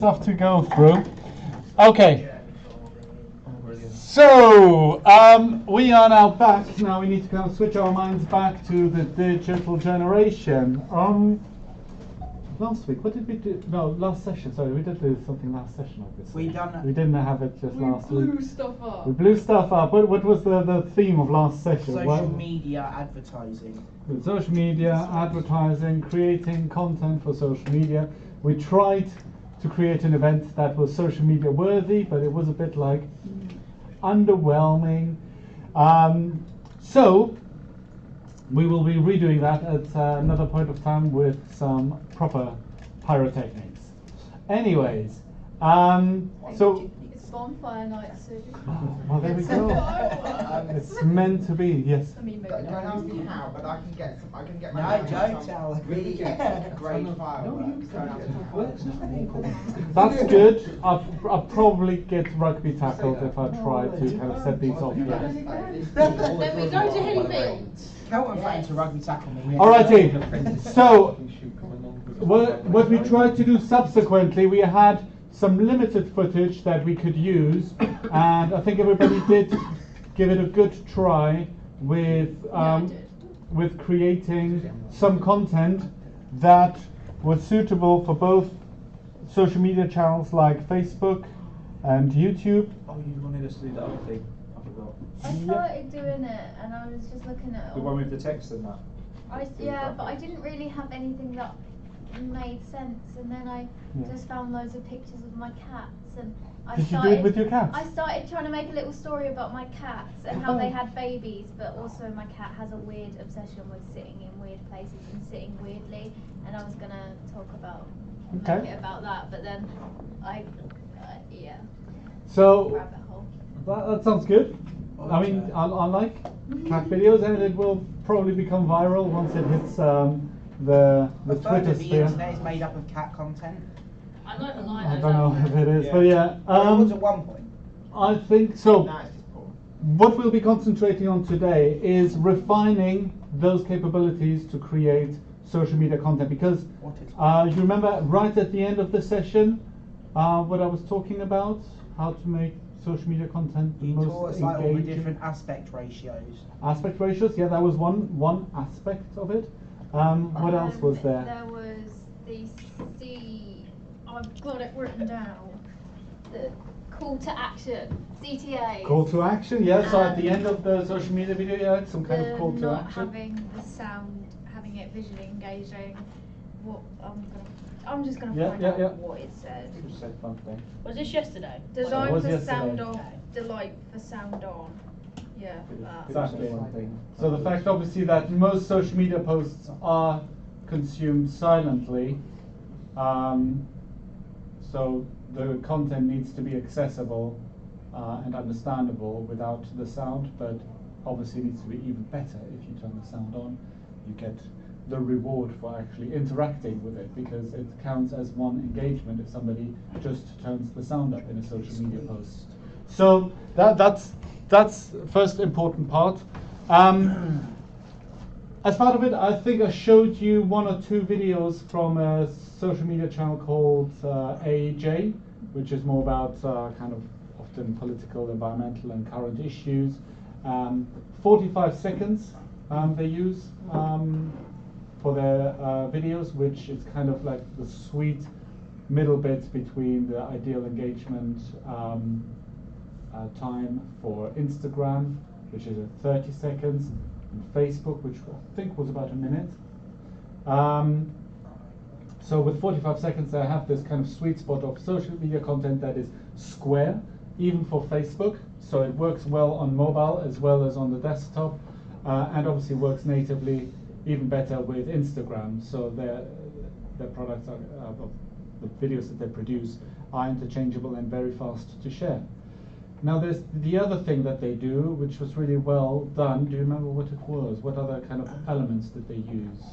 Stuff to go through. Okay. So we are now back. Now we need to kind of switch our minds back to the digital generation. Last week, what did we do? No, last session. Sorry, we did do something last session. Obviously, we didn't have it just last week. We blew stuff up. We blew stuff up. What was the theme of last session? Social media advertising. Social media advertising, creating content for social media. We tried to create an event that was social media worthy, but it was a bit like underwhelming. So we will be redoing that at another point of time with some proper pyrotechnics. Anyways, so It's bonfire night soon. well, there we go. It's meant to be. Yes. I mean, maybe Don't not. ask me how, but I can get No, my hands on don't some tell. really great fireworks. That's good. I'll probably get rugby tackled if I try to kind of set these off. Yes. Then we go to Hilly Fields. Kelton friends to rugby tackle me. Alrighty. So what we tried to do subsequently, we had some limited footage that we could use, and I think everybody did give it a good try with with creating some content that was suitable for both social media channels like Facebook and YouTube. Oh, you wanted us to do the other thing? I forgot. I started doing it and I was just looking at The one with the text and that. yeah, but I didn't really have anything that made sense, and then I just found loads of pictures of my cats, and I Did you started do it with your cats? I started trying to make a little story about my cats and how they had babies, but also my cat has a weird obsession with sitting in weird places and sitting weirdly, and I was gonna talk about make it about that, but then yeah. So Rabbit hole. that sounds good. I mean, I like cat videos, and it will probably become viral once it hits the Twitter The sphere. internet is made up of cat content. I know the line. I don't know if it is, but yeah. It was at one point. I think so. Now it's just poor. What we'll be concentrating on today is refining those capabilities to create social media content, because you remember right at the end of the session what I was talking about, how to make social media content the You most taught us like all the engaging. different aspect ratios. Aspect ratios, yeah, that was one aspect of it. What else was there? There was the I've got it written down. The call to action, CTA. Call to action, yeah. So at the end of the social media video, you had some kind of call to not action. having the sound, having it visually engaging. What I'm just gonna Yeah, find yeah, out yeah. what it said. You said something. Was this yesterday? Design was for yesterday. sound off, delight for sound on. Yeah, that. Exactly. So the fact, obviously, that most social media posts are consumed silently, so the content needs to be accessible and understandable without the sound, but obviously needs to be even better if you turn the sound on. You get the reward for actually interacting with it, because it counts as one engagement if somebody just turns the sound up in a social media post. So that's first important part. As part of it, I think I showed you one or two videos from a social media channel called AJ, which is more about kind of often political, environmental and current issues. 45 seconds they use for their videos, which is kind of like the sweet middle bit between the ideal engagement time for Instagram, which is at 30 seconds, and Facebook, which I think was about a minute. So with 45 seconds, I have this kind of sweet spot of social media content that is square, even for Facebook. So it works well on mobile as well as on the desktop, and obviously works natively even better with Instagram. So their products are, the videos that they produce are interchangeable and very fast to share. Now there's the other thing that they do, which was really well done. Do you remember what it was? What other kind of elements did they use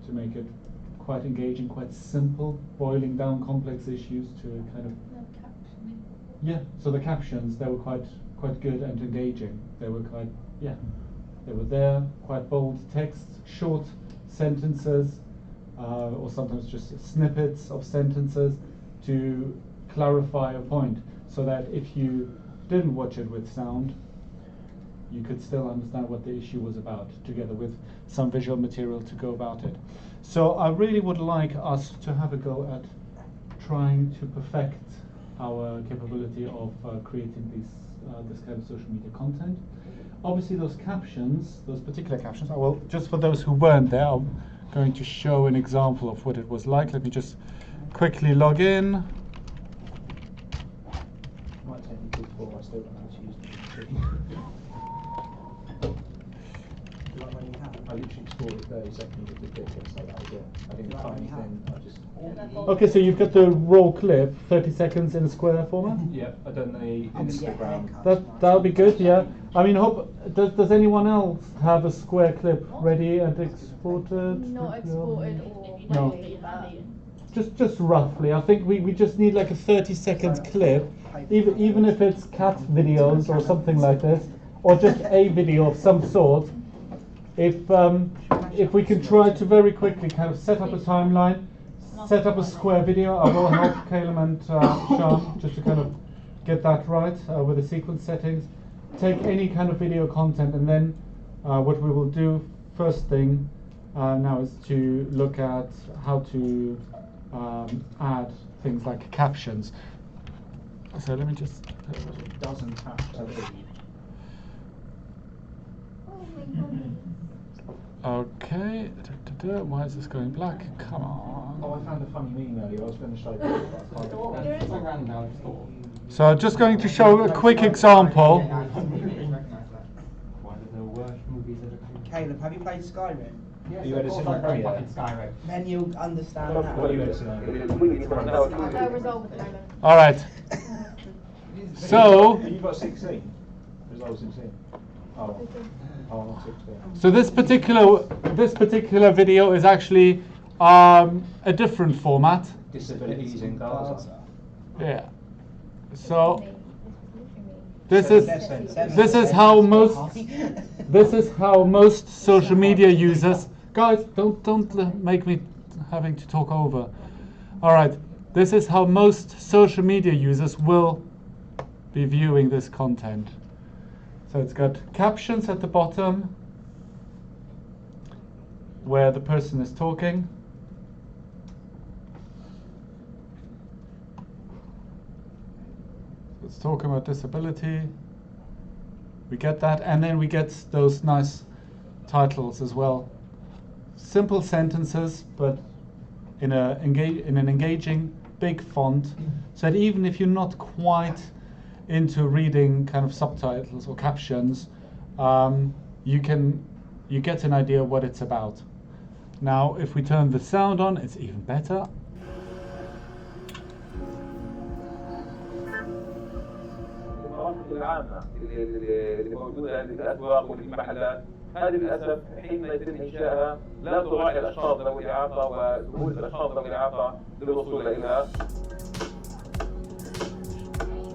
to make it quite engaging, quite simple, boiling down complex issues to a kind of... Yeah, so the captions, they were quite good and engaging. They were quite, yeah, they were there, quite bold text, short sentences, or sometimes just snippets of sentences to clarify a point, so that if you didn't watch it with sound, you could still understand what the issue was about, together with some visual material to go about it. So I really would like us to have a go at trying to perfect our capability of creating this kind of social media content. Obviously those captions, those particular captions, well, just for those who weren't there, I'm going to show an example of what it was like. Let me just quickly log in. Might take me 2 4, I still don't know how to use it. Like when you have. I literally exported 30 seconds of the picture, so that was it. I didn't Like cut when you have. anything, I just... Okay, so you've got the raw clip, 30 seconds in square format? Yeah, I've done the And we get Instagram. haircuts. That'll be good, yeah. I mean, does anyone else have a square clip ready and exported? Not exported or No. ready, but Just roughly. I think we just need like a 30 seconds clip, even if it's cat videos or something like this, or just a video of some sort. If we can try to very quickly kind of set up a timeline, set up a square video, I will help Caleb and Sean just to kind of get that right with the sequence settings. Take any kind of video content, and then what we will do first thing now is to look at how to add things like captions. So let me just. It doesn't have to be. oh my goodness. Okay. Why is this going black? Come on. Oh, I found a funny meme earlier. I was going to show you, but I can't. So I'm just going to show a quick example. Caleb, have you played Skyrim? Are you editing on Premiere? Then you'll understand What how. are you editing on? I'll go resolve with Roland. All right. So. You've got 16? Resolve 16? Oh, not 16. So this particular video is actually a different format. Disabilities in Gaza. Yeah. So This is this is how most social media users. Guys, don't make me having to talk over. All right. This is how most social media users will be viewing this content. So it's got captions at the bottom where the person is talking. It's talking about disability. We get that, and then we get those nice titles as well. Simple sentences, but in an engaging big font, so that even if you're not quite into reading kind of subtitles or captions, you get an idea what it's about. Now, if we turn the sound on, it's even better. العامة اللي موجودة في الأسواق وفي المحلات، هذه للأسف حين يتم إنشائها لا تراعي الأشخاص ذوي الإعاقة وسهولة الأشخاص ذوي الإعاقة للوصول إليها.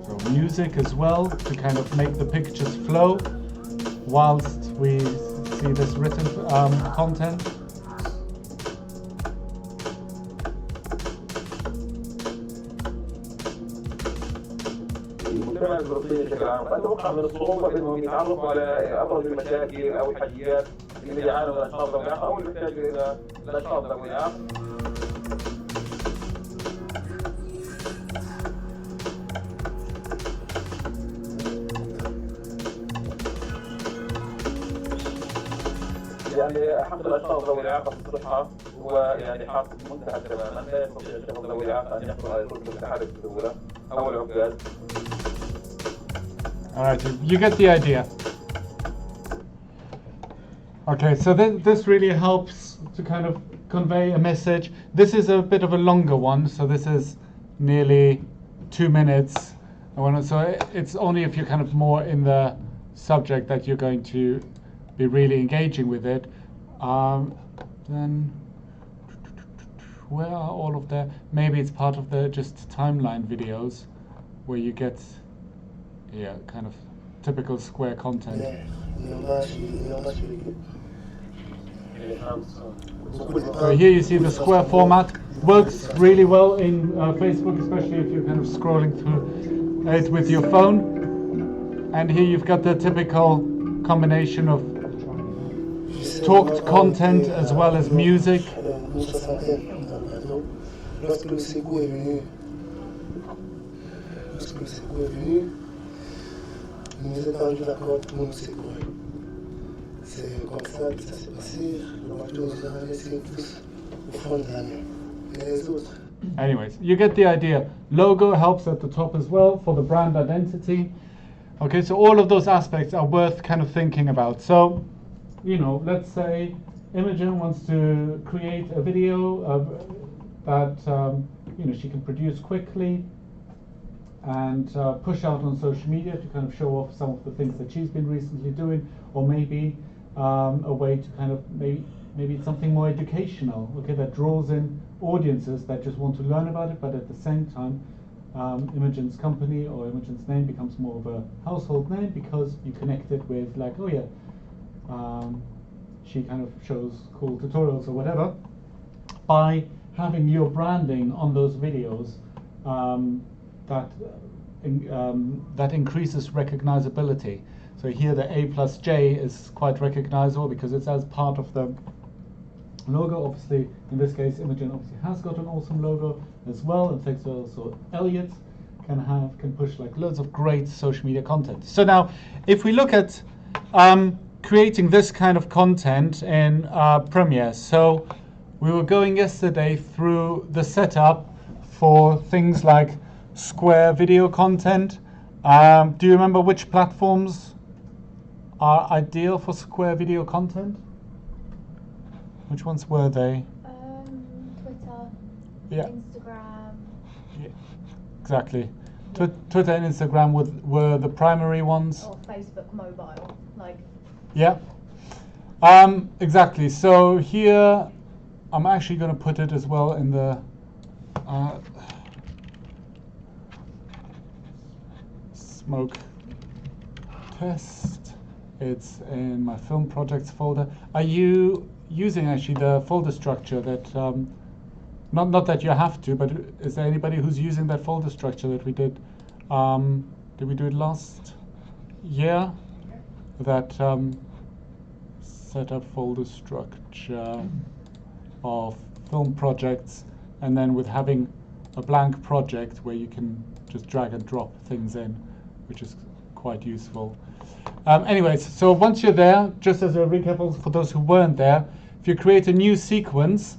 So music as well to kind of make the pictures flow whilst we see this written content. المجتمع الفلسطيني بشكل عام، فأتوقع من الصعوبة أنهم يتعرفوا على أبرز المشاكل أو الحاجيات اللي يعانوا من الأشخاص ذوي الإعاقة أو اللي يحتاجوا إلى الأشخاص ذوي الإعاقة. يعني حق الاشخاص ذوي الاعاقه في الصحه هو يعني حق منتهى تماما، لا يستطيع الشخص ذوي الاعاقه ان يحصل على كل التحرك بسهوله او العكاز. Alright, you get the idea. Okay, so this really helps to kind of convey a message. This is a bit of a longer one, so this is nearly 2 minutes. So it's only if you're kind of more in the subject that you're going to be really engaging with it. Then where are all of the, maybe it's part of the just timeline videos where you get kind of typical square content. So here you see the square format. Works really well in Facebook, especially if you're kind of scrolling through it with your phone. And here you've got the typical combination of talked content as well as music. Lorsque le Ségou est venu, il nous a parlé de la côte, tout le monde sait quoi. C'est comme ça que ça s'est passé. Le bateau nous a laissé tous au fond de la mer. Et les autres. Anyways, you get the idea. Logo helps at the top as well for the brand identity. Okay, so all of those aspects are worth kind of thinking about. So, you know, let's say Imogen wants to create a video that you know, she can produce quickly and push out on social media to kind of show off some of the things that she's been recently doing, or maybe a way to kind of maybe it's something more educational, okay, that draws in audiences that just want to learn about it, but at the same time Imogen's company or Imogen's name becomes more of a household name because you connect it with, like, oh yeah, she kind of shows cool tutorials or whatever. By having your branding on those videos, that increases recognizability. So here the A+J is quite recognizable because it's as part of the logo. Obviously, in this case, Imogen obviously has got an awesome logo as well, and thanks to also Elliot can push like loads of great social media content. So now, if we look at creating this kind of content in Premiere, so we were going yesterday through the setup for things like Square video content. Do you remember which platforms are ideal for Square video content? Which ones were they? Twitter, Yeah. Instagram. Yeah, exactly. Twitter and Instagram were the primary ones. Or Facebook mobile, like. Yeah. Exactly. So here, I'm actually going to put it as well in the smoke test. It's in my film projects folder. Are you using actually the folder structure that, not that you have to, but is there anybody who's using that folder structure that we did? Did we do it last year? That setup folder structure of film projects, and then with having a blank project where you can just drag and drop things in, which is quite useful. Anyways, so once you're there, just as a recap for those who weren't there, if you create a new sequence,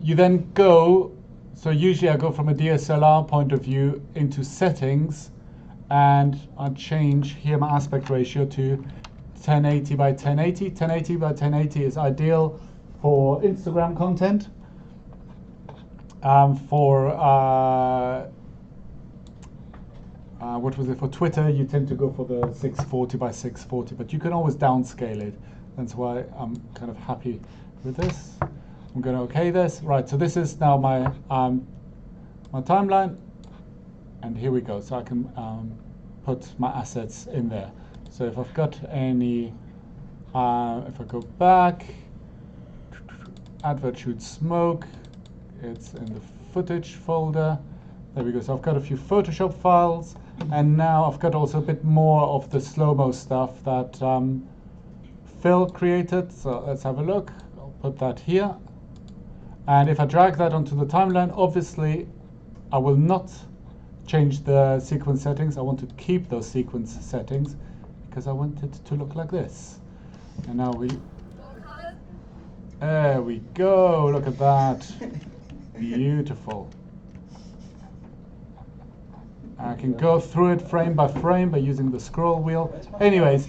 you then go, so usually I go from a DSLR point of view into settings, and I change here my aspect ratio to 1080 by 1080. 1080 by 1080 is ideal for Instagram content. What was it, for Twitter, you tend to go for the 640 by 640, but you can always downscale it. That's why I'm kind of happy with this. I'm going to OK this. Right, so this is now my my timeline, and here we go. So I can put my assets in there. So if I've got any, if I go back, advert shoot smoke, it's in the footage folder. There we go. So I've got a few Photoshop files, and now I've got also a bit more of the slow-mo stuff that Phil created. So let's have a look. I'll put that here. And if I drag that onto the timeline, obviously I will not change the sequence settings. I want to keep those sequence settings because I want it to look like this. And now there we go. Look at that. Beautiful. I can go through it frame by frame by using the scroll wheel. Anyways,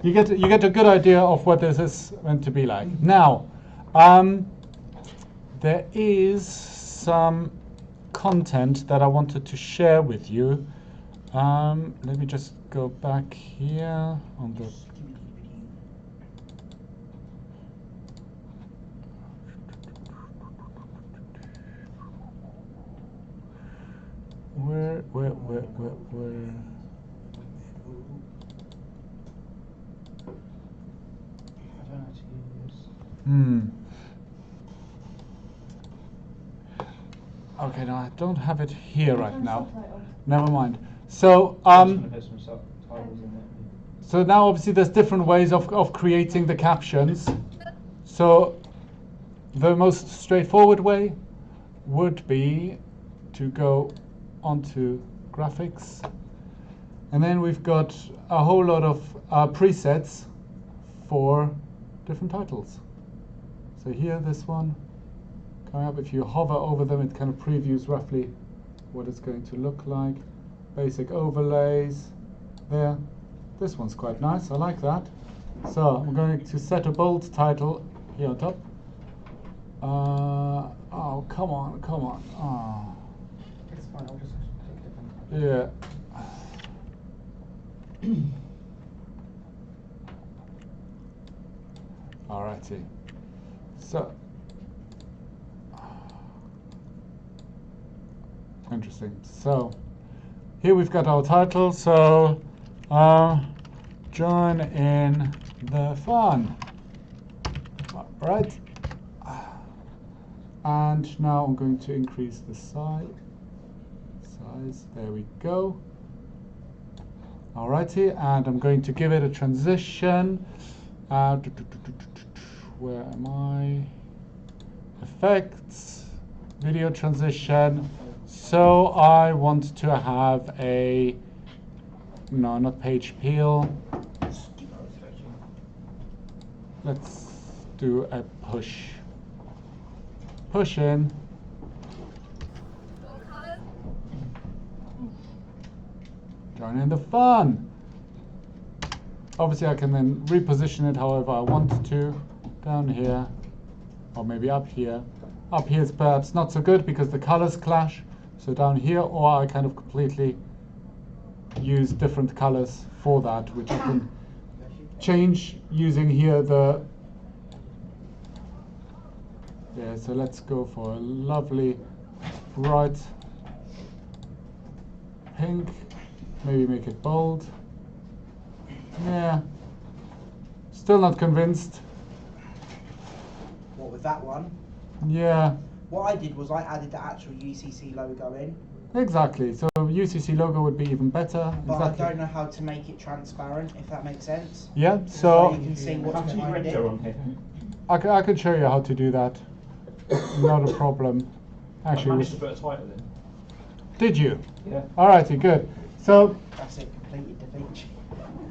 you get a good idea of what this is meant to be like. Now, there is some content that I wanted to share with you. Let me just go back here on the. Where? I don't actually. Okay, no, I don't have it here right now. Never mind. So, so now obviously there's different ways of creating the captions. So the most straightforward way would be to go onto graphics, and then we've got a whole lot of presets for different titles. So here, this one coming up, if you hover over them, it kind of previews roughly what it's going to look like. Basic overlays there. This one's quite nice, I like that. So I'm going to set a bold title here on top. Oh, come on. Oh. It's fine, I'll just click different. Yeah. Alrighty. So, interesting. So, here we've got our title. So, join in the fun. Right. And now I'm going to increase the size. There we go. Alrighty, and I'm going to give it a transition. Where am I? Effects, video transition. So I want to have a, no, not page peel. Let's do a push. Push in. Join in the fun. Obviously I can then reposition it however I want to. Down here, or maybe up here. Up here is perhaps not so good because the colors clash. So down here, or I kind of completely use different colors for that, which I can change using here the, yeah, so let's go for a lovely bright pink, maybe make it bold. Yeah, still not convinced. What, with that one? Yeah. What I did was I added the actual UCC logo in. Exactly, so UCC logo would be even better. But Exactly. I don't know how to make it transparent, if that makes sense. Yeah, So so you can see what's Actually, behind render it. on here. I can show you how to do that. Not a problem. I Actually, managed to put a title in. did you? Yeah. Alrighty, good. So That's it, completed Da Vinci.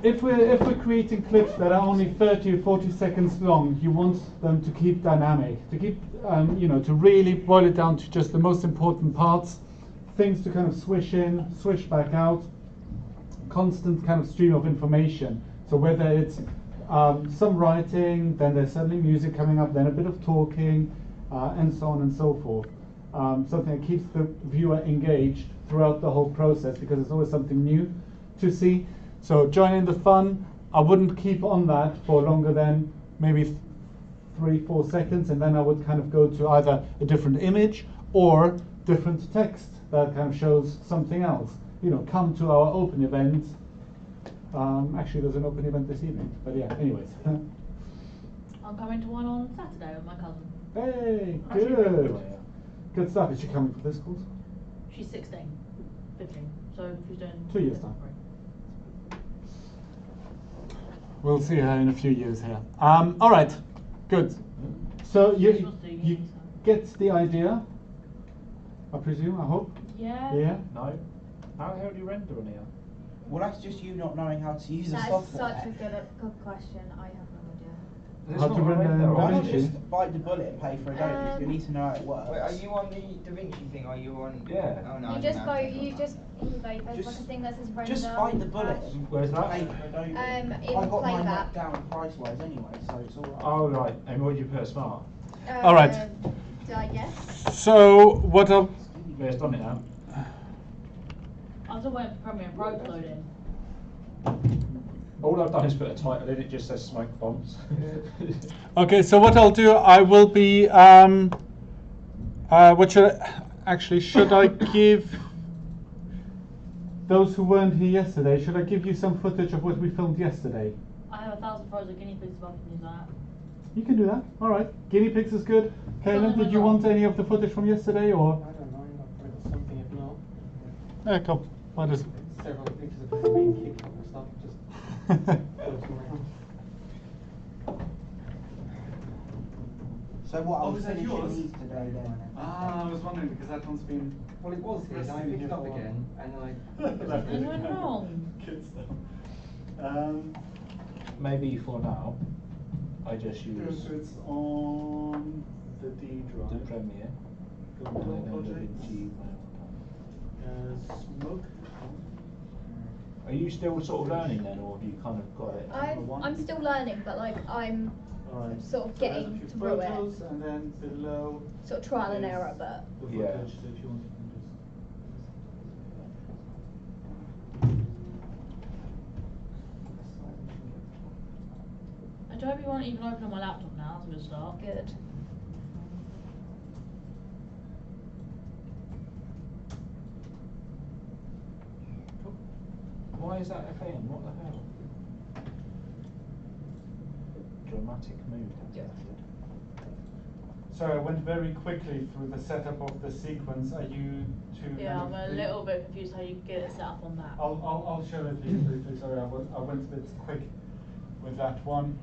if we're creating clips that are only 30 or 40 seconds long, you want them to keep dynamic, to keep to really boil it down to just the most important parts, things to kind of swish in, swish back out, constant kind of stream of information. So whether it's some writing, then there's suddenly music coming up, then a bit of talking, and so on and so forth. Something that keeps the viewer engaged throughout the whole process because it's always something new to see. So join in the fun. I wouldn't keep on that for longer than maybe 3-4 seconds, and then I would kind of go to either a different image or different text that kind of shows something else. Come to our open event. Actually, there's an open event this evening, but yeah, anyways. I'm coming to one on Saturday with my cousin. Hey, Actually, good. yeah. Good stuff. Is she coming for this course? She's 16, 15, so she's doing 2 years time. We'll see her in a few years here. All right, good. So you get the idea, I presume, I hope? Yeah. Yeah? No. How the hell do you render on here? Well, that's just you not knowing how to use the That is software. such a good question. I have no idea. There's How not to a render in Why not DaVinci? just bite the bullet and pay for Adobe? You need to know how it works. Wait, are you on the Da Vinci thing? Are you on? Yeah. Oh no. You just go. You just. Here you go. There's like a Just- thing that says render. Just bite the bullet hash. and Where's that? pay for Adobe. In I got mine Playback. knocked down price-wise anyway, so it's all right. Oh right. And what did you put smart? All right. I guess. So what I'll... Yeah, it's done it now. I was waiting for Premiere Pro to load in. All I've done is put a title in. It just says Smoke Bombs. Okay, so what I'll do, I will be... what should I give... Those who weren't here yesterday, should I give you some footage of what we filmed yesterday? I have 1,000 frozen guinea pigs if I can use that. You can do that. All right. Guinea pigs is good. Kaylin, did you want any of the footage from yesterday or? I don't mind, I've got something if not. Yeah, come. Why does? Several pictures of people being kicked off and stuff, just floating around. So what, I Oh, was is that finishing yours? these today then. Ah, I was wondering because that one's been. Well, it was here, now I picked it up again, and I... Left Is it. it wrong? Good stuff. Maybe for now, I just So use it's on the D drive. the Premiere. Go and to then look projects. into Smoke. Are you still sort of learning then, or have you kind of got it? I'm still learning, but like I'm Alright. sort of So there's a getting few through it. photos, and then below. Sort of trial and is error, but the Yeah. footage, so if you want, you can just. Adobe won't even open on my laptop now, so we'll start. good. Why is that a thing? What the hell? Dramatic mood. Yeah. Sorry, I went very quickly through the setup of the sequence. Are you too? Yeah, I'm a little bit confused how you get it set up on that. I'll show it to you briefly. Sorry, I went a bit quick with that one.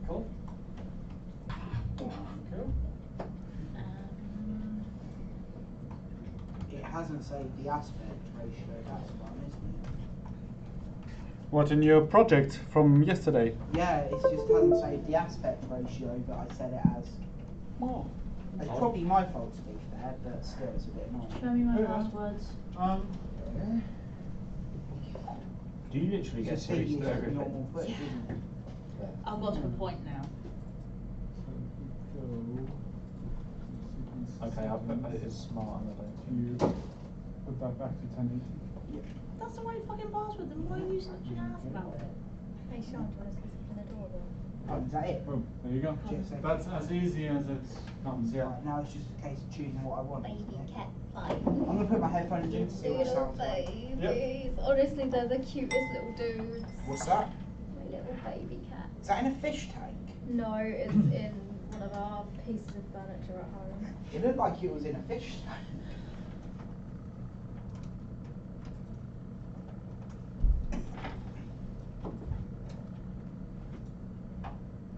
Cool. Cool. It hasn't saved the aspect ratio, that's one, isn't it? What in your project from yesterday? Yeah, it just hasn't saved the aspect ratio that I set it as. Oh. It's probably my fault to be fair, but still it's a bit annoying. Show me my Yeah. passwords. Do you literally get It's just series to normal everything? footage, isn't it? I've got to a point now. Okay, I'll put it as smart and I don't You think. put that back to 1080. That's the right fucking password, then why are you such an ass about it? Hey Sean, do you want to open the door then? Oh, is that it? Boom, there you go. Just a- That's as easy as it comes, yeah. Right, now it's just a case of choosing what I want. Baby isn't it? cat fight. I'm gonna put my headphones in to see what it Little sounds like. babies. Honestly, they're the cutest little dudes. What's that? My little baby cat. Is that in a fish tank? No, it's in one of our pieces of furniture at home. It looked like it was in a fish tank.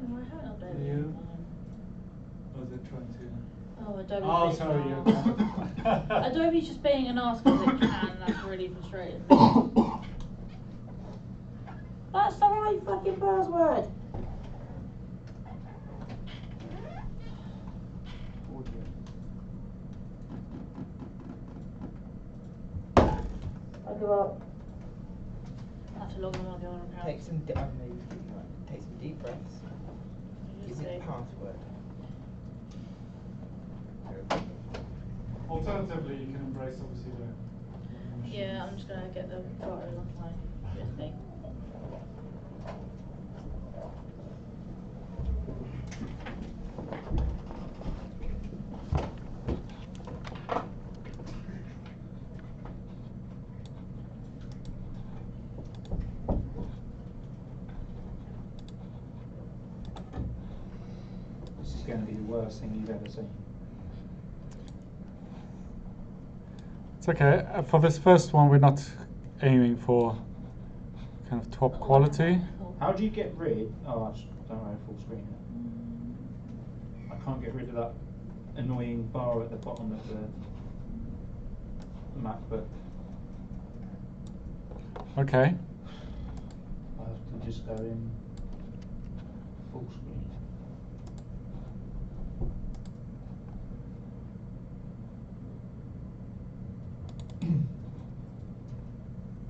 No, I haven't updated You? it. Was it trying to? Oh, Adobe. Oh, sorry. Yeah. Adobe's just being an ass because it can, and that's really frustrating me. That's the right fucking password! I give up. I have to log on the other account. Take some deep breaths. Give me the password. Alternatively, you can embrace obviously the. Yeah, I'm just gonna get the photos onto my USB. This is going to be the worst thing you've ever seen. It's okay. For this first one, we're not aiming for kind of top quality. How do you get rid? Oh, I don't know, full screen. I can't get rid of that annoying bar at the bottom of the MacBook. Okay. I have to just go in full screen.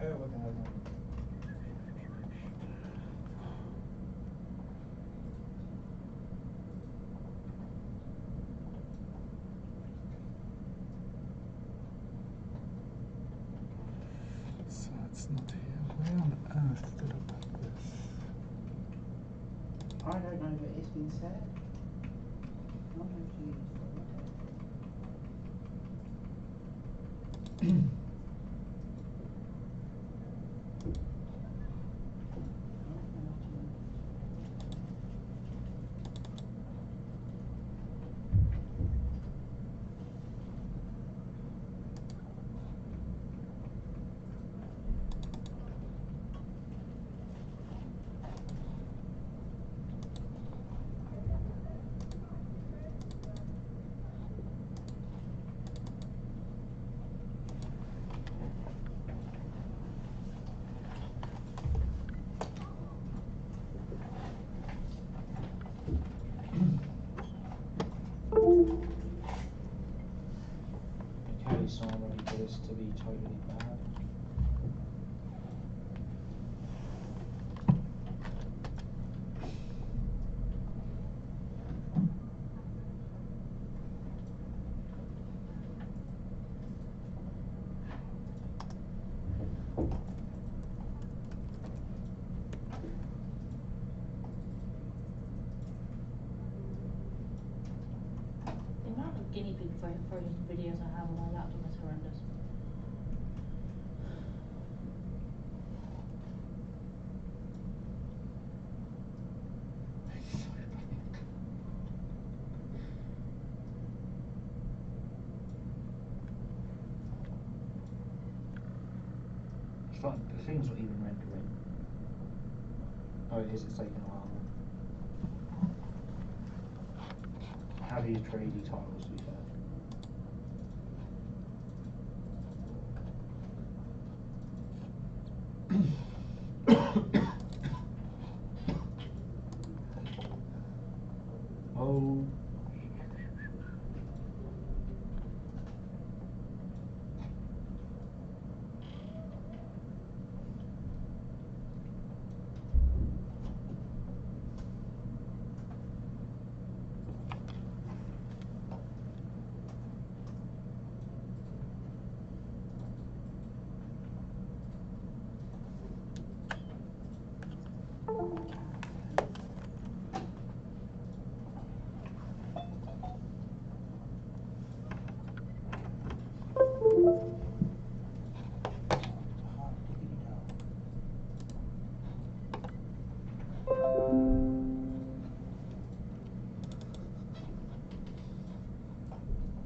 Oh, what the hell? So it's not here. Where on earth did I put this? I don't know that it's been said. Not no keys. totally bad. The amount of guinea pig frozen videos I have on my laptop is horrendous. It's like the thing's not even rendering. Oh, it is. It's taking a while. How do you trade tiles? To be fair. Oh.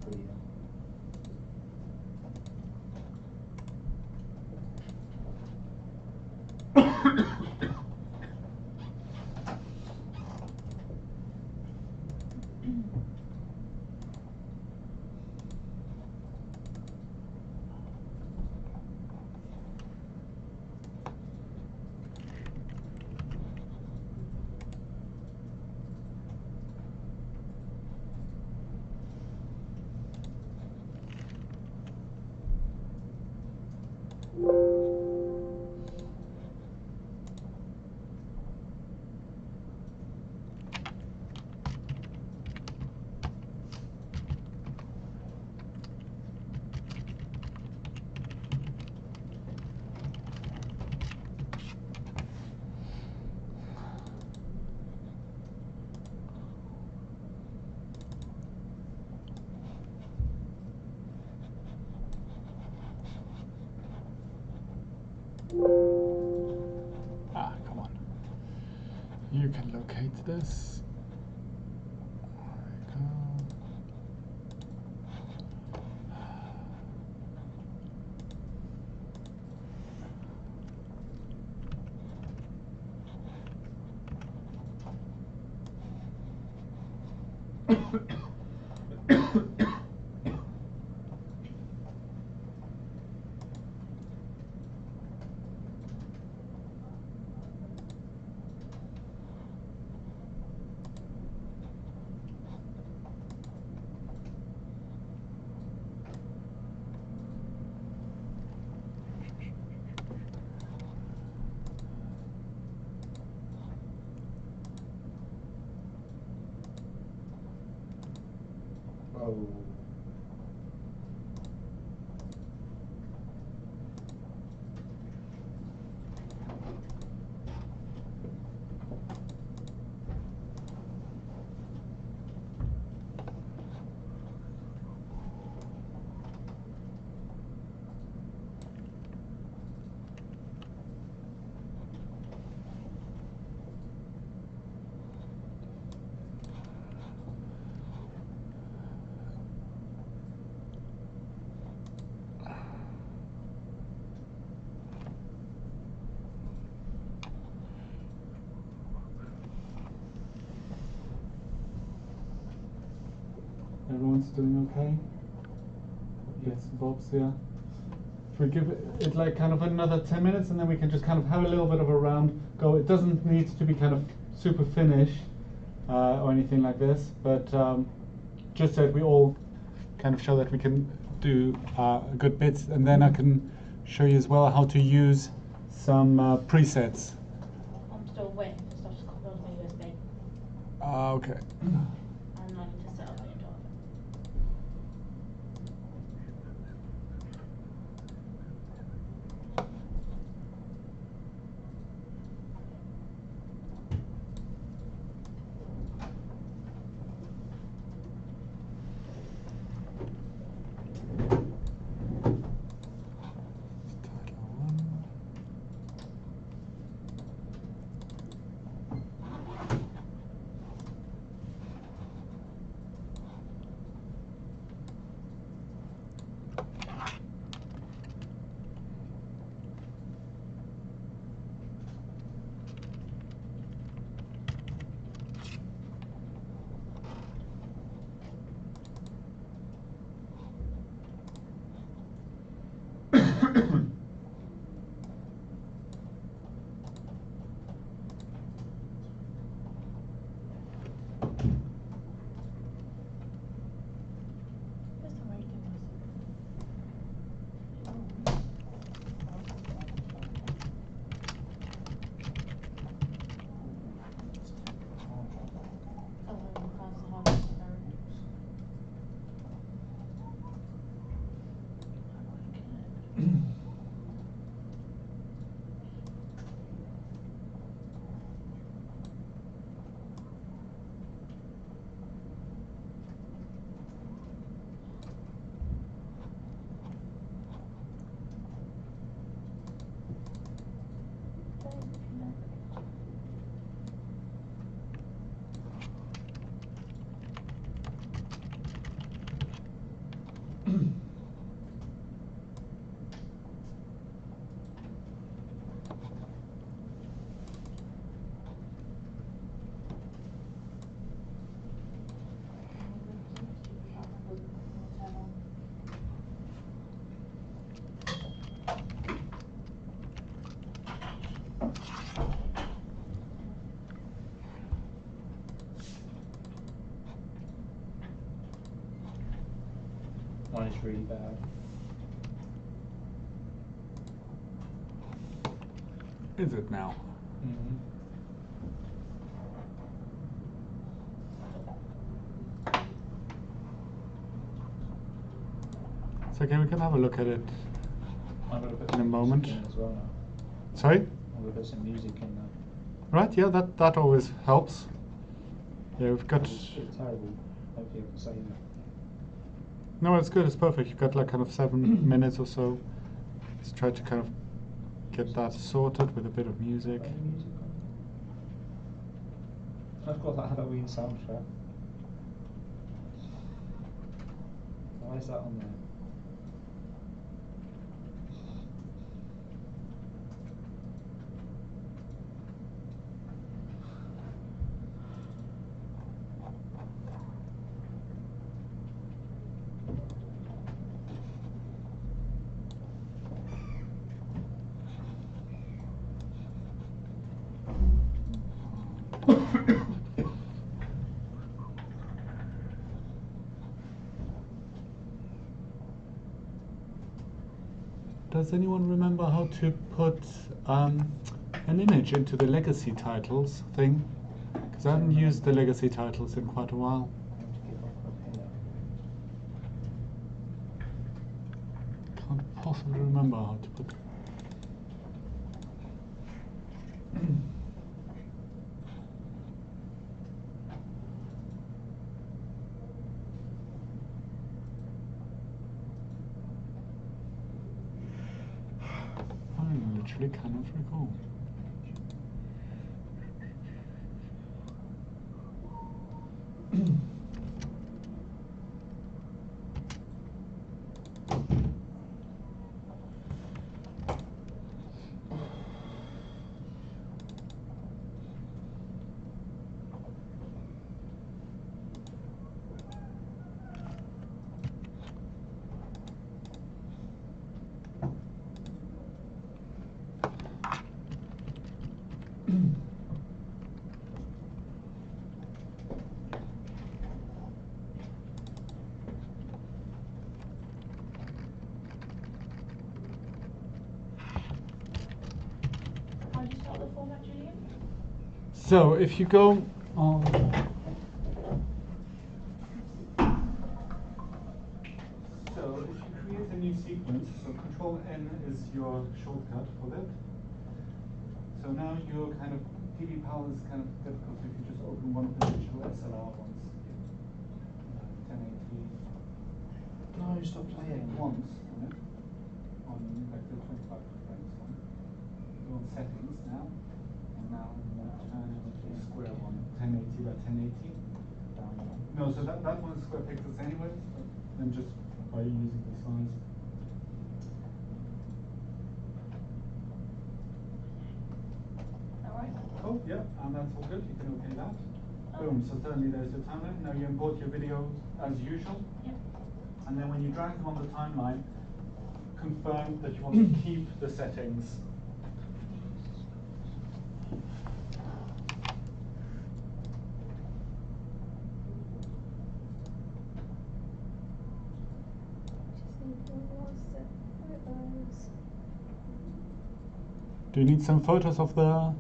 Brilliant. Ah, come on. You can locate this. There we go. Oh. Everyone's doing okay? Bits and bobs, yeah. If we give it like kind of another 10 minutes and then we can just kind of have a little bit of a round go. It doesn't need to be kind of super finished or anything like this, but just that we all kind of show that we can do a good bit, and then I can show you as well how to use some presets. I'm still waiting for stuff to copy onto my USB, Okay. and I need to set up the driver. Where's the radio Mine is really bad. Is it now? Mm-hmm. It's okay, we can have a look at it. I'm gonna put In a some moment. music in as well now. Sorry? I'm gonna put some music in now. Right, yeah, that always helps. Yeah, we've got... It's terrible. Hopefully I can save it. No, it's good, it's perfect. You've got like kind of 7 minutes or so. Let's try to kind of get that sorted with a bit of music. Any music on? I've got that Halloween soundtrack. Why is that on there? Does anyone remember how to put an image into the legacy titles thing? Because I haven't used the legacy titles in quite a while. Can't possibly remember how to put. I literally cannot recall. What the format, Julian? So if you go on. So if you create a new sequence, so Control N is your shortcut for that. So now you're kind of, PVPAL is kind of difficult if you just open one of the digital SLR ones. 1080. No, stop playing. Once on it, on like the 25 frames one. Go on settings now, and now I'm going to turn it into a square one, 1080 by 1080. No, so that one is square pixels anyways, but then just by using the size. Alright. Oh, yeah, and that's all good. You can okay that. Boom, so suddenly there's your timeline. Now you import your videos as usual. Yep. And then when you drag them on the timeline, confirm that you want to keep the settings. Do you need some photos of the...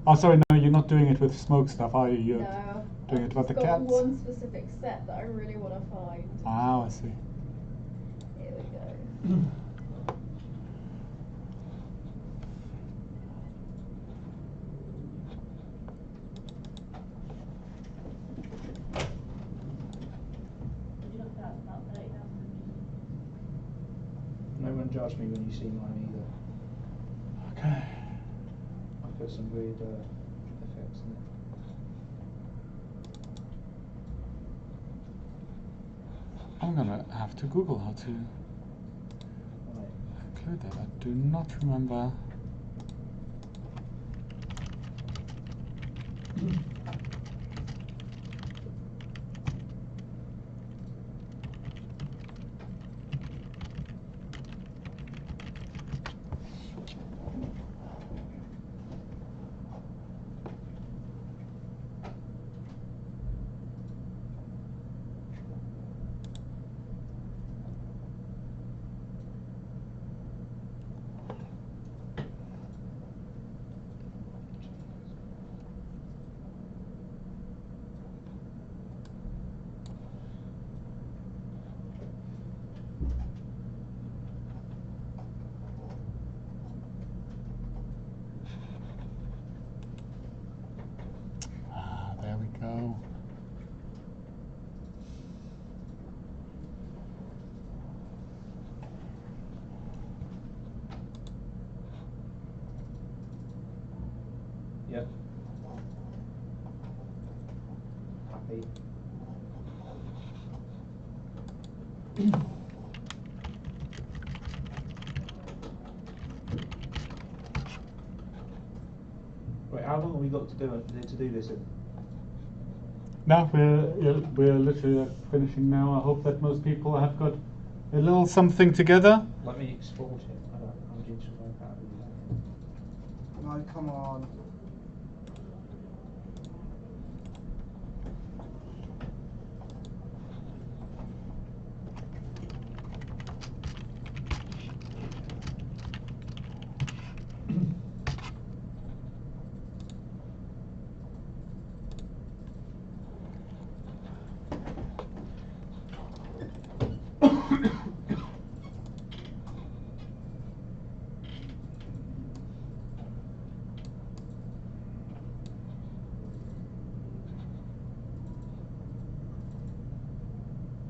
Oh, sorry, no, you're not doing it with smoke stuff, are you? You're No, doing it with the I've got cats? one specific set that I really want to find. Ah, I see. Here we go. Did you look at that? About 30,000 images. No one judge me when you see mine either. Okay. I put some weird effects in it. I'm gonna have to Google how to Right. include that. I do not remember. Ah, there we go. Yep. Happy. Wait, how long have we got to do this in? Now we're literally finishing now. I hope that most people have got a little something together. Let me export it. I don't. I'm going to work out No, come on.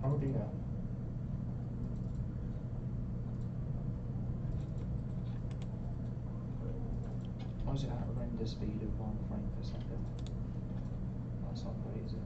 Oh dear. Why is it at a render speed of 1 frame per second? That's not great, is it?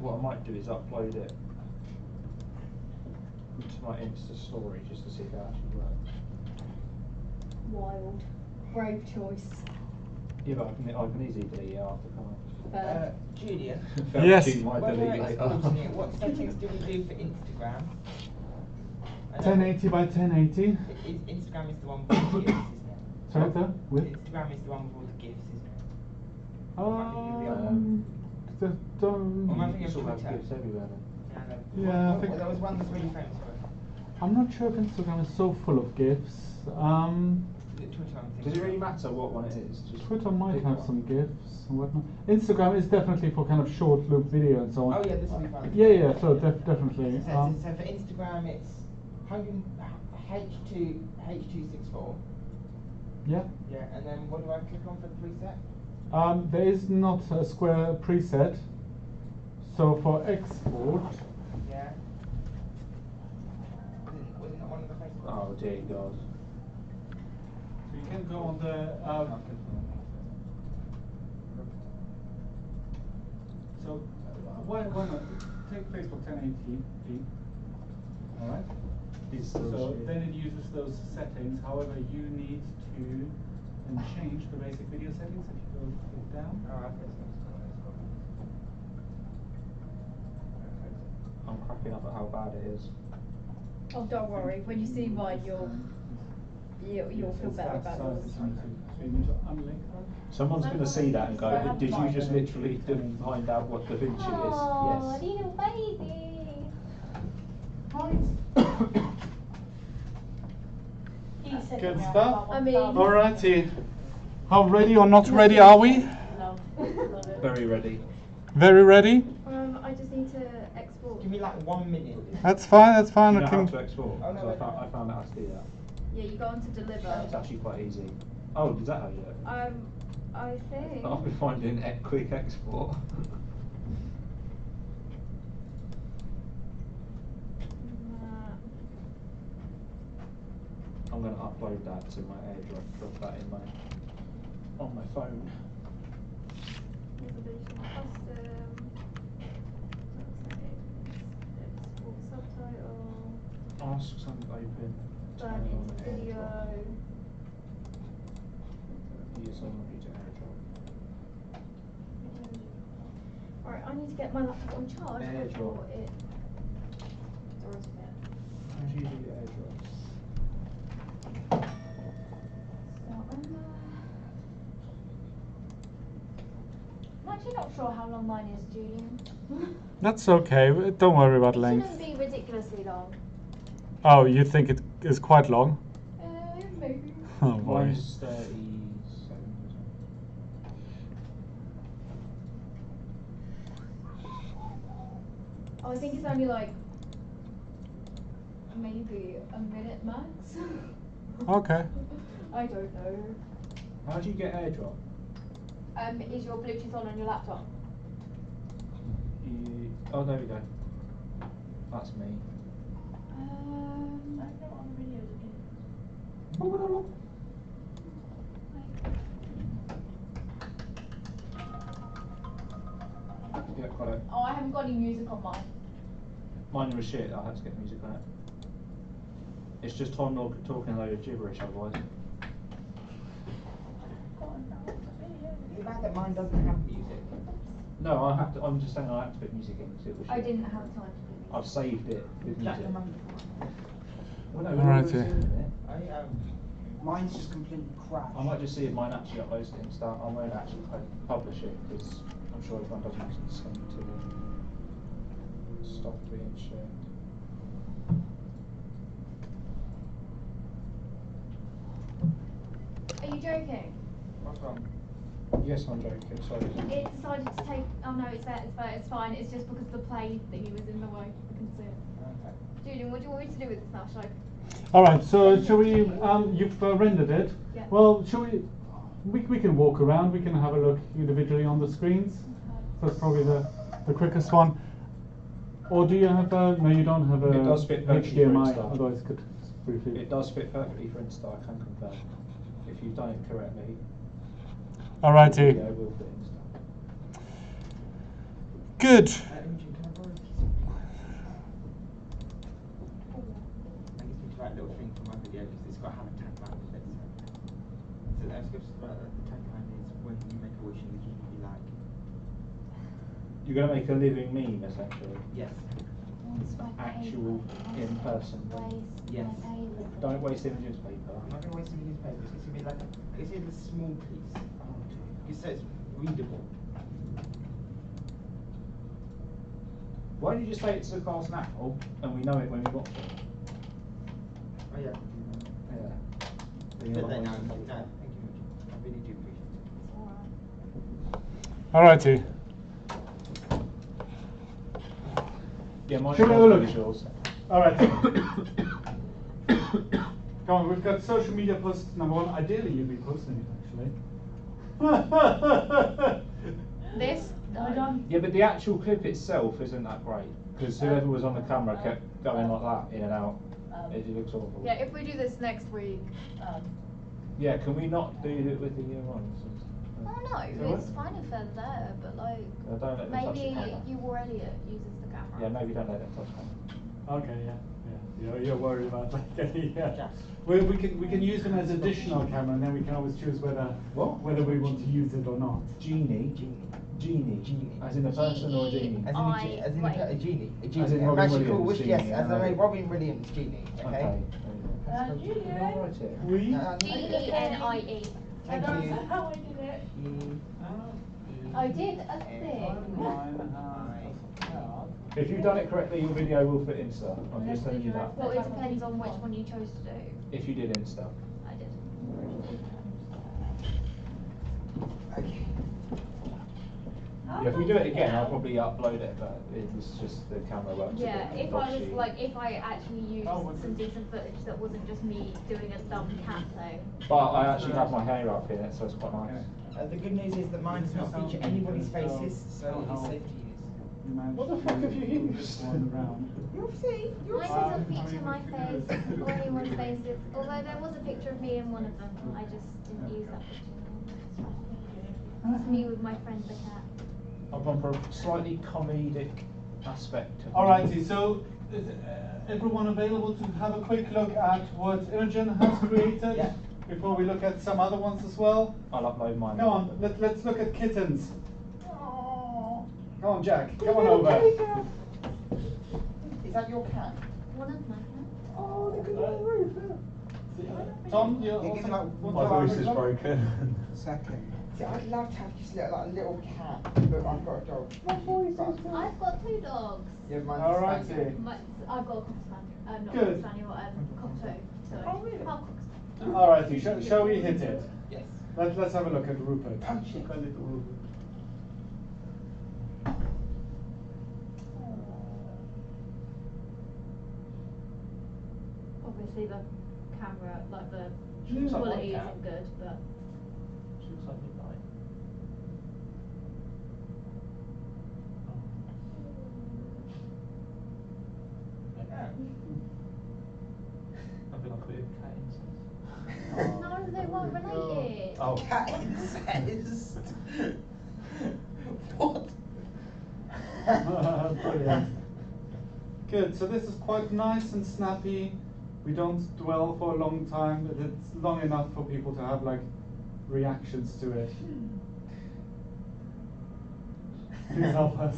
What I might do is upload it to my Insta story just to see if it actually works. Wild. Brave choice. Yeah, but I can easily delete it after, can't Fair. Julian, Yes. Might when delete we're later. exporting it, what settings do we do for Instagram? 1080 by 1080. Instagram is the one with the GIFs, isn't it? Sorry, with? Instagram is the one with all the GIFs, isn't it? Just don't. Or am I thinking It's of all have Twitter? gifs everywhere then. Yeah, I think- There was one that's really famous for it. I'm not sure if Instagram is so full of GIFs. Is it Twitter I'm thinking Does it really of? matter what one it is? Just Twitter might pick have one. some GIFs and whatnot. Instagram is definitely for kind of short loop video and so on. Oh yeah, this will be fun. Yeah, so definitely. So for Instagram it's H264. Yeah. Yeah, and then what do I click on for the preset? There is not a square preset. So for export, Yeah. Was it not one of the Facebook? Oh dear God. so you can go on the. So why not take Facebook 1080p? All right. It's So still then it uses those settings. However, you need to then change the basic video settings. If you go down. Oh, okay. I'm cracking up at how bad it is. Oh, don't worry. When you see mine, you'll feel better about yours. So you need to unlink that. Someone's going to see that and go, did you just literally find out what Da Vinci is? Oh, Yes. little baby. He's sitting Good there stuff. about I mean- 1,000. Alrighty. How ready or not ready are we? Love it. Very ready. Very ready? I just need to export. Give me like 1 minute. That's fine. That's fine. You know I how can. to export? Oh, no, 'Cause wait, no. I found out how to do that. Yeah, you go on to deliver. It's actually quite easy. Oh, is that how you do it? I think. I'll be finding quick export. I'm going to upload that to my AirDrop, drop that in on my phone. Resolution custom. Export subtitle. Ask something open. Turn turn on into video. AirDrop. Use on to AirDrop. Alright, I need to get my laptop on charge AirDrop. before it doors it. How do you do AirDrops? I'm actually not sure how long mine is, Julian. That's okay. Don't worry about It length. shouldn't be ridiculously long. Oh, you think it is quite long? Maybe. Oh boy. Mine's 37. Oh, I think it's only like maybe a minute max. Okay. I don't know. How do you get AirDrop? Is your Bluetooth on your laptop? Oh, there we go. That's me. I don't know on the videos again. Yeah, got it. Oh, I haven't got any music on mine. Mine was shit. I had to get music on it. It's just Tom talking a load of gibberish otherwise. Is it bad that mine doesn't have music? No, I have to. I'm just saying I have to put music in because it was shit. I didn't have time to do I've saved it with Is that music. the mine? Well, no, Alright, we're yeah. doing it. Mine's just completely crap. I might just see if mine actually uploads it and start. I won't actually publish it because I'm sure if one doesn't consent to stop being shared. Are you joking? What's wrong? Yes, I'm joking. Sorry. It decided to take. Oh no, it's there. It's fine. It's just because the play thingy was in the way. I couldn't see it. Okay. Julian, what do you want me to do with this now? Shall I? All right. So shall we? You've rendered it. Yeah. Well, shall we? We can walk around. We can have a look individually on the screens. That's probably the quickest one. Or do you have a? No, you don't have a It does fit perfectly for HDMI. Insta. Otherwise, could briefly. It does fit perfectly for Insta. I can confirm. If you've done it correctly. Alrighty. Yeah, will fit Insta. Good. Imogen, can I borrow a piece of paper? I just need to write a little thing for my video because it's got to have a tagline with it. So that's good. The tagline is when you make a wish and the genie be like. You're going to make a living meme, essentially. Yes. actual in-person. Yes. Don't waste images paper. I'm not going to waste any newspaper. It's going to be like it's in the small piece. So it's readable. Why don't you just take it to the class now, and we know it when we watch it? Oh yeah. Yeah. But then, no, thank you. I really do appreciate it. Alrighty. Yeah, my Should we have a look? visuals. Alright. Come on, we've got social media post number 1. Ideally, you'd be posting it actually. This? No. Yeah, but the actual clip itself isn't that great because whoever was on the camera kept going like that in and out. It looks awful. Yeah, if we do this next week, Yeah, can we not do it with the year ones? Oh no, it's fine if they're there, but like Don't let them touch the maybe camera. you or Elliot uses the camera. Yeah, maybe don't let them touch camera. Okay, yeah. You're worried about like any. We can use them as additional camera, and then we can always choose whether we want to use it or not. Genie. As in a person or a genie? As in a genie. As in A Robin magical Williams wish, genie, yes, as yeah. a Robin Williams genie. Okay. We. GENIE. Thank you. How I did it. I did a thing. If you've done it correctly, your video will fit Insta. I'm just telling you that. Well, it depends on which one you chose to do. If you did Insta. I did. Okay. Yeah, if we do it again, I'll probably upload it, but it's just the camera works. a Yeah, bit if I was dodgy. like, if I actually used some decent footage that wasn't just me doing a dumb cat thing. But I actually have my hair up in it, so it's quite nice. The good news is that mine does not feature anybody's faces, so it's safe to use. What the fuck have you used? You'll see. You'll Mine see. doesn't feature my face or anyone's faces, although there was a picture of me in one of them. I just didn't use that picture. It's me with my friend the cat. I've gone for a slightly comedic aspect. of Alrighty, so is everyone available to have a quick look at what Imogen has created Yeah. before we look at some other ones as well? I'll upload mine. Come on, let's look at kittens. Come on, Jack, come on over. Is that your cat? One of my cats. Oh, look at your roof. Tom, you Yeah, also give that- want My to have a voice quick is look? broken. Second. See, I'd love to have just like a little cat, but I've got a dog. I've got 2 dogs. Yeah, mine's a Alrighty. spaniel. I've got a cocker spaniel. Not Good. cocker spaniel, cockatoo. Sorry. Oh, really? Half cocker spaniel. Alrighty, shall we hit it? Yes. Let's have a look at Rupert. Punch it. Obviously the camera, like the She looks like quality my cat. isn't good, but She looks like midnight. I feel like a bit of cat incest. no, they weren't related. Oh. Cat incest. What? Brilliant. Good, so this is quite nice and snappy. We don't dwell for a long time, but it's long enough for people to have like reactions to it. Please help us.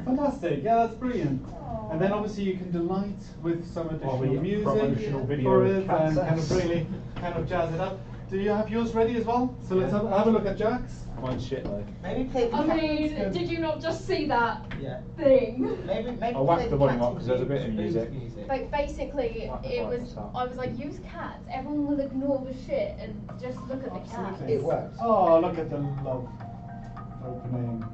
Fantastic, yeah, that's brilliant. And then obviously you can delight with some additional music promotional video for of it cat and kind of sex. really kind of jazz it up. Do you have yours ready as well? So let's have a look at Jack's. Mine's shit though. Maybe play the I cat. mean, did you not just see that Yeah. thing? Maybe I'll whack play the volume cat up 'cause there's a bit of tunes, music. Like basically, Whack the it was. brightness up. I was like, use cats. Everyone will ignore the shit and just look at the cats. Absolutely. It works. Oh, look at the love opening.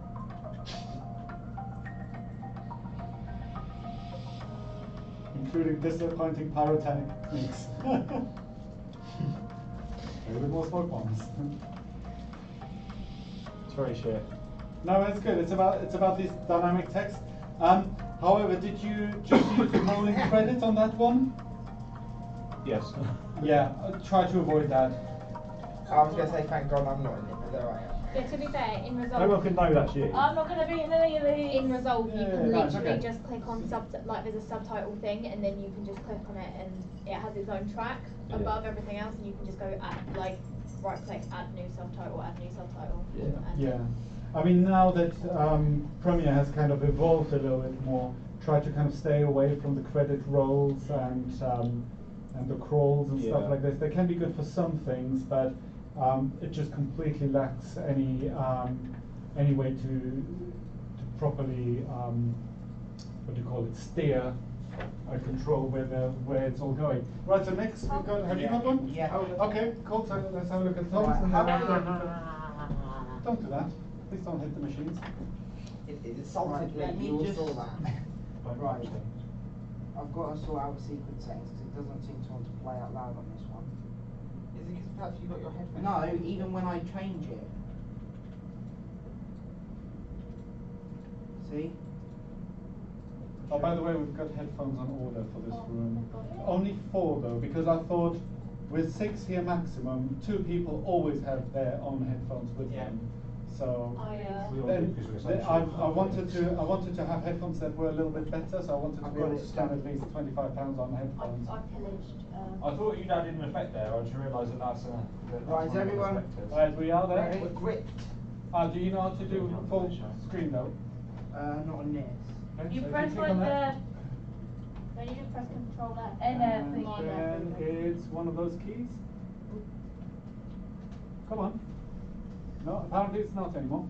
Including disappointing pyrotechnics. Maybe more smoke bombs. It's very shit. No, it's good. It's about this dynamic text. However, did you just use the rolling credit on that one? Yes. Yeah, try to avoid that. I was going to say thank God I'm not in it, but there I am. Yeah, to be fair, in Resolve. Everyone can know that's you. I'm not going to be in any of these. In Resolve, you can Yeah, nice, literally okay. just click on like there's a subtitle thing, and then you can just click on it, and it has its own track Yeah. above everything else, and you can just go add right click, add new subtitle, add new subtitle. Yeah. and- Yeah. I mean, now that Premiere has kind of evolved a little bit more, try to kind of stay away from the credit rolls and the crawls and stuff Yeah. like this. They can be good for some things, but it just completely lacks any way to properly what do you call it, steer and control where it's all going. Right, so next we've got, have you got one? Yeah. Okay, cool, so let's have a look at Tom's. Right, and how then about don't do that, please don't hit the machines. It insulted Right, me, let me you all just- saw that. Right. I've got to sort out the sequence settings because it doesn't seem to want to play out loud on this one. Is it because perhaps you got your headphones? No, even when I change it. See? Oh, by the way, we've got headphones on order for this Oh, room. got it. Only 4 though, because I thought with 6 here maximum, 2 people always have their own headphones with Yeah. them. So We all do, then, 'cause we're then essential. I wanted to have headphones that were a little bit better, so I wanted to I've be got able it to spend at standard. least £25 on headphones. I pillaged. I thought you'd added an effect there. I just realised that that's that's Right, is one of the everyone- perspectives. Right, we are there. Ready? Gripped. Do you know how to do full screen though? Not on this. Okay, You so if press click like on the. that, No, you just press Control F. And and thingy. then it's one of those keys. Come on. No, apparently it's not anymore.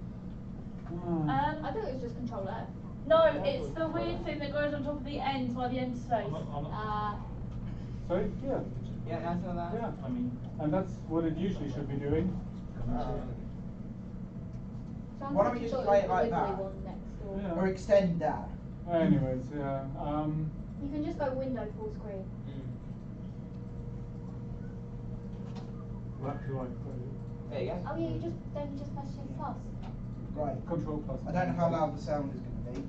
I thought it was just Control F. No, it's the weird thing that goes on top of the ends by the end space. Sorry? Yeah. Yeah, I saw that. Yeah. I mean, And that's what it usually should be doing. Sounds Why don't like we you just thought it play was it the like wiggly that? one next door. Yeah. Or extend that. Anyways, yeah. You can just go window full screen. What do I play? There you go. Oh yeah, you just press Shift Plus. Right. Control plus. I don't know how loud the sound is going to be.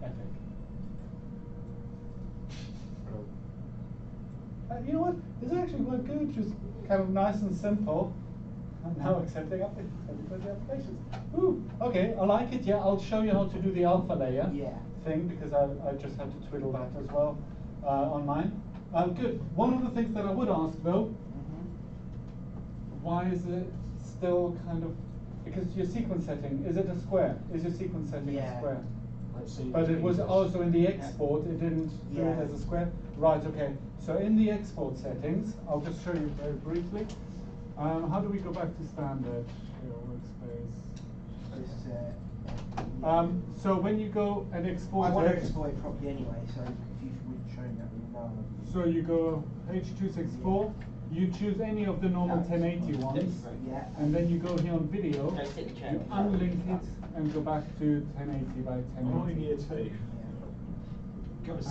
Epic. You know what? It's actually quite good, just kind of nice and simple. And now accepting applications. Ooh, okay, I like it. Yeah, I'll show you how to do the alpha layer thing because I just had to twiddle that as well on mine. Good. One of the things that I would ask though, why is it still kind of, because your sequence setting, is it a square? Is your sequence setting a Yeah. square? let's see. But it was also in the export, it didn't do it Yeah. as a square. Right, okay. So in the export settings, I'll just show you very briefly. How do we go back to standard? Here, workspace. So when you go and export I want to it, export it properly anyway, so if you would show me that would know. so you go H.264, you choose any of the normal 1080 ones, Yeah. and then you go here on video, Okay, sit in the chair. you unlink it and go back to 1080 by I'm only 1080. year 2.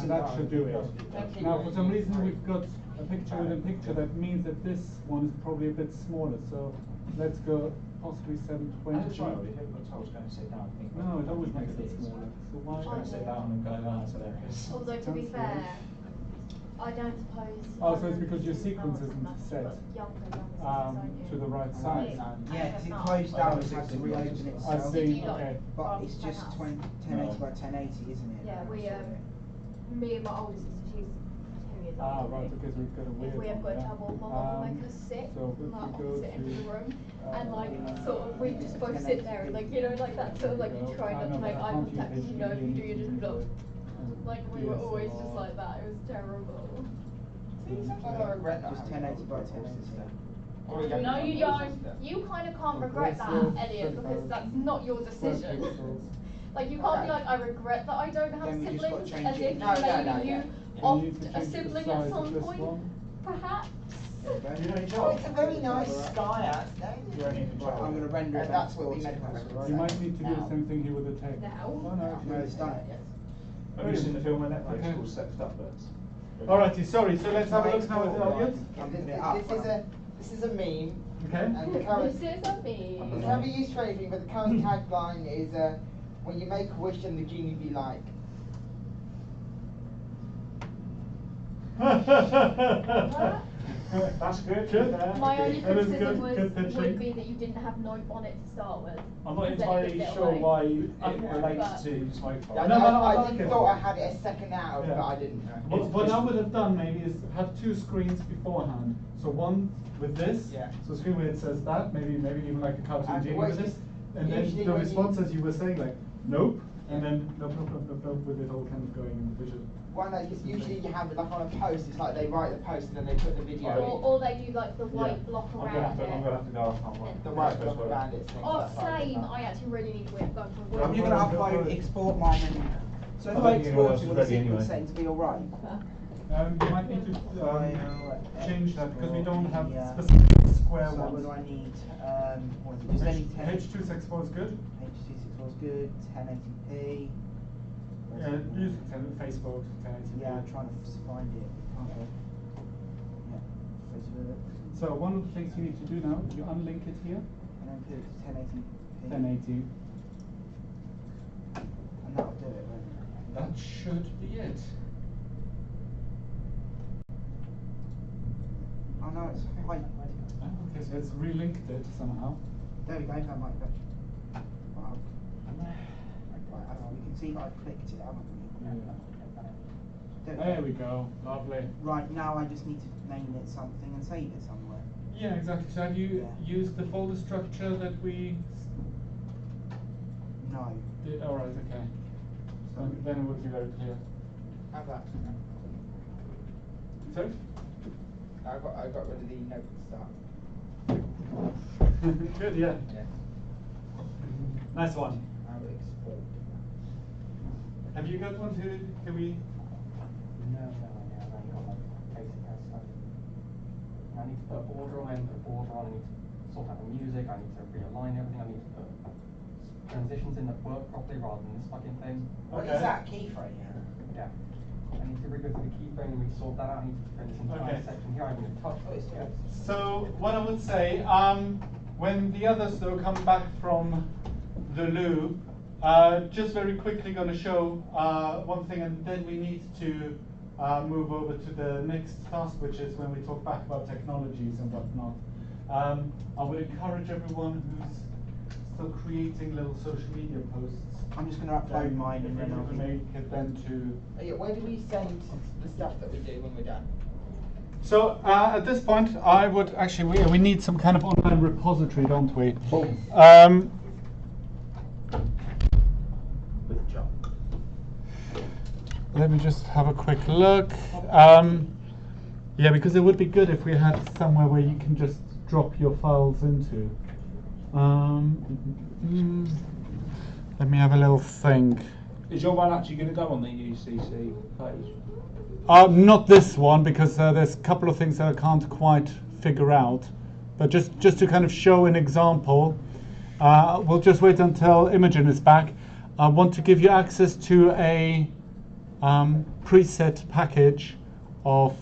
And that should do it. Now, for some reason, we've got a picture within picture. That means that this one is probably a bit smaller. So let's go possibly 720. As a child, if you ever got told to go and sit down, think, No, it always makes it it smaller. So why? Just go and sit down and go, oh, that's hilarious. Although to be fair, I don't suppose. Oh, so it's because your sequence isn't set to the right size. Yeah, because it closed down and had to reopen I itself. see. Okay. But it's just 1080 by 1080, isn't it? Yeah, me and my older sister, she's 2 years older. Right. Because we've got a If weird. we have got one there. trouble, my mum will make us sit, So if like we go opposite end of the to, room, and like sort of we just both sit there and like like that sort of like you try not to make eye contact, because you know if you do you just look. Like we were always just like that. It was terrible. See, sometimes I regret that. Just 1080 by 1080. No, you don't. You kind of can't regret that, Elliot, because that's not your decision. Like you can't be like, I regret that I don't have Then we just gotta siblings, change as it. if No, no, maybe no, you yeah. You need opt to a change the sibling size at of some this point, one. perhaps. Do you know each Oh, other? it's a very nice sky out today. You're only in Right, control. I'm going to render it And back that's to what we sports meant by sequence, record. right? You might need to do the Now. same thing here with the text. Now? Oh, no. No, it's done. Have you seen the film on Netflix Okay. called Stepped Up Birds? Alrighty, sorry. So let's have a look now at the audience. This is a meme. Okay. And the current, This is a me. it's never used for anything, but the current tagline is when you make a wish and the genie be like. That's good. Good. My only That is criticism good would pitching. be that you didn't have note on it to start with. I'm not Because then it entirely gives it sure away. why it Okay. relates But- to smoke Yeah, fire. No, no, I I like did it. thought I had it a second out, Yeah. but I didn't. What I would have done maybe is have two screens beforehand. So one with this, Yeah. so a screen where it says that, maybe even like a cartoon And jingle what with is it. this- And then usually the when response, you- as you were saying, like, nope, and Yeah. then nope, nope, nope, nope, nope, with it all kind of going in the visual. Well, no, because usually you have it like on a post. It's like they write the post and then they put the video Or they do like the white Yeah. block I'm gonna around have to go. I can't work. in. The right block around it. Things Oh, like that. same. I actually really need to go for I'm work. going to upload, export mine, and so if I I think everyone else export is it, will the ready sequence anyway. settings be alright? You might need to File, change that because we don't have yeah. specific square So what ones. do I need? What is it? Just any H264 is good. H264 is good. 1080p. Use Facebook 1080p. Yeah, I'm trying to find it. Okay. Yeah. Facebook. So one of the things you need to do now, you unlink it here. And then put it to 1080p. 1080. And that'll do it, won't it? That should be it. Oh no, it's white. Okay, so it's relinked it somehow. There we go, that might be. Wow. Right, we can see that I've clicked it, haven't we? There we go. Lovely. Right, now I just need to name it something and save it somewhere. Yeah, exactly. So have you Yeah. used the folder structure that we No. did? All right, okay. Then it would be very clear. How about? So? I got rid of the note stuff. Good, yeah. Yeah. Nice one. I will export. Have you got one to? Can we? No, I've only got like basic stuff. I need to put a border on, I need to put a border on, I need to sort out the music, I need to realign everything, I need to put transitions in that work properly rather than this fucking thing. What Okay. is that keyframe? Yeah. I need to re-go through the keyframe and re-sort that out, I need to print this entire Okay. section here, I haven't even touched this yet. So what I would say, when the others though come back from the loo, just very quickly going to show one thing, and then we need to move over to the next task, which is when we talk back about technologies and whatnot. I would encourage everyone who's still creating little social media posts. I'm just going to upload then mine if and we then I'll can make it then to. Yeah, where do we send the stuff that we do when we're done? So at this point, I would actually we need some kind of online repository, don't we? With John. Let me just have a quick look. Yeah, because it would be good if we had somewhere where you can just drop your files into. Let me have a little think. Is your one actually going to go on the UCC page? Not this one, because there's a couple of things that I can't quite figure out. But just to kind of show an example, we'll just wait until Imogen is back. I want to give you access to a preset package of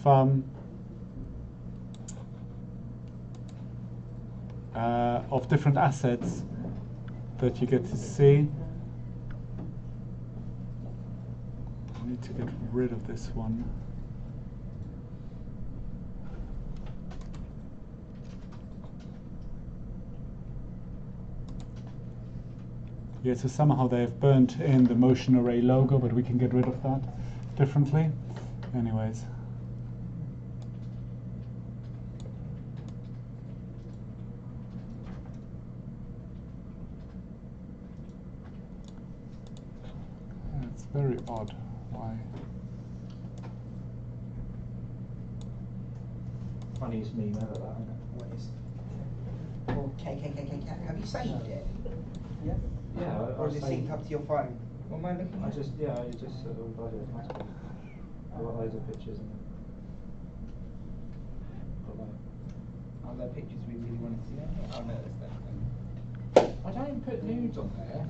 different assets that you get to see. I need to get rid of this one. Yeah, so somehow they have burnt in the Motion Array logo, but we can get rid of that differently. Anyways. It's very odd. Why? Funniest meme ever, that, isn't it? What is? Or KKKK. Have you saved it? Yeah. Yeah, Or is it synced up to your phone? What am I looking at? I just uploaded it automatically. I've got loads of pictures and Are there pictures we really want to see? Oh no, there's that. I don't even put nudes on there.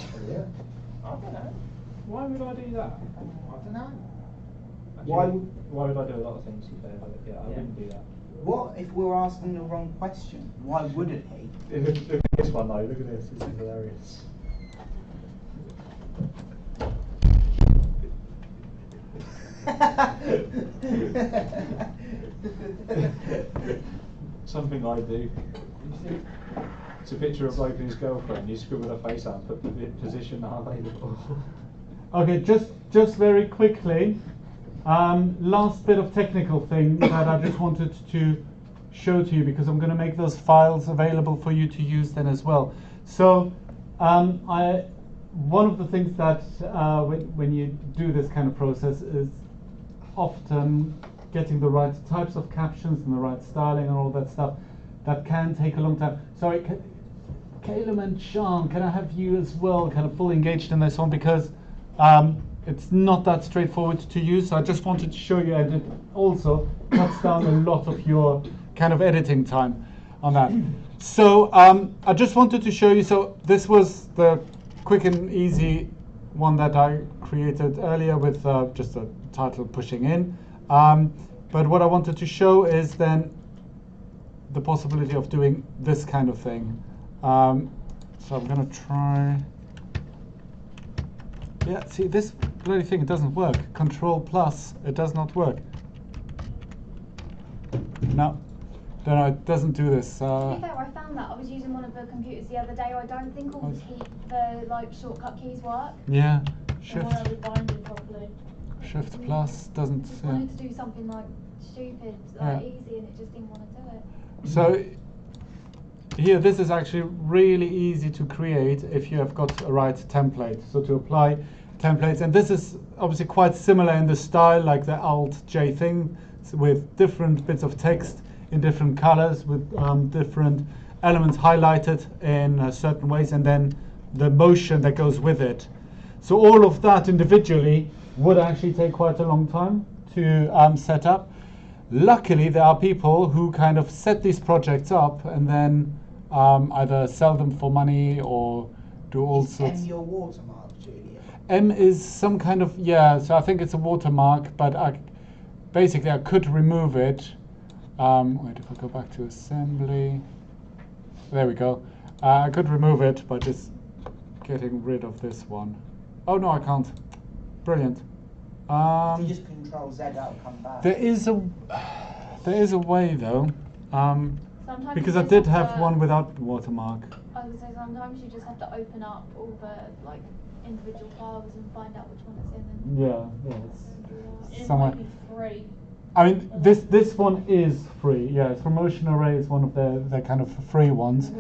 I don't know. Why would I do that? I don't know. Why would I do a lot of things to be fair, but yeah, I wouldn't do that. What if we're asking the wrong question? Why wouldn't he? Look at this one though, look at this, this is hilarious. something I do. It's a picture of like his girlfriend. You scribble her face out, put the position not available. Okay, just very quickly, last bit of technical thing that I just wanted to show to you, because I'm going to make those files available for you to use then as well. So one of the things that when you do this kind of process is often getting the right types of captions and the right styling and all that stuff. That can take a long time. Sorry, Caleb and Sean, can I have you as well kind of fully engaged in this one, because it's not that straightforward to use. So I just wanted to show you, and it also cuts down a lot of your kind of editing time on that. So I just wanted to show you, so this was the quick and easy one that I created earlier with just a title pushing in. But what I wanted to show is then the possibility of doing this kind of thing. So I'm going to try. Yeah, see, this bloody thing, it doesn't work. Control plus, it does not work. No, it doesn't do this. To be fair, I found that I was using one of the computers the other day. I don't think all the like shortcut keys work. Yeah, And when I was binding properly. Shift plus doesn't. I wanted to do something like stupid, like easy, and it just didn't want to do it. So here, this is actually really easy to create if you have got a right template. So to apply templates, and this is obviously quite similar in the style, like the Alt-J thing, with different bits of text in different colors, with different elements highlighted in certain ways, and then the motion that goes with it. So all of that individually would actually take quite a long time to set up. Luckily, there are people who kind of set these projects up and then either sell them for money or do all sorts. Is M your watermark, Julia? M is some kind of, so I think it's a watermark, but I could remove it. Wait, if I go back to assembly, there we go. I could remove it by just getting rid of this one. Oh no, I can't. Brilliant. If you just Control Z, that'll come back. There is a way though, Sometimes because you I just did have have to- one without watermark. I would say sometimes you just have to open up all the like individual files and find out which one it's in. Yeah, And It somewhere. might be free. I mean, this one is free. Yeah, Promotion Array is one of the kind of free ones,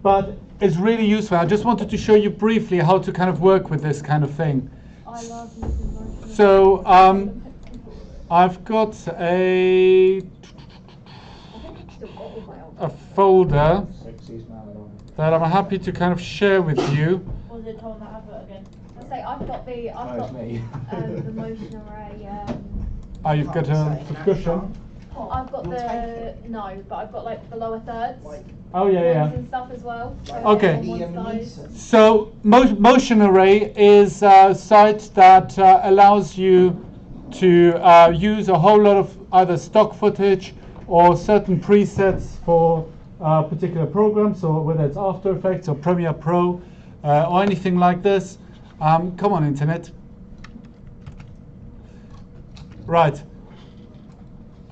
but it's really useful. I just wanted to show you briefly how to kind of work with this kind of thing. I love using Motion. So I've got a folder that I'm happy to kind of share with you. Was it Tom that advert again? I say I've got the Motion Array. Oh, you've got a subscription? I've got but I've got like the lower thirds. Oh yeah. And stuff as well. So Okay. on one side. So Motion Array is a site that allows you to use a whole lot of either stock footage or certain presets for particular programs, so whether it's After Effects or Premiere Pro or anything like this. Come on, internet. Right.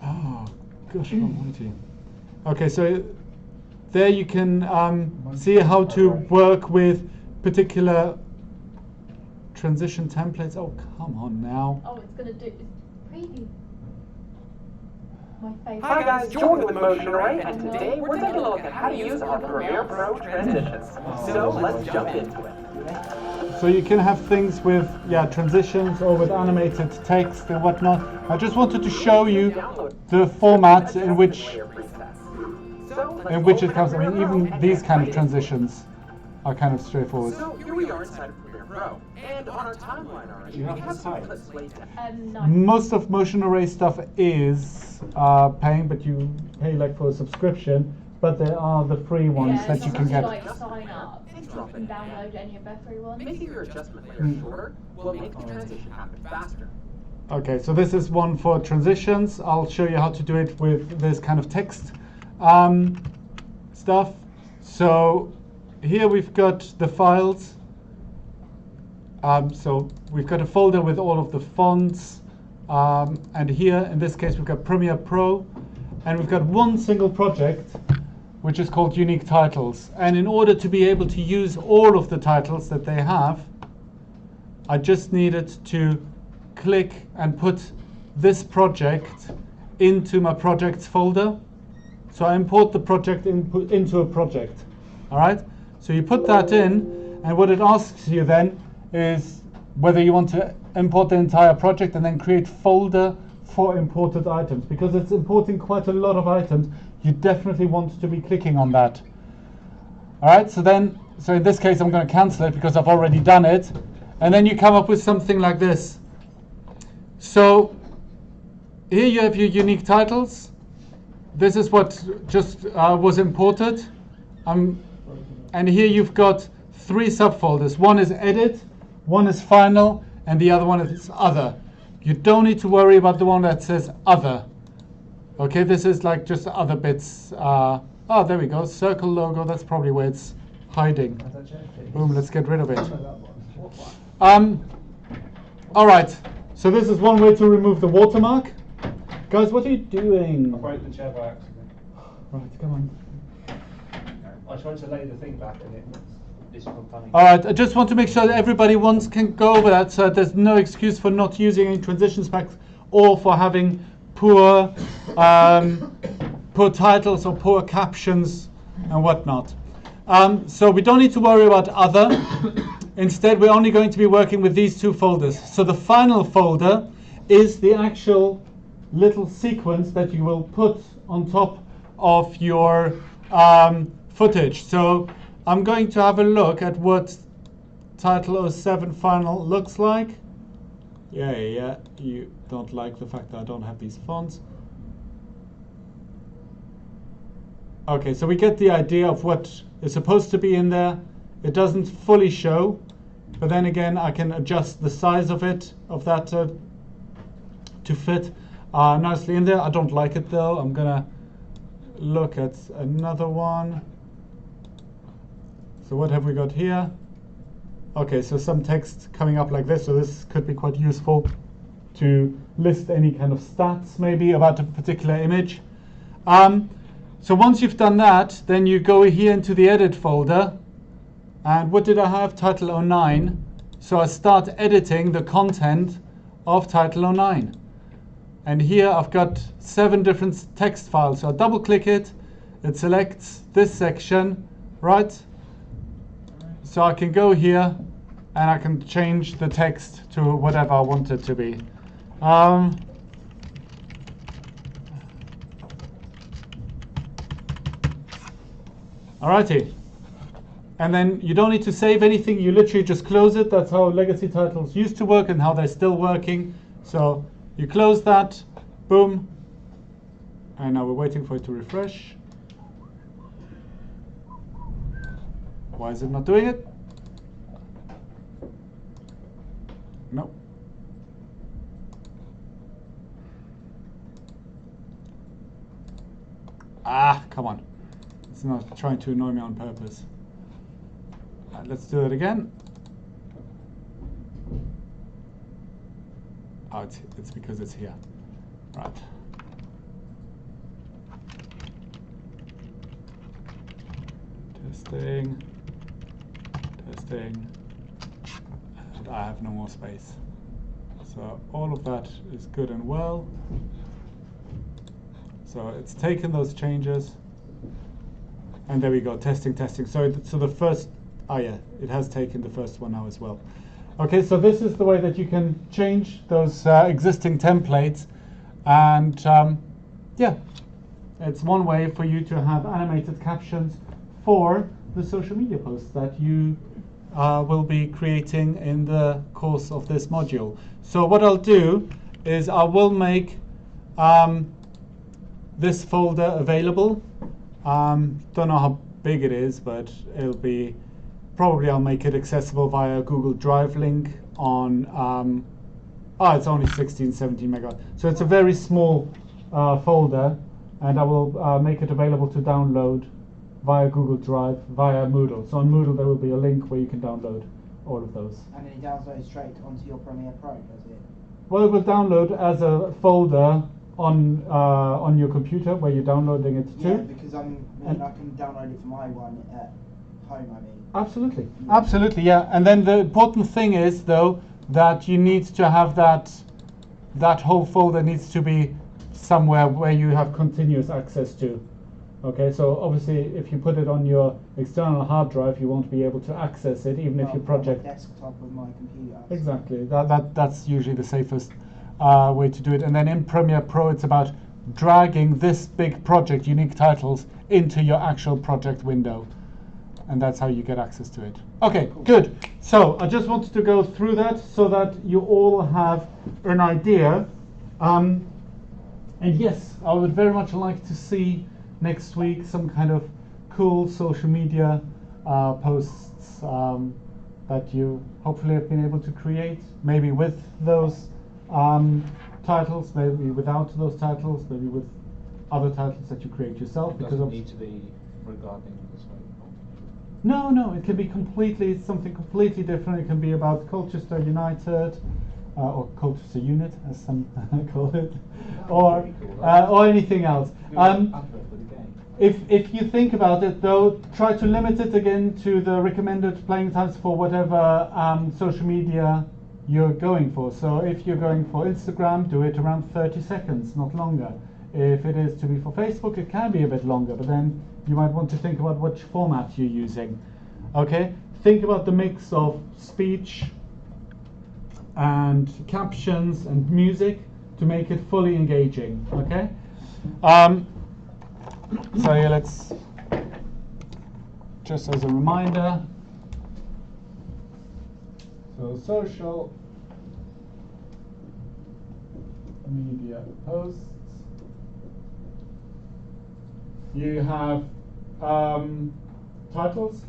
Oh, gosh almighty. Okay, so there you can see how to work with particular transition templates. Oh, come on now. Oh, it's gonna do it's preview. My favorite. Hi guys, Jordan with Motion Array, and today we're taking a look at how to use our Premiere Pro transitions. So let's jump into it. So you can have things with transitions or with animated text and whatnot. I just wanted to show you the format in which it comes. I mean, even these kind of transitions are kind of straightforward. So here we are inside of Premiere Pro, and on our timeline already, we have some clips laid down. No. Most of Motion Array stuff is paying, but you pay like for a subscription. But there are the free ones that you can get. Like sign up. You can download any of their free ones. Making your adjustment layer shorter will make the transition happen faster. Okay, so this is one for transitions. I'll show you how to do it with this kind of text stuff. So here we've got the files. So we've got a folder with all of the fonts. And here, in this case, we've got Premiere Pro. and we've got one single project which is called unique titles. And in order to be able to use all of the titles that they have, I just needed to click and put this project into my projects folder. So I import the project into a project. All right. So you put that in, and what it asks you then is whether you want to import the entire project and then create folder for imported items. Because it's importing quite a lot of items, you definitely want to be clicking on that. All right. So in this case, I'm going to cancel it because I've already done it. And then you come up with something like this. So here you have your unique titles. This is what just was imported. And here you've got 3 subfolders. One is edit, one is final, and the other one is other. You don't need to worry about the one that says other. Okay, this is like just other bits. Oh, there we go. Circle logo, that's probably where it's hiding. Boom, let's get rid of it. All right, so this is one way to remove the watermark. Guys, what are you doing? I broke the chair by accident. Right, come on. I tried to lay the thing back and it's gone funny. All right, I just want to make sure that everybody once can go over that, so there's no excuse for not using any transitions packs or for having poor titles or poor captions and whatnot. So we don't need to worry about other. Instead, we're only going to be working with these 2 folders. So the final folder is the actual little sequence that you will put on top of your footage. So I'm going to have a look at what Title 07 final looks like. Yeah, you don't like the fact that I don't have these fonts. Okay, so we get the idea of what is supposed to be in there. It doesn't fully show, but then again, I can adjust the size of it, of that to fit nicely in there. I don't like it though. I'm gonna look at another one. So what have we got here? Okay, so some text coming up like this. So this could be quite useful to list any kind of stats maybe about a particular image. So once you've done that, then you go here into the edit folder. And what did I have? Title 09. So I start editing the content of Title 09. And here I've got 7 different text files. So I double click it, it selects this section, right? So I can go here and I can change the text to whatever I want it to be. Alrighty. And then you don't need to save anything, you literally just close it. That's how legacy titles used to work and how they're still working. So you close that, boom, and now we're waiting for it to refresh. Why is it not doing it? No. Ah, come on. It's not trying to annoy me on purpose. Let's do it again. Oh, it's because it's here. Right. Testing. And I have no more space. So all of that is good and well. So it's taken those changes. And there we go, testing. So the first, oh yeah, it has taken the first one now as well. Okay, so this is the way that you can change those existing templates. And yeah, it's one way for you to have animated captions for the social media posts that you will be creating in the course of this module. So what I'll do is I will make this folder available. Don't know how big it is, but it'll be, probably I'll make it accessible via Google Drive link on, it's only 17 megabytes. So it's a very small folder, and I will make it available to download via Google Drive, via Moodle. So on Moodle there will be a link where you can download all of those. And then it downloads straight onto your Premiere Pro, does it? Well, it will download as a folder on your computer where you're downloading it to. Yeah, because I And- can download it for my one at home. I mean. Absolutely, Yeah. absolutely, yeah. And then the important thing is, though, that you need to have that whole folder needs to be somewhere where you have continuous access to. Okay, so obviously, if you put it on your external hard drive, you won't be able to access it, even if your project. My desktop with my computer. Exactly. That's usually the safest way to do it. And then in Premiere Pro, it's about dragging this big project, unique titles, into your actual project window. And that's how you get access to it. Okay, good. So I just wanted to go through that so that you all have an idea. And yes, I would very much like to see next week some kind of cool social media posts that you hopefully have been able to create, maybe with those titles, maybe without those titles, maybe with other titles that you create yourself. It Because doesn't of need to be regarding the smoke. no, it can be something completely different. It can be about Colchester United, or Colchester Unit, as some call it, or anything else. If you think about it, though, try to limit it again to the recommended playing times for whatever social media you're going for. So if you're going for Instagram, do it around 30 seconds, not longer. If it is to be for Facebook, it can be a bit longer, but then you might want to think about which format you're using. Okay? Think about the mix of speech and captions and music to make it fully engaging. Okay? So yeah, let's just as a reminder. So social media posts. You have titles.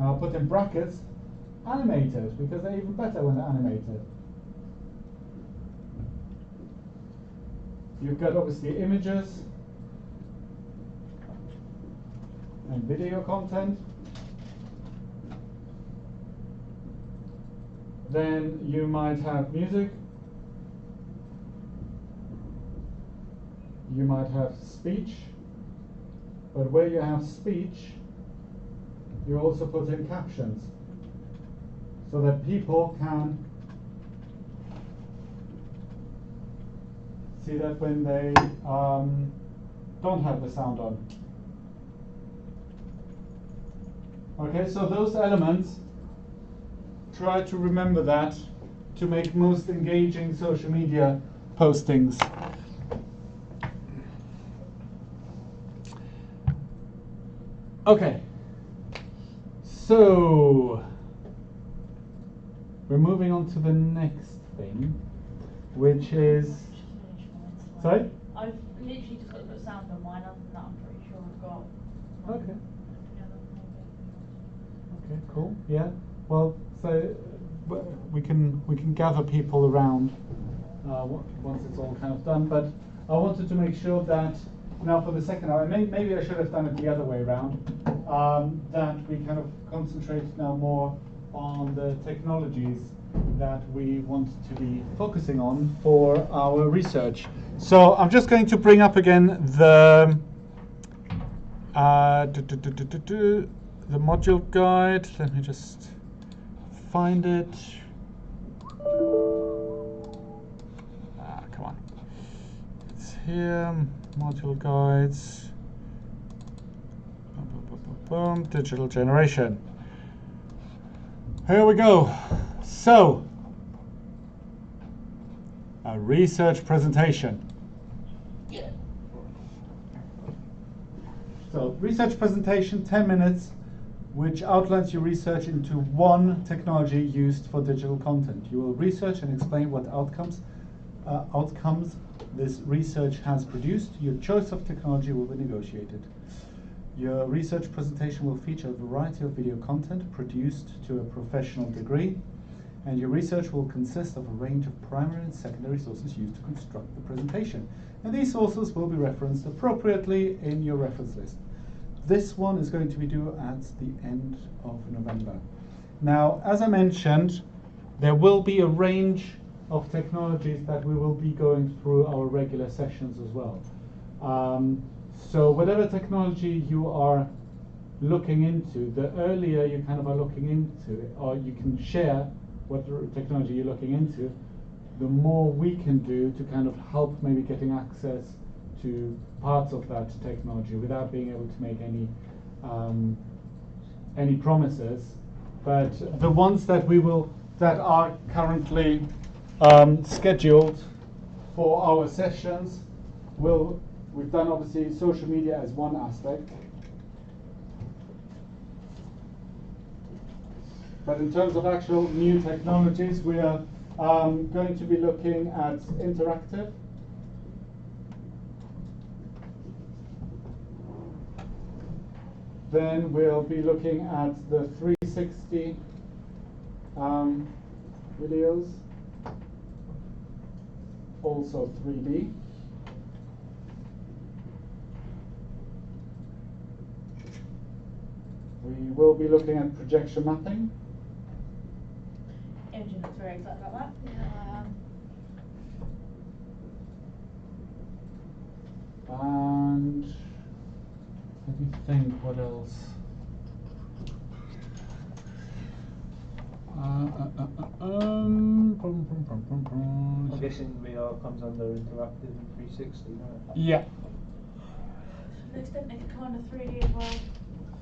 I'll put in brackets animated because they're even better when they're animated. You've got obviously images and video content. Then you might have music. You might have speech. But where you have speech, you also put in captions so that people can see that when they don't have the sound on. Okay, so those elements, try to remember that to make most engaging social media postings. Okay, so we're moving on to the next thing, which is, sorry? I've literally just got to put sound on mine, other than that I'm pretty sure I've got mine Okay. together, maybe. Okay, cool. Yeah. Well, so we can gather people around once it's all kind of done. But I wanted to make sure that now for the second hour, maybe I should have done it the other way around. That we kind of concentrate now more on the technologies that we want to be focusing on for our research. So I'm just going to bring up again the module guide. Let me just find it. Come on. It's here. Module guides. Boom, digital generation. Here we go. So, a research presentation. So, research presentation, 10 minutes, which outlines your research into one technology used for digital content. You will research and explain what outcomes this research has produced. Your choice of technology will be negotiated. Your research presentation will feature a variety of video content produced to a professional degree, and your research will consist of a range of primary and secondary sources used to construct the presentation. And these sources will be referenced appropriately in your reference list. This one is going to be due at the end of November. Now, as I mentioned, there will be a range of technologies that we will be going through our regular sessions as well. So whatever technology you are looking into, the earlier you kind of are looking into it, or you can share what technology you're looking into, the more we can do to kind of help maybe getting access to parts of that technology without being able to make any promises. But the ones that that are currently scheduled for our sessions, we've done obviously social media as one aspect. But in terms of actual new technologies, we are going to be looking at interactive. Then we'll be looking at the 360 videos, also 3D. We will be looking at projection mapping. Imogen looks very excited about that. Yeah. And let me think what else. I'm guessing VR comes under interactive and 360, no? Yeah. To an extent, they could come under 3D as well.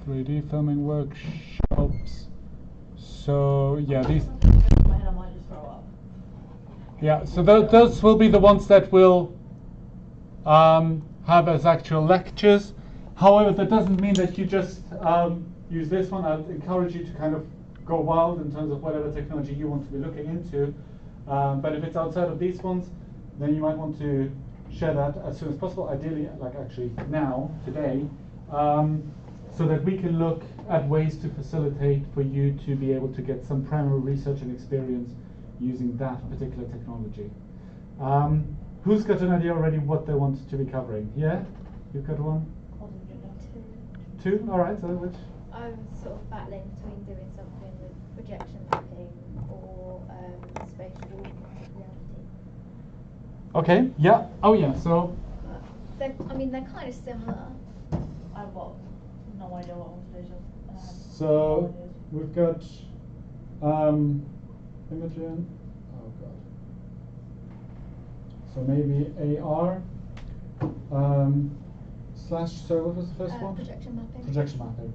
3D filming workshops. So yeah, these. My head, I might just throw up. Yeah, so those will be the ones that will have as actual lectures. However, that doesn't mean that you just use this one. I'd encourage you to kind of go wild in terms of whatever technology you want to be looking into. But if it's outside of these ones, then you might want to share that as soon as possible, ideally like actually now, today, so that we can look at ways to facilitate for you to be able to get some primary research and experience using that particular technology. Who's got an idea already what they want to be covering? Yeah? You've got one? Two? Alright, so which? I'm sort of battling between doing something with projection mapping or spatial reality. Okay, yeah. Oh yeah, so They're kind of similar. I've got no idea what I want to do. So we've got Imogen. Oh god. So maybe AR slash. So what was the first one? Projection mapping. Projection mapping.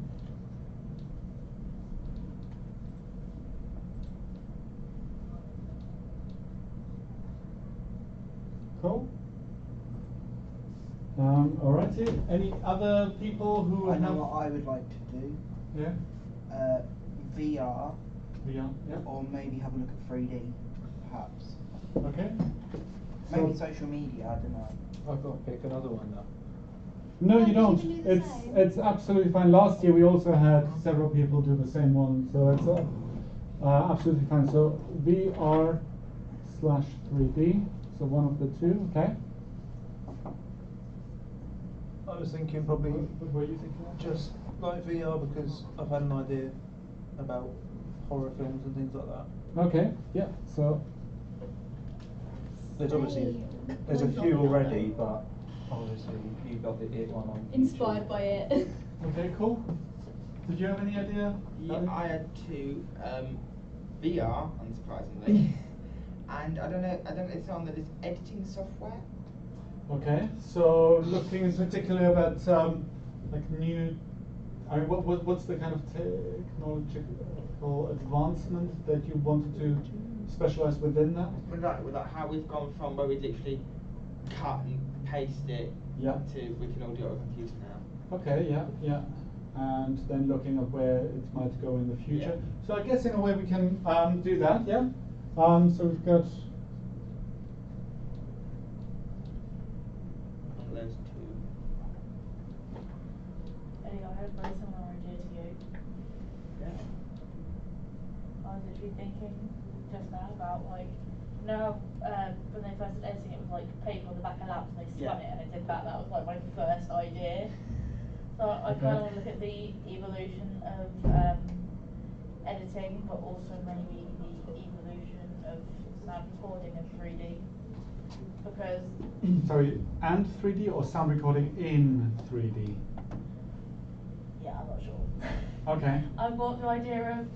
Cool. Alrighty. Any other people who I have? know what I would like to do. Yeah. VR. VR. Yeah. Or maybe have a look at 3D, perhaps. Okay. Maybe social media. I don't know. I've got to pick another one now. No, you You don't. can do the same. It's absolutely fine. Last year we also had several people do the same one, so it's absolutely fine. So VR slash 3D. So one of the two. Okay. I was thinking probably What were you thinking of? just like VR because I've had an idea about horror films and things like that. Okay. Yeah. So There's obviously there's a few already, but obviously you got the It one on Inspired YouTube. by it. okay, cool. Did you have any idea? Yeah, Ali? I had two. VR, unsurprisingly, and I don't know. It's on this editing software. Okay, so looking in particular at like new, I mean, what's the kind of technological advancement that you wanted to specialize within that? With that, how we've gone from where we literally cut and paste it Yeah. to we can all do it on a computer now. Okay, yeah, yeah. And then looking at where it might go in the future. Yeah. So I guess in a way we can do that, yeah? So we've got Those two. Anyway, I had a very similar idea to you. Yeah. I was literally thinking just now about like, no, when they first did editing, it was like paper on the back of laps and they spun it and it did that. That was like my first idea. So I kind of want to look at the evolution of editing, but also maybe the evolution of sound recording in 3D. Because Sorry, and 3D or sound recording in 3D? yeah, I'm not sure. Okay. I've got the idea of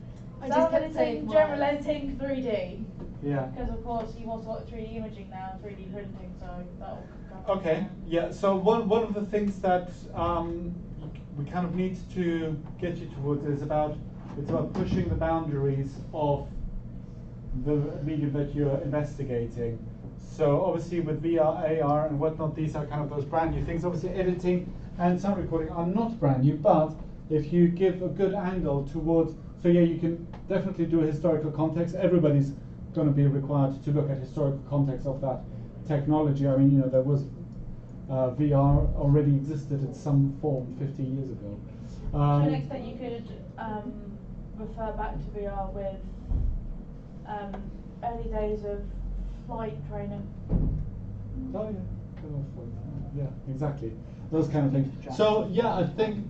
I just sound kept saying editing, general words. editing, 3D. Yeah. Because of course you've also got 3D imaging now, 3D printing, so that'll come. Okay, yeah, so one of the things that we kind of need to get you towards is it's about pushing the boundaries of the medium that you're investigating. So obviously with VR, AR and whatnot, these are kind of those brand new things. Obviously editing and sound recording are not brand new, but if you give a good angle towards, so yeah, you can definitely do a historical context. Everybody's going to be required to look at historical context of that technology. I mean, you know, there was VR already existed in some form 50 years ago. To an extent you could refer back to VR with early days of flight training. Oh yeah, exactly. Those kind of things. So yeah, I think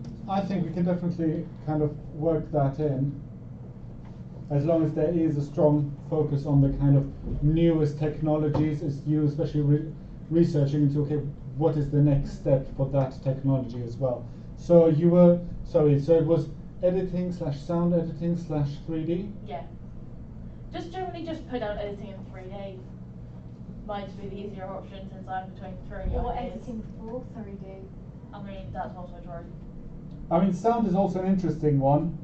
we can definitely kind of work that in, as long as there is a strong focus on the kind of newest technologies, as you especially researching into, okay, what is the next step for that technology as well. So you were, sorry, so it was editing / sound editing / 3D? Yeah. Just generally just put down editing in 3D. Might be the easier option since I'm between 3 Or ideas. editing for 3D. I mean, that's also true. I mean, sound is also an interesting one.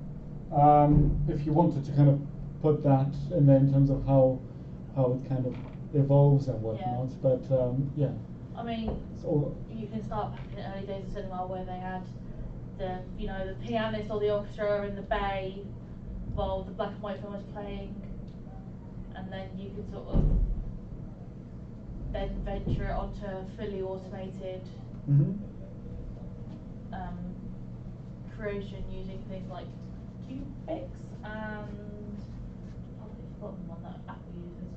If you wanted to kind of put that in there in terms of how it kind of evolves and whatnot, but yeah. I mean, It's all, you can start back in the early days of cinema where they had the, you know, the pianist or the orchestra in the bay while the black and white film was playing, and then you could sort of then venture it onto fully automated creation using things like Cubix and I've forgotten one that Apple uses.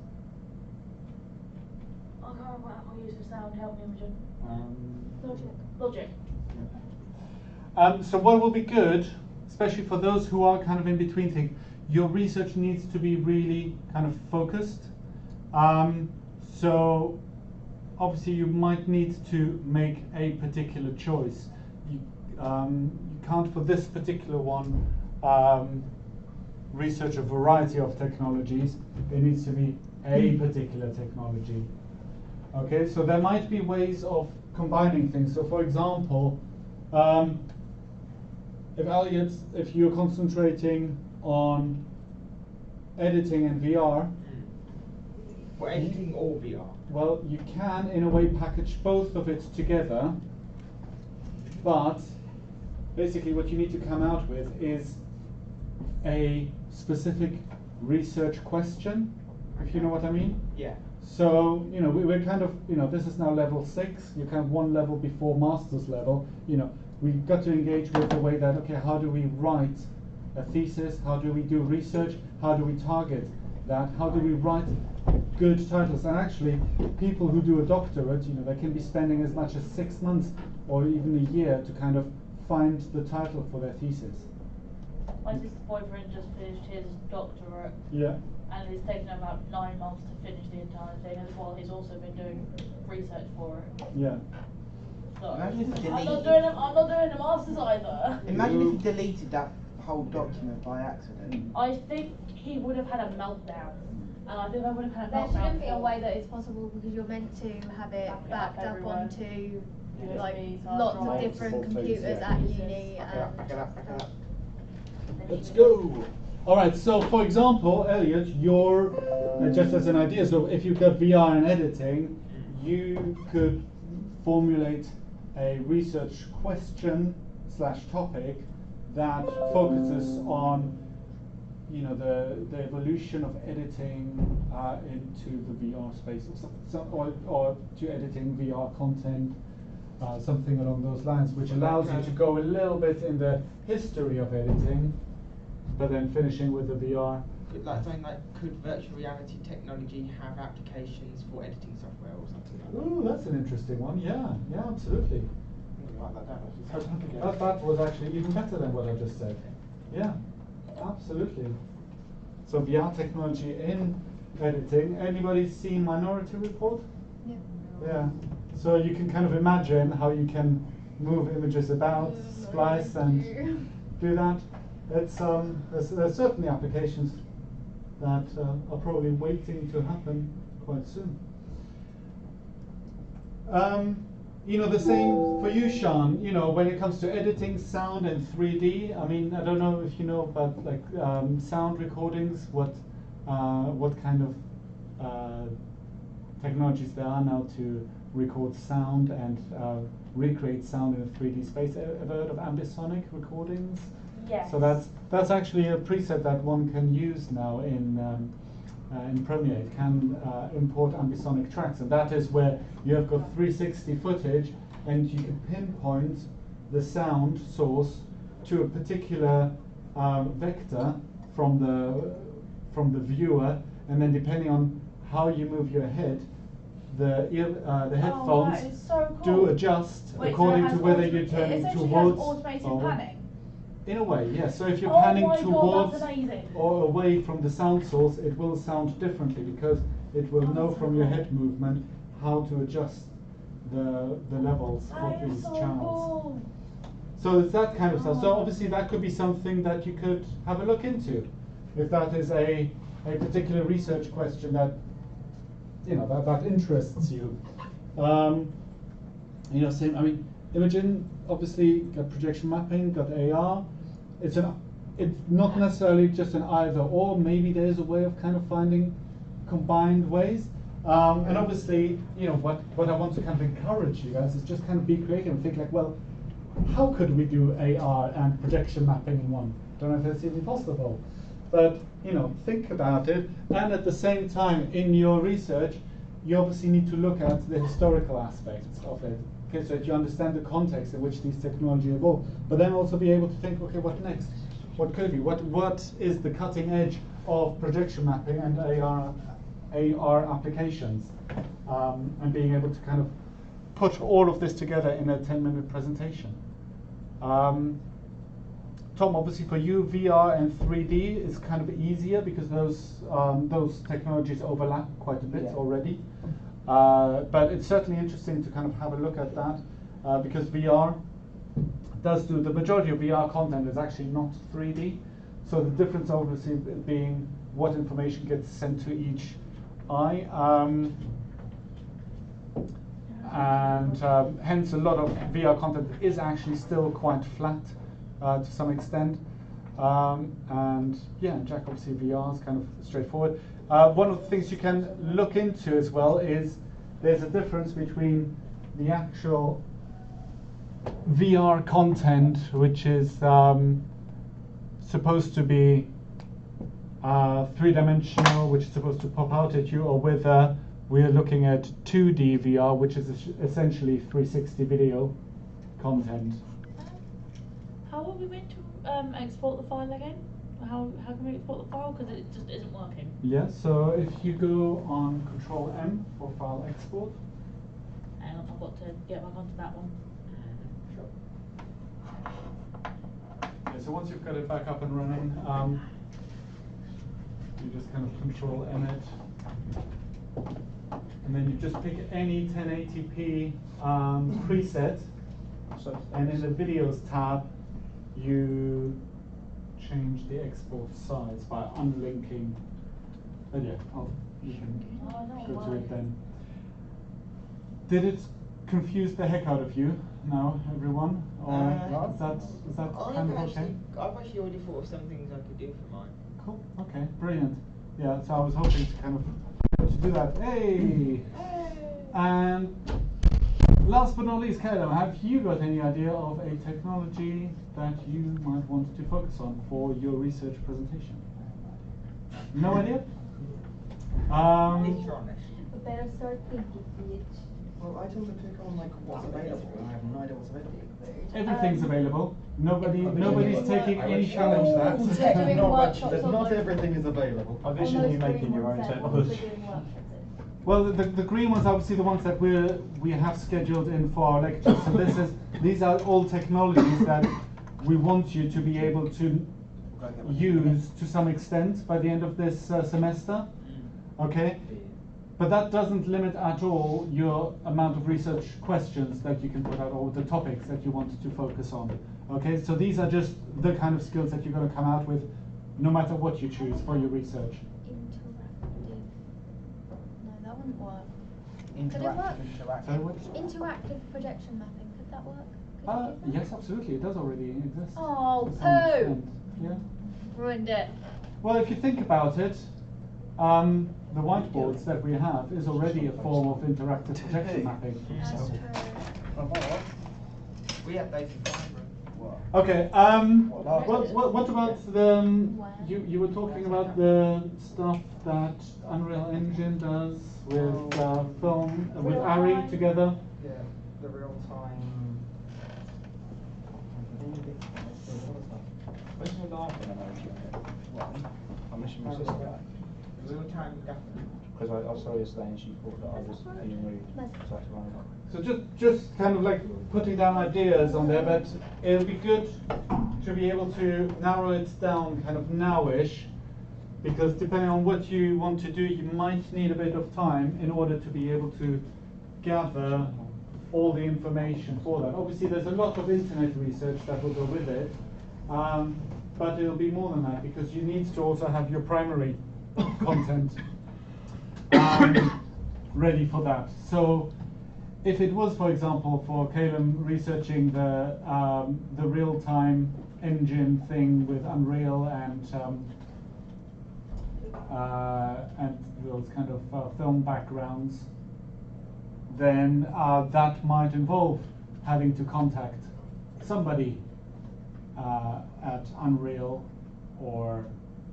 I can't remember what Apple uses for sound. Help me, Imogen. Logic. so what will be good, especially for those who are kind of in between things, your research needs to be really kind of focused. So obviously you might need to make a particular choice. You can't, for this particular one, research a variety of technologies. It needs to be a particular technology. Okay, so there might be ways of combining things. So for example, if you're concentrating on editing and VR, Or editing or VR. well, you can in a way package both of it together, but basically what you need to come out with is a specific research question, if you know what I mean. Yeah. So, you know, we're kind of, you know, this is now level 6, you're kind of one level before master's level. You know, we've got to engage with the way that, okay, how do we write a thesis, how do we do research, how do we target that, how do we write good titles. And actually, people who do a doctorate, you know, they can be spending as much as 6 months or even a year to kind of find the title for their thesis. My sister's boyfriend just finished his doctorate. Yeah. And it's taken him about 9 months to finish the entire thing, as well he's also been doing research for it. Yeah. So Imagine if you I'm not deleted- doing a master's either. Imagine if you deleted that whole document by accident. I think he would have had a meltdown. And I think I would have had a There meltdown. shouldn't be a for- way that it's possible because you're meant to have it Back it up backed up everywhere. onto USBs, like hard lots of drives. different Multiple things, computers yeah. at uni Back it up, back it up, back it up. Let's go. All right. So, for example, Elliot, you're just as an idea. So, if you've got VR and editing, you could formulate a research question / topic that focuses on, you know, the evolution of editing into the VR space, or to editing VR content. Something along those lines, which allows you to go a little bit in the history of editing, but then finishing with the VR. Could like something like, could virtual reality technology have applications for editing software or something like that? Ooh, that's an interesting one. Yeah, absolutely. I'm gonna write that down. That was actually even better than what I just said. Yeah, absolutely. So VR technology in editing. Anybody seen Minority Report? Yeah. Yeah. So you can kind of imagine how you can move images about, splice, and do that. It's there's certainly applications that are probably waiting to happen quite soon. You know, the same for you, Sean. You know, when it comes to editing sound in 3D, I mean, I don't know if you know about like sound recordings, what kind of technologies there are now to record sound and recreate sound in a 3D space. Ever heard of ambisonic recordings? Yes. So that's actually a preset that one can use now in Premiere. It can import ambisonic tracks, and that is where you have got 360 footage, and you can pinpoint the sound source to a particular vector from the viewer, and then depending on how you move your head, the headphones that is so do cool. adjust Wait, so according it has to whether auto- you're it turning essentially towards has automated or panning. in a way, yes. So if you're Oh panning my God, towards that's amazing. or away from the sound source, it will sound differently because it will Oh, know that's from so your cool. head movement how to adjust the levels That of is these so channels. cool. So it's that kind of stuff. So Oh. obviously that could be something that you could have a look into, if that is a particular research question that that interests you. You know, same. I mean, Imogen obviously got projection mapping, got AR. It's not necessarily just an either or. Maybe there's a way of kind of finding combined ways. And obviously, you know, what I want to kind of encourage you guys is just kind of be creative and think like, well, how could we do AR and projection mapping in one? Don't know if that's even possible, but you know, think about it. And at the same time, in your research, you obviously need to look at the historical aspects of it. Okay, so that you understand the context in which these technologies evolve, but then also be able to think, okay, what next? What could it be? What is the cutting edge of projection mapping and AR applications? And being able to kind of put all of this together in a 10-minute presentation. Tom, obviously for you, VR and 3D is kind of easier because those technologies overlap quite a bit already. But it's certainly interesting to kind of have a look at that because VR does do, the majority of VR content is actually not 3D. So the difference obviously being what information gets sent to each eye. And hence a lot of VR content is actually still quite flat to some extent. And yeah, Jack, obviously VR is kind of straightforward. One of the things you can look into as well is there's a difference between the actual VR content, which is supposed to be three-dimensional, which is supposed to pop out at you, or whether we're looking at 2D VR, which is essentially 360 video content. How are we meant to export the file again? How can we export the file? Because it just isn't working. Yeah, so if you go on Control M for file export. Hang on, I've got to get back onto that one. Yeah, so once you've got it back up and running, you just kind of Control M it. And then you just pick any 1080p preset, and in the Videos tab, you change the export size by unlinking. And yeah, you can go to it then. Did it confuse the heck out of you now, everyone? Or is that kind of okay? I've actually already thought of some things I could do for mine. Cool. Okay. Brilliant. Yeah. So I was hoping to kind of do that. Hey. And last but not least, Caleb, have you got any idea of a technology that you might want to focus on for your research presentation? No idea? But better start thinking, bitch. Well, I tend to pick on like what's available, and I have no idea what's available. Everything's available. Nobody's taking any would challenge challenge that. that. Doing workshops on Not those- everything is available. I vision you making your own technology. Well, the green ones are obviously the ones that we have scheduled in for our lectures. So these are all technologies that we want you to be able to use to some extent by the end of this semester. Okay? But that doesn't limit at all your amount of research questions that you can put out or the topics that you want to focus on. Okay, so these are just the kind of skills that you're going to come out with no matter what you choose for your research. Interactive. No, that wouldn't work. Sorry, what? Interactive projection mapping, could that work? Yes, absolutely, it does already exist. Oh, to some poo! extent. Yeah. Ruined it. Well, if you think about it, the whiteboards that we have is already a form of interactive projection mapping. That's true. We updated Fibre. Okay. What about the? You were talking about the stuff that Unreal Engine does with film with ARRI together. Yeah, the real time. Where's my laughing emoji? I'm missing my sister back. Real time definitely. Because I saw her yesterday and she thought that I was being rude. So I had to run over. So just kind of like putting down ideas on there, but it'll be good to be able to narrow it down kind of nowish, because depending on what you want to do, you might need a bit of time in order to be able to gather all the information for that. Obviously, there's a lot of internet research that will go with it, but it'll be more than that, because you need to also have your primary content ready for that. So if it was, for example, for Calum researching the real-time engine thing with Unreal and those kind of film backgrounds, then that might involve having to contact somebody at Unreal or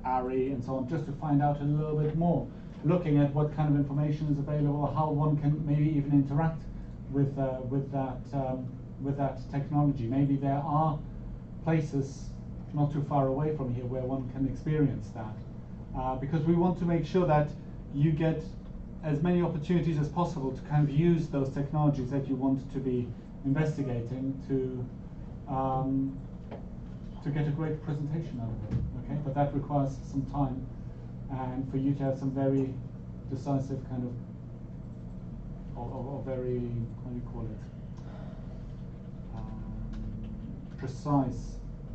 ARRI and so on, just to find out a little bit more, looking at what kind of information is available, how one can maybe even interact with that technology. Maybe there are places not too far away from here where one can experience that, because we want to make sure that you get as many opportunities as possible to kind of use those technologies that you want to be investigating to get a great presentation out of it. Okay, but that requires some time, and for you to have some very decisive kind of or very, how do you call it,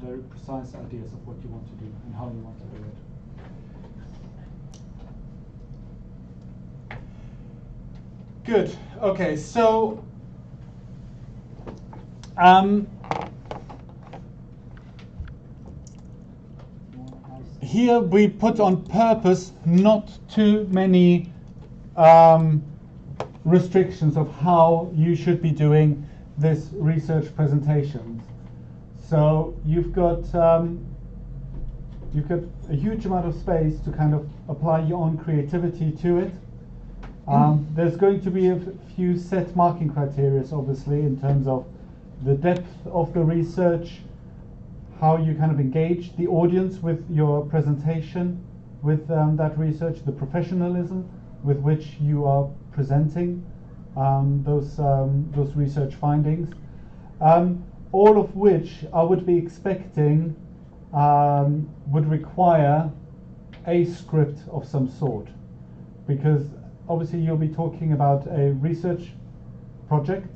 very precise ideas of what you want to do and how you want to do it. Good. Okay, so here we put on purpose not too many restrictions of how you should be doing this research presentations. So you've got a huge amount of space to kind of apply your own creativity to it. There's going to be a few set marking criteria, obviously, in terms of the depth of the research, how you kind of engage the audience with your presentation, with that research, the professionalism with which you are presenting those research findings, all of which I would be expecting would require a script of some sort, because obviously you'll be talking about a research project.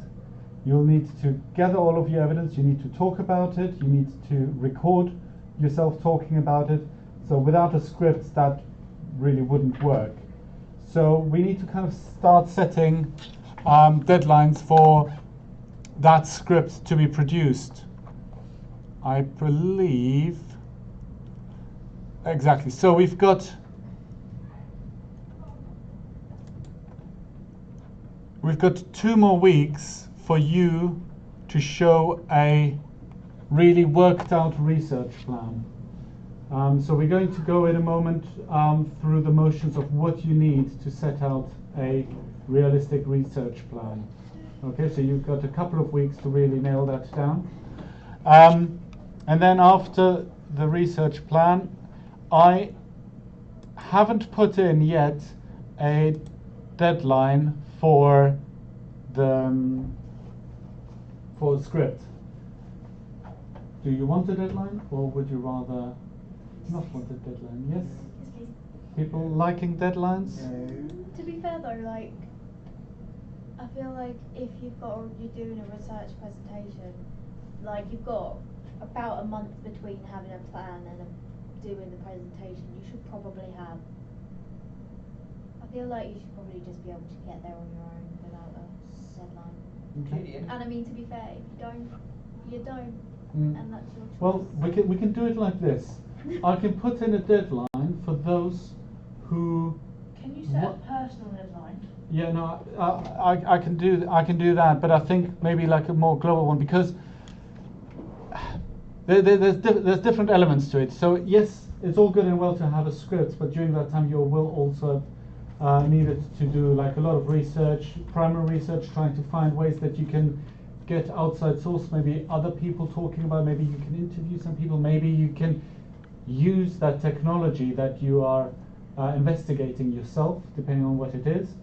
You'll need to gather all of your evidence, you need to talk about it, you need to record yourself talking about it. So without a script, that really wouldn't work. So we need to kind of start setting deadlines for that script to be produced. I believe, exactly. So we've got We've got 2 more weeks for you to show a really worked out research plan. So we're going to go in a moment through the motions of what you need to set out a realistic research plan. Okay, so you've got a couple of weeks to really nail that down. And then after the research plan, I haven't put in yet a deadline for the script. Do you want a deadline, or would you rather not want a deadline? Yes? Yes, please. People liking deadlines? To be fair though, like, I feel like if you're doing a research presentation, like you've got about a month between having a plan and doing the presentation, you should probably have. I feel like you should probably just be able to get there on your own without a deadline. Okay. And I mean, to be fair, if you don't, you don't, Mm. and that's your choice. Well, we can do it like this. I can put in a deadline for those who. Can you set a What- personal deadline? Yeah, no, I can do that, but I think maybe like a more global one, because there's different elements to it. So yes, it's all good and well to have a script, but during that time you will also needed to do like a lot of research, primary research, trying to find ways that you can get outside source, maybe other people talking about, maybe you can interview some people, maybe you can use that technology that you are investigating yourself, depending on what it is.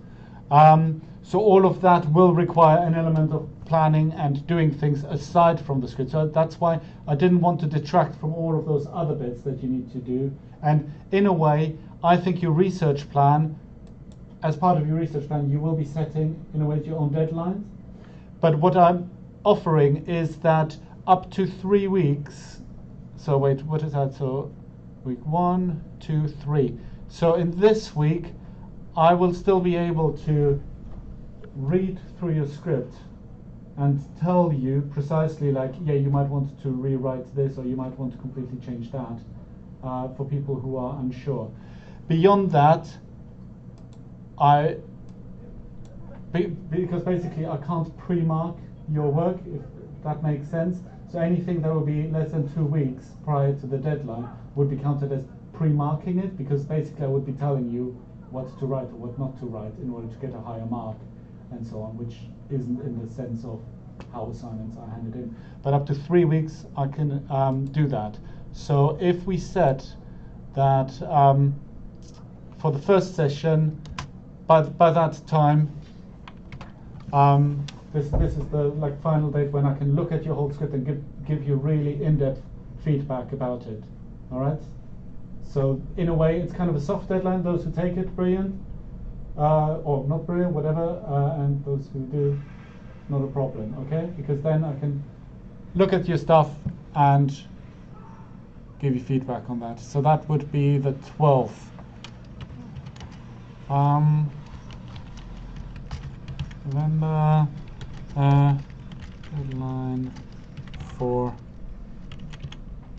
So all of that will require an element of planning and doing things aside from the script. So that's why I didn't want to detract from all of those other bits that you need to do. And in a way, I think your research plan, as part of your research plan, you will be setting, in a way, your own deadlines. But what I'm offering is that up to 3 weeks, so wait, what is that? So week 1, 2, 3. So in this week, I will still be able to read through your script and tell you precisely, like, yeah, you might want to rewrite this, or you might want to completely change that, for people who are unsure. Beyond that, because basically I can't pre-mark your work, if that makes sense. So anything that will be less than 2 weeks prior to the deadline would be counted as pre-marking it, because basically I would be telling you what to write or what not to write in order to get a higher mark and so on, which isn't in the sense of how assignments are handed in. But up to 3 weeks I can do that. So if we said that for the first session, by that time, this is the like final date when I can look at your whole script and give you really in-depth feedback about it. All right. So in a way, it's kind of a soft deadline. Those who take it, brilliant, or not brilliant, whatever, and those who do, not a problem. Okay, because then I can look at your stuff and give you feedback on that. So that would be the 12th. November, deadline for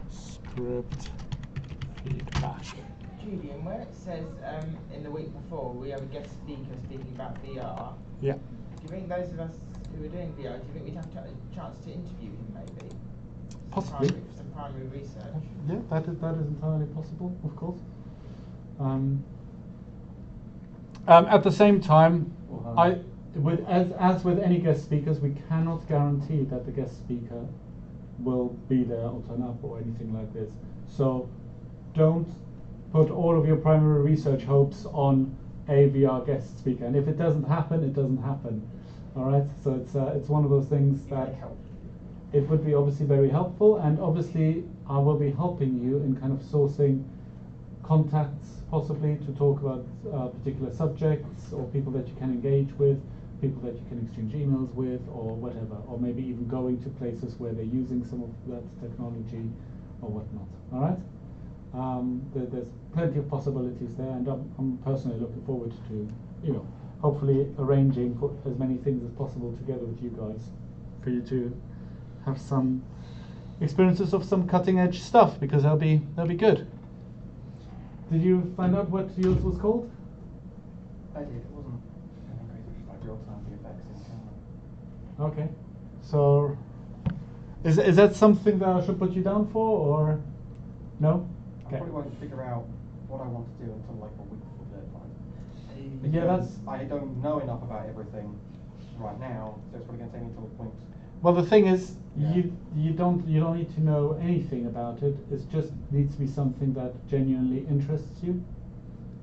script feedback. Julian, where it says in the week before we have a guest speaker speaking about VR, Yeah. do you think those of us who are doing VR, do you think we'd have a chance to interview him maybe? Possibly. Some primary research. Yeah, that is entirely possible, of course. At the same time, as with any guest speakers, we cannot guarantee that the guest speaker will be there or turn up or anything like this. So don't put all of your primary research hopes on a VR guest speaker. And if it doesn't happen, it doesn't happen. All right. So it's one of those things that it would be obviously very helpful, and obviously I will be helping you in kind of sourcing contacts, possibly to talk about particular subjects or people that you can engage with, people that you can exchange emails with, or whatever, or maybe even going to places where they're using some of that technology or whatnot. All right. There's plenty of possibilities there, and I'm personally looking forward to, hopefully arranging for as many things as possible together with you guys, for you to have some experiences of some cutting edge stuff, because that'll be good. Did you find out what yours was called? I did. It wasn't anything crazy. It was just like real-time VFX in camera. Okay. So, is that something that I should put you down for, or no? I probably won't figure out what I want to do until like a week before the deadline. Yeah, Because I don't know enough about everything right now, so it's probably going to take me till the point. Well, the thing is, Yeah. you don't need to know anything about it. It just needs to be something that genuinely interests you.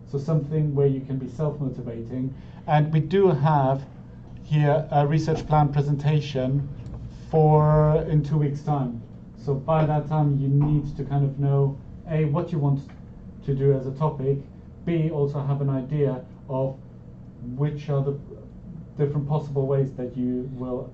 So something where you can be self-motivating. And we do have here a research plan presentation in 2 weeks' time. So by that time, you need to kind of know A, what you want to do as a topic, B, also have an idea of which are the different possible ways that you will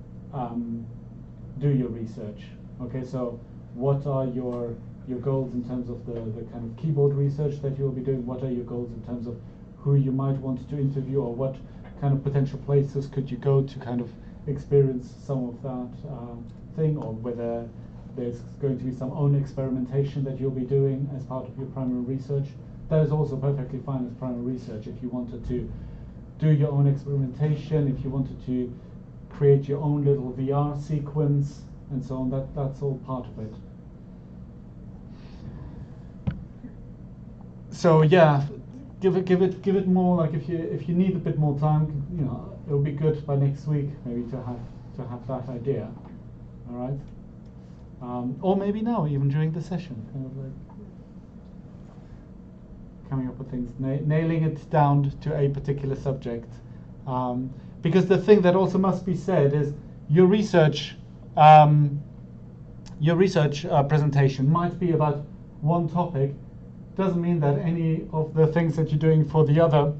do your research. Okay, so what are your goals in terms of the kind of keyboard research that you'll be doing? What are your goals in terms of who you might want to interview, or what kind of potential places could you go to kind of experience some of that thing, or whether there's going to be some own experimentation that you'll be doing as part of your primary research. That is also perfectly fine as primary research. If you wanted to do your own experimentation, if you wanted to create your own little VR sequence and so on, that's all part of it. So yeah, give it more, like if you need a bit more time, you know, it'll be good by next week maybe to have that idea. All right, or maybe now, even during the session, kind of like coming up with things, nailing it down to a particular subject. Because the thing that also must be said is your research presentation might be about one topic. Doesn't mean that any of the things that you're doing for the other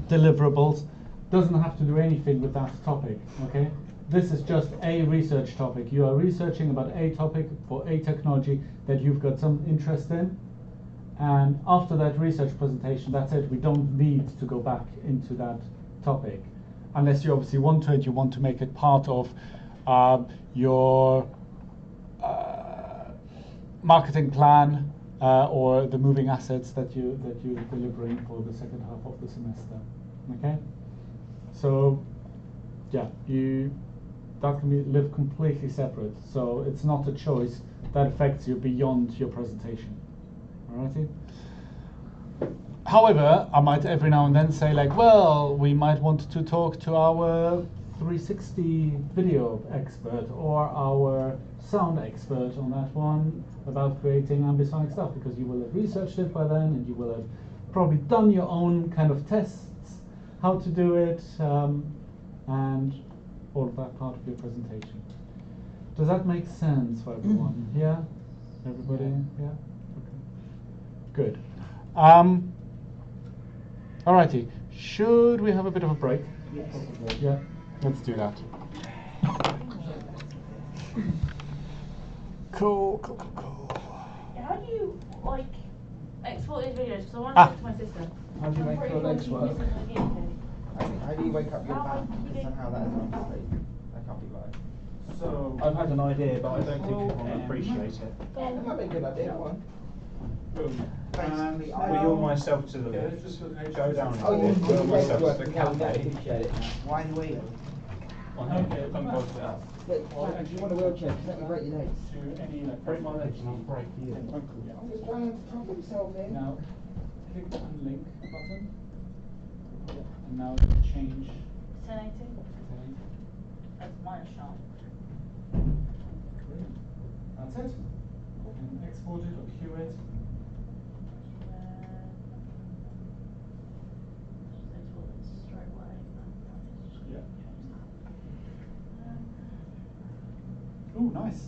deliverables doesn't have to do anything with that topic. Okay, this is just a research topic. You are researching about a topic for a technology that you've got some interest in, and after that research presentation, that's it. We don't need to go back into that topic unless you obviously want to. You want to make it part of your marketing plan. Or the moving assets that you're delivering for the second half of the semester. Okay, so yeah, that can be live completely separate. So it's not a choice that affects you beyond your presentation. Alrighty. However, I might every now and then say like, well, we might want to talk to our 360 video expert or our sound expert on that one about creating ambisonic stuff, because you will have researched it by then and you will have probably done your own kind of tests, how to do it, and all of that part of your presentation. Does that make sense for everyone? Yeah? Everybody? Yeah? Okay. Good. Alrighty. Should we have a bit of a break? Yes. Yeah? Let's do that. Cool. Yeah, how do you like export these videos? Because I want to talk to my sister. How do you make your legs work? How do you wake up your How back? do you Because somehow that is not straight. That can't be right. So I've had an idea, but I don't think people will appreciate it. That might be a good idea. Go on. Basically, Wheel myself to the lift, go down Oh, you wheel myself work to the yeah, we don't cafe. appreciate it. Why the wheel? On here, unclose it up. Look, if you want a wheelchair, just let me break your legs. To any like Break my legs and I'll break you. I'm just trying to put myself in. Now click the unlink button. And now change 1080. setting. That's mine sharp. Brilliant. That's it. And export it or queue it. Yeah. Ooh, nice.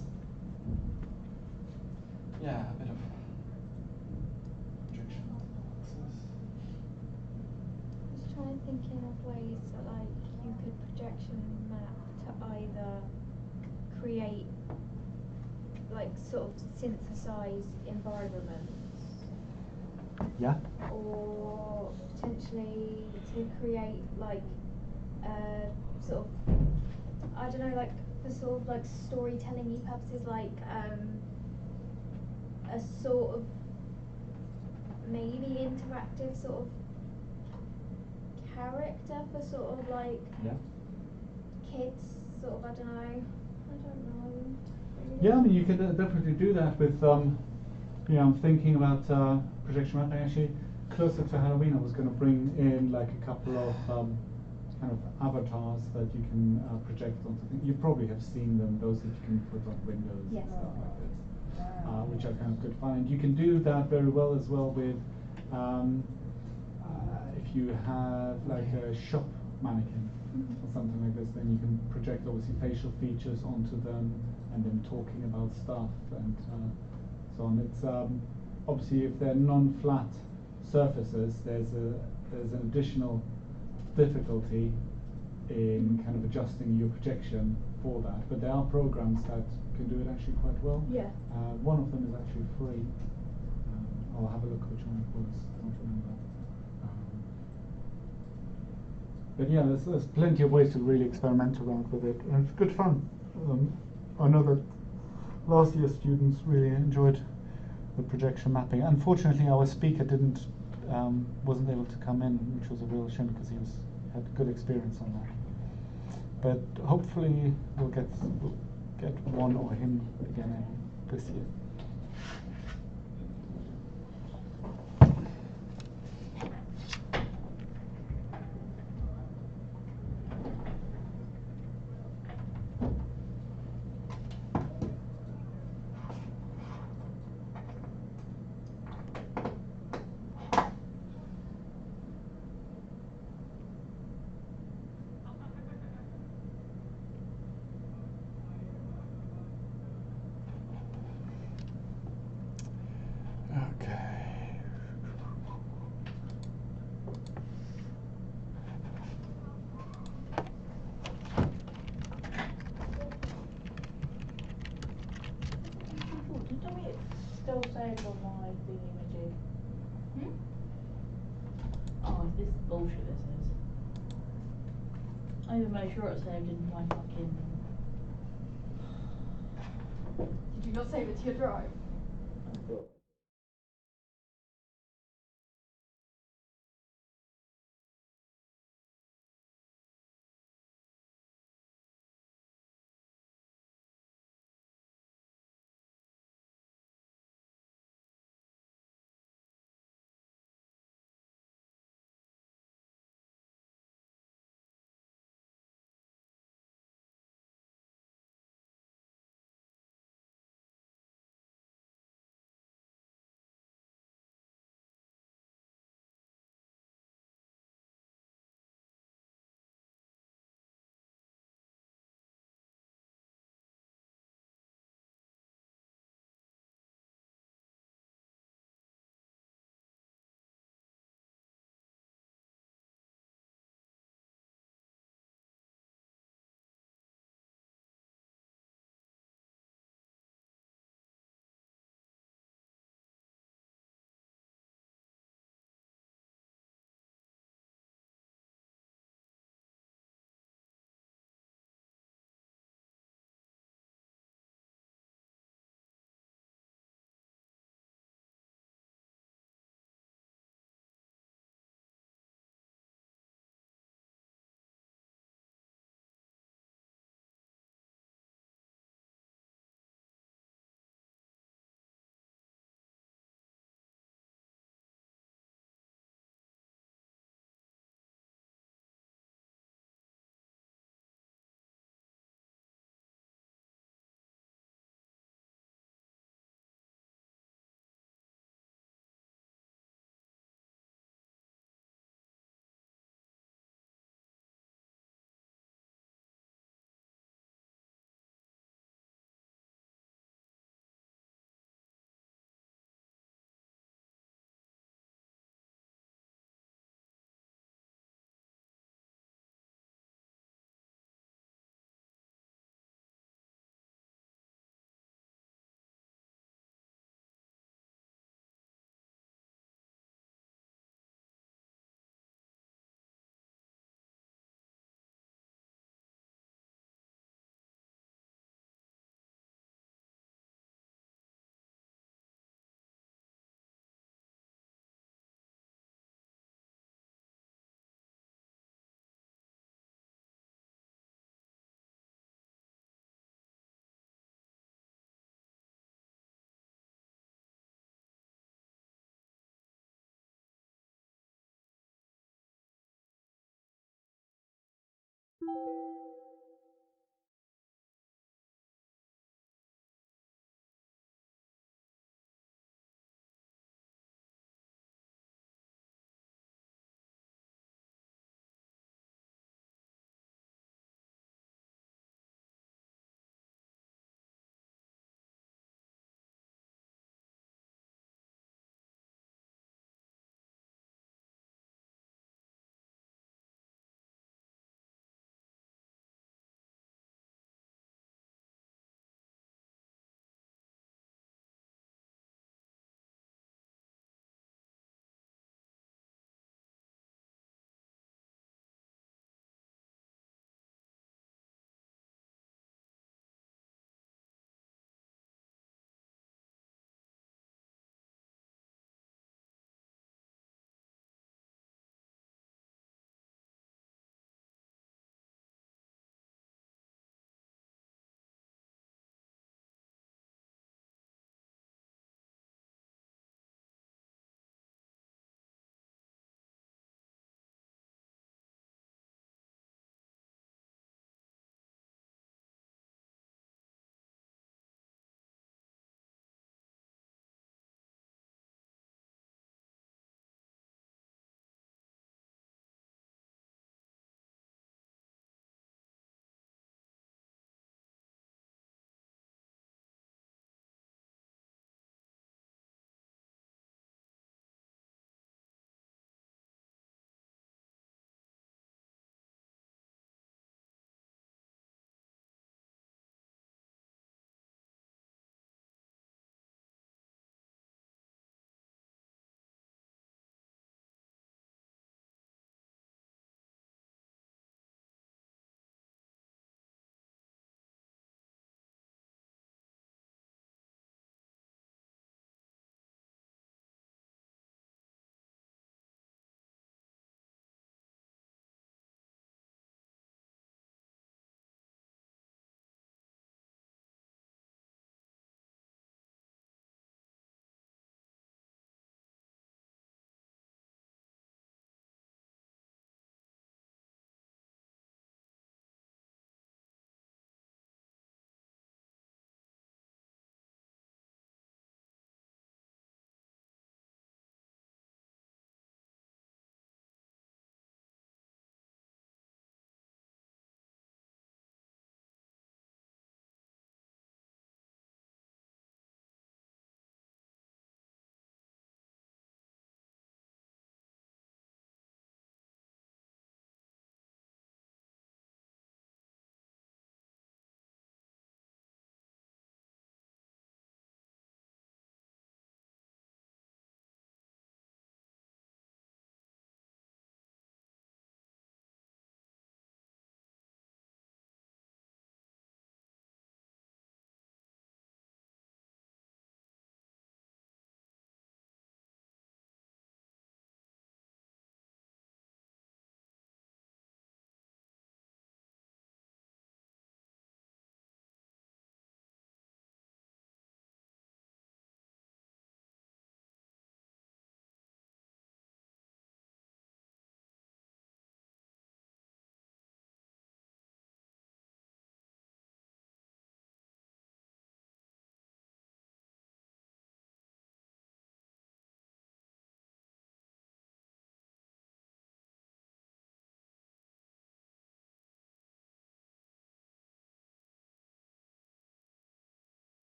Yeah, a bit of projection access. Just trying to think of ways that like you could projection map to either create like sort of synthesize environments, Yeah. or potentially to create like sort of, I don't know, like for sort of like storytelling purposes, like a sort of maybe interactive sort of character for sort of like Yeah. kids, sort of, I don't know. Yeah, I mean, you could definitely do that with, you know, I'm thinking about projection mapping. Actually, closer to Halloween, I was going to bring in like a couple of kind of avatars that you can project onto things. You probably have seen them, those that you can put on windows Yes. and stuff like this, which are kind of good fun. And you can do that very well as well with, if you have like a shop mannequin or something like this, then you can project obviously facial features onto them and them talking about stuff and so on. It's obviously if they're non-flat surfaces, there's an additional difficulty in kind of adjusting your projection for that. But there are programs that can do it actually quite well. Yeah. One of them is actually free. I'll have a look which one it was. I don't remember. But yeah, there's plenty of ways to really experiment around with it, and it's good fun. I know that last year's students really enjoyed the projection mapping. Unfortunately, our speaker wasn't able to come in, which was a real shame because he had good experience on that. But hopefully we'll get one or him again this year. Okay. Didn't we still save on my thingy-majig? Oh, this is bullshit, this is. I even made sure it saved in my fucking... Did you not save it to your drive?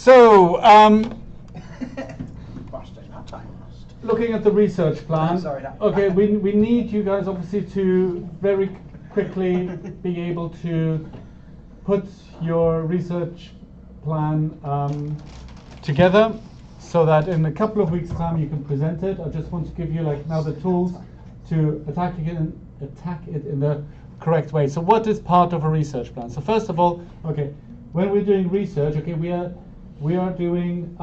So, Busted, not time lost. looking at the research plan. Sorry, that- Okay, we need you guys obviously to very quickly be able to put your research plan together so that in a couple of weeks' time you can present it. I just want to give you like now the tools to attack it in the correct way. So what is part of a research plan? So first of all, okay, when we're doing research, okay, we are doing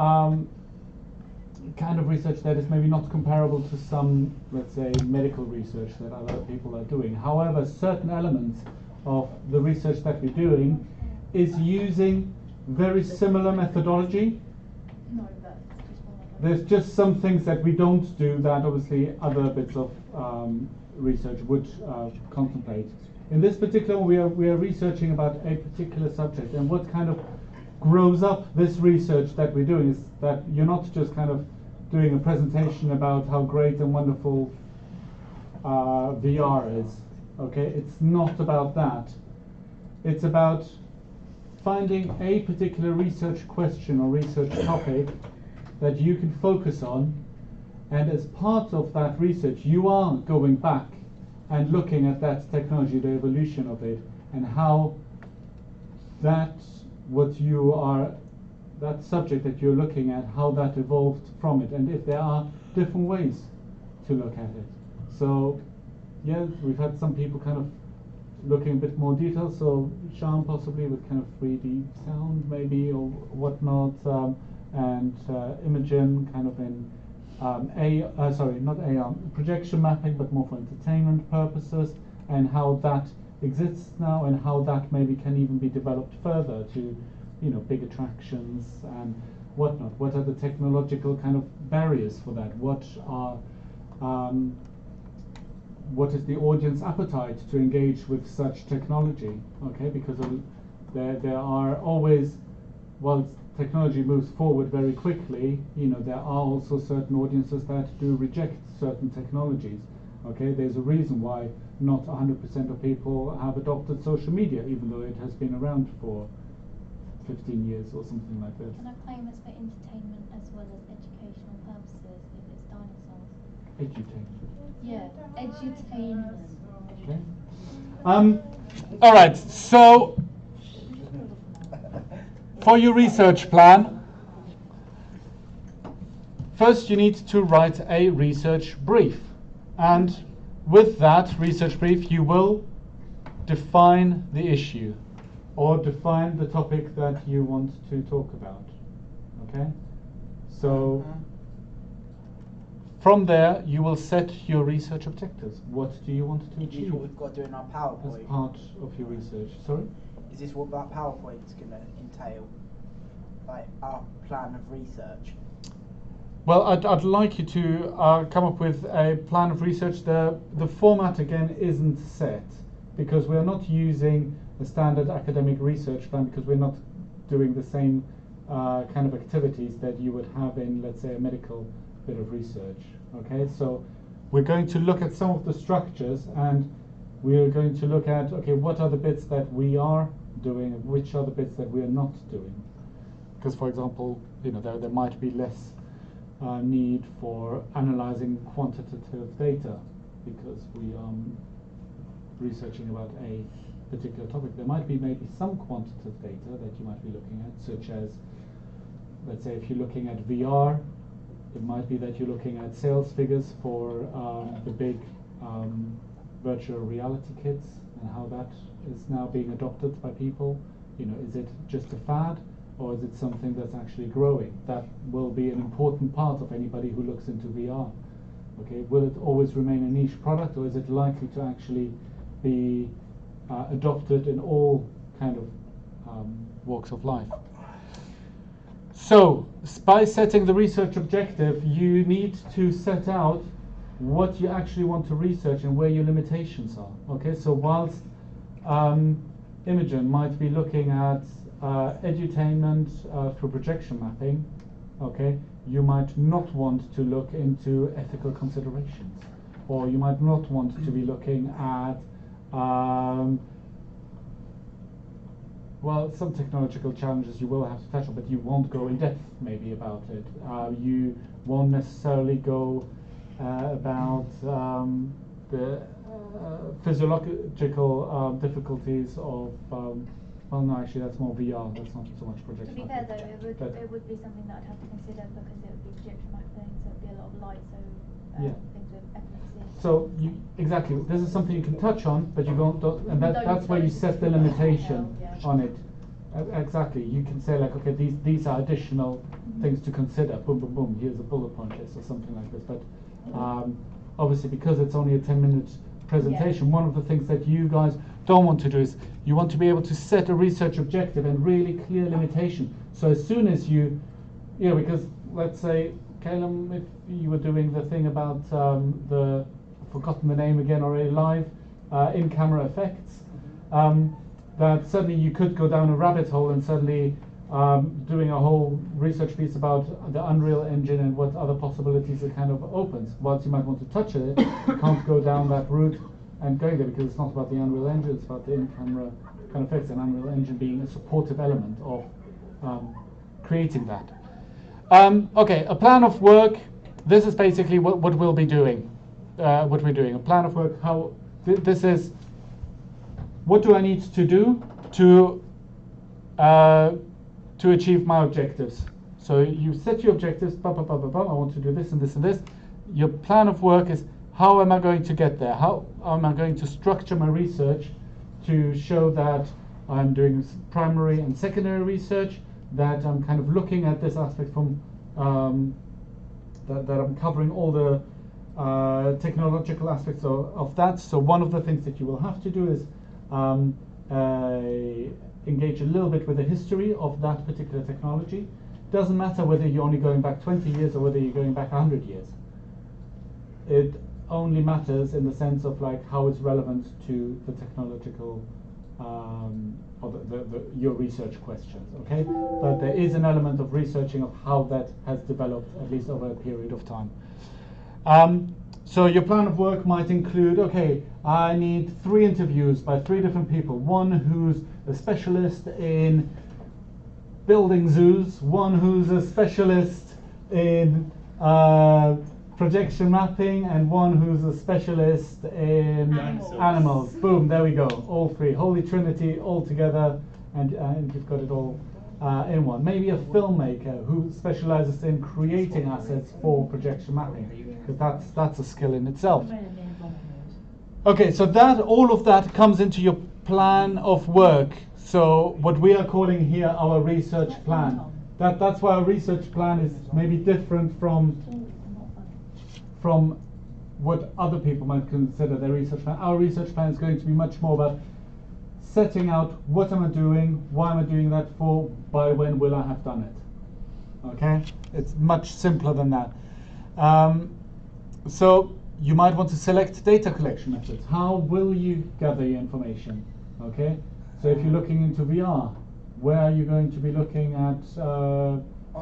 kind of research that is maybe not comparable to some, let's say, medical research that other people are doing. However, certain elements of the research that we're doing is using very similar methodology. No, that's just one of them. There's just some things that we don't do that obviously other bits of research would contemplate. In this particular one, we are researching about a particular subject, and what kind of grows up this research that we're doing is that you're not just kind of doing a presentation about how great and wonderful VR is. Okay, it's not about that. It's about finding a particular research question or research topic that you can focus on, and as part of that research you are going back and looking at that technology, the evolution of it, and how that subject that you're looking at, how that evolved from it, and if there are different ways to look at it. So yeah, we've had some people kind of looking a bit more detail, so Sean possibly with kind of 3D sound maybe or whatnot, and Imogen kind of in projection mapping, but more for entertainment purposes, and how that exists now and how that maybe can even be developed further to, you know, big attractions and whatnot. What are the technological kind of barriers for that? What is the audience appetite to engage with such technology? Okay, because there are always, while technology moves forward very quickly, you know, there are also certain audiences that do reject certain technologies. Okay, there's a reason why not 100% of people have adopted social media, even though it has been around for 15 years or something like this. Can I claim it's for entertainment as well as educational purposes if it's dinosaurs? Edutainment. Yeah, edutainment. Okay. All right. So for your research plan, first you need to write a research brief, and with that research brief you will define the issue or define the topic that you want to talk about. Okay? So from there you will set your research objectives. What do you want to Is this achieve what we've got to do in our as PowerPoint? part of your research? Sorry? Is this what that PowerPoint's going to entail? Like our plan of research? Well, I'd like you to come up with a plan of research. The format again isn't set because we're not using a standard academic research plan, because we're not doing the same kind of activities that you would have in, let's say, a medical bit of research. Okay, so we're going to look at some of the structures, and we're going to look at, okay, what are the bits that we are doing and which are the bits that we are not doing. Because, for example, you know, there might be less need for analyzing quantitative data because we are researching about a particular topic. There might be maybe some quantitative data that you might be looking at, such as, let's say, if you're looking at VR, it might be that you're looking at sales figures for the big virtual reality kits and how that is now being adopted by people. You know, is it just a fad, or is it something that's actually growing? That will be an important part of anybody who looks into VR. Okay, will it always remain a niche product, or is it likely to actually be adopted in all kind of walks of life? So, by setting the research objective, you need to set out what you actually want to research and where your limitations are. Okay, so whilst Imogen might be looking at edutainment through projection mapping, okay, you might not want to look into ethical considerations, or you might not want to be looking at well, some technological challenges you will have to touch on, but you won't go in depth maybe about it. You won't necessarily go about the physiological difficulties of, well, no, actually that's more VR, that's not so much To projection be fair mapping. though, But- it would be something that I'd have to consider because it would be projection mapping, so it would be a lot of light, so Yeah. things with epilepsy. So exactly, this is something you can touch on, but you don't and that's where you set the limitation on it. Exactly, you can say like, okay, these are additional things to consider. Boom, boom, boom. Here's a bullet point list or something like this. But obviously, because it's only a 10-minute presentation, one of the things that you guys don't want to do is you want to be able to set a research objective and really clear limitation. So as soon as because let's say, Calum, if you were doing the thing about I've forgotten the name again already, live in-camera effects, that suddenly you could go down a rabbit hole and suddenly doing a whole research piece about the Unreal Engine and what other possibilities it kind of opens. Whilst you might want to touch it, you can't go down that route and going there because it's not about the Unreal Engine, it's about the in-camera kind of effects, and Unreal Engine being a supportive element of creating that. Okay, a plan of work. This is basically what we'll be doing. What we're doing. A plan of work. How this is. What do I need to do to achieve my objectives? So you set your objectives. I want to do this and this and this. Your plan of work is how am I going to get there? How am I going to structure my research to show that I'm doing primary and secondary research, that I'm kind of looking at this aspect from that I'm covering all the technological aspects of that. So one of the things that you will have to do is engage a little bit with the history of that particular technology. Doesn't matter whether you're only going back 20 years or whether you're going back 100 years. It only matters in the sense of like how it's relevant to the technological or your research questions, okay? But there is an element of researching of how that has developed, at least over a period of time. So your plan of work might include, okay, I need 3 interviews by 3 different people. One who's a specialist in building zoos, one who's a specialist in projection mapping, and one who's a specialist in animals. Boom, there we go. All 3. Holy Trinity all together, and you've got it all in one. Maybe a filmmaker who specializes in creating assets for projection mapping, because that's a skill in itself. Okay, so all of that comes into your plan of work. So what we are calling here our research plan. That's why our research plan is maybe different from what other people might consider their research plan. Our research plan is going to be much more about setting out what am I doing, why am I doing that for, by when will I have done it. Okay? It's much simpler than that. So you might want to select data collection methods. How will you gather your information? Okay? So if you're looking into VR, where are you going to be looking at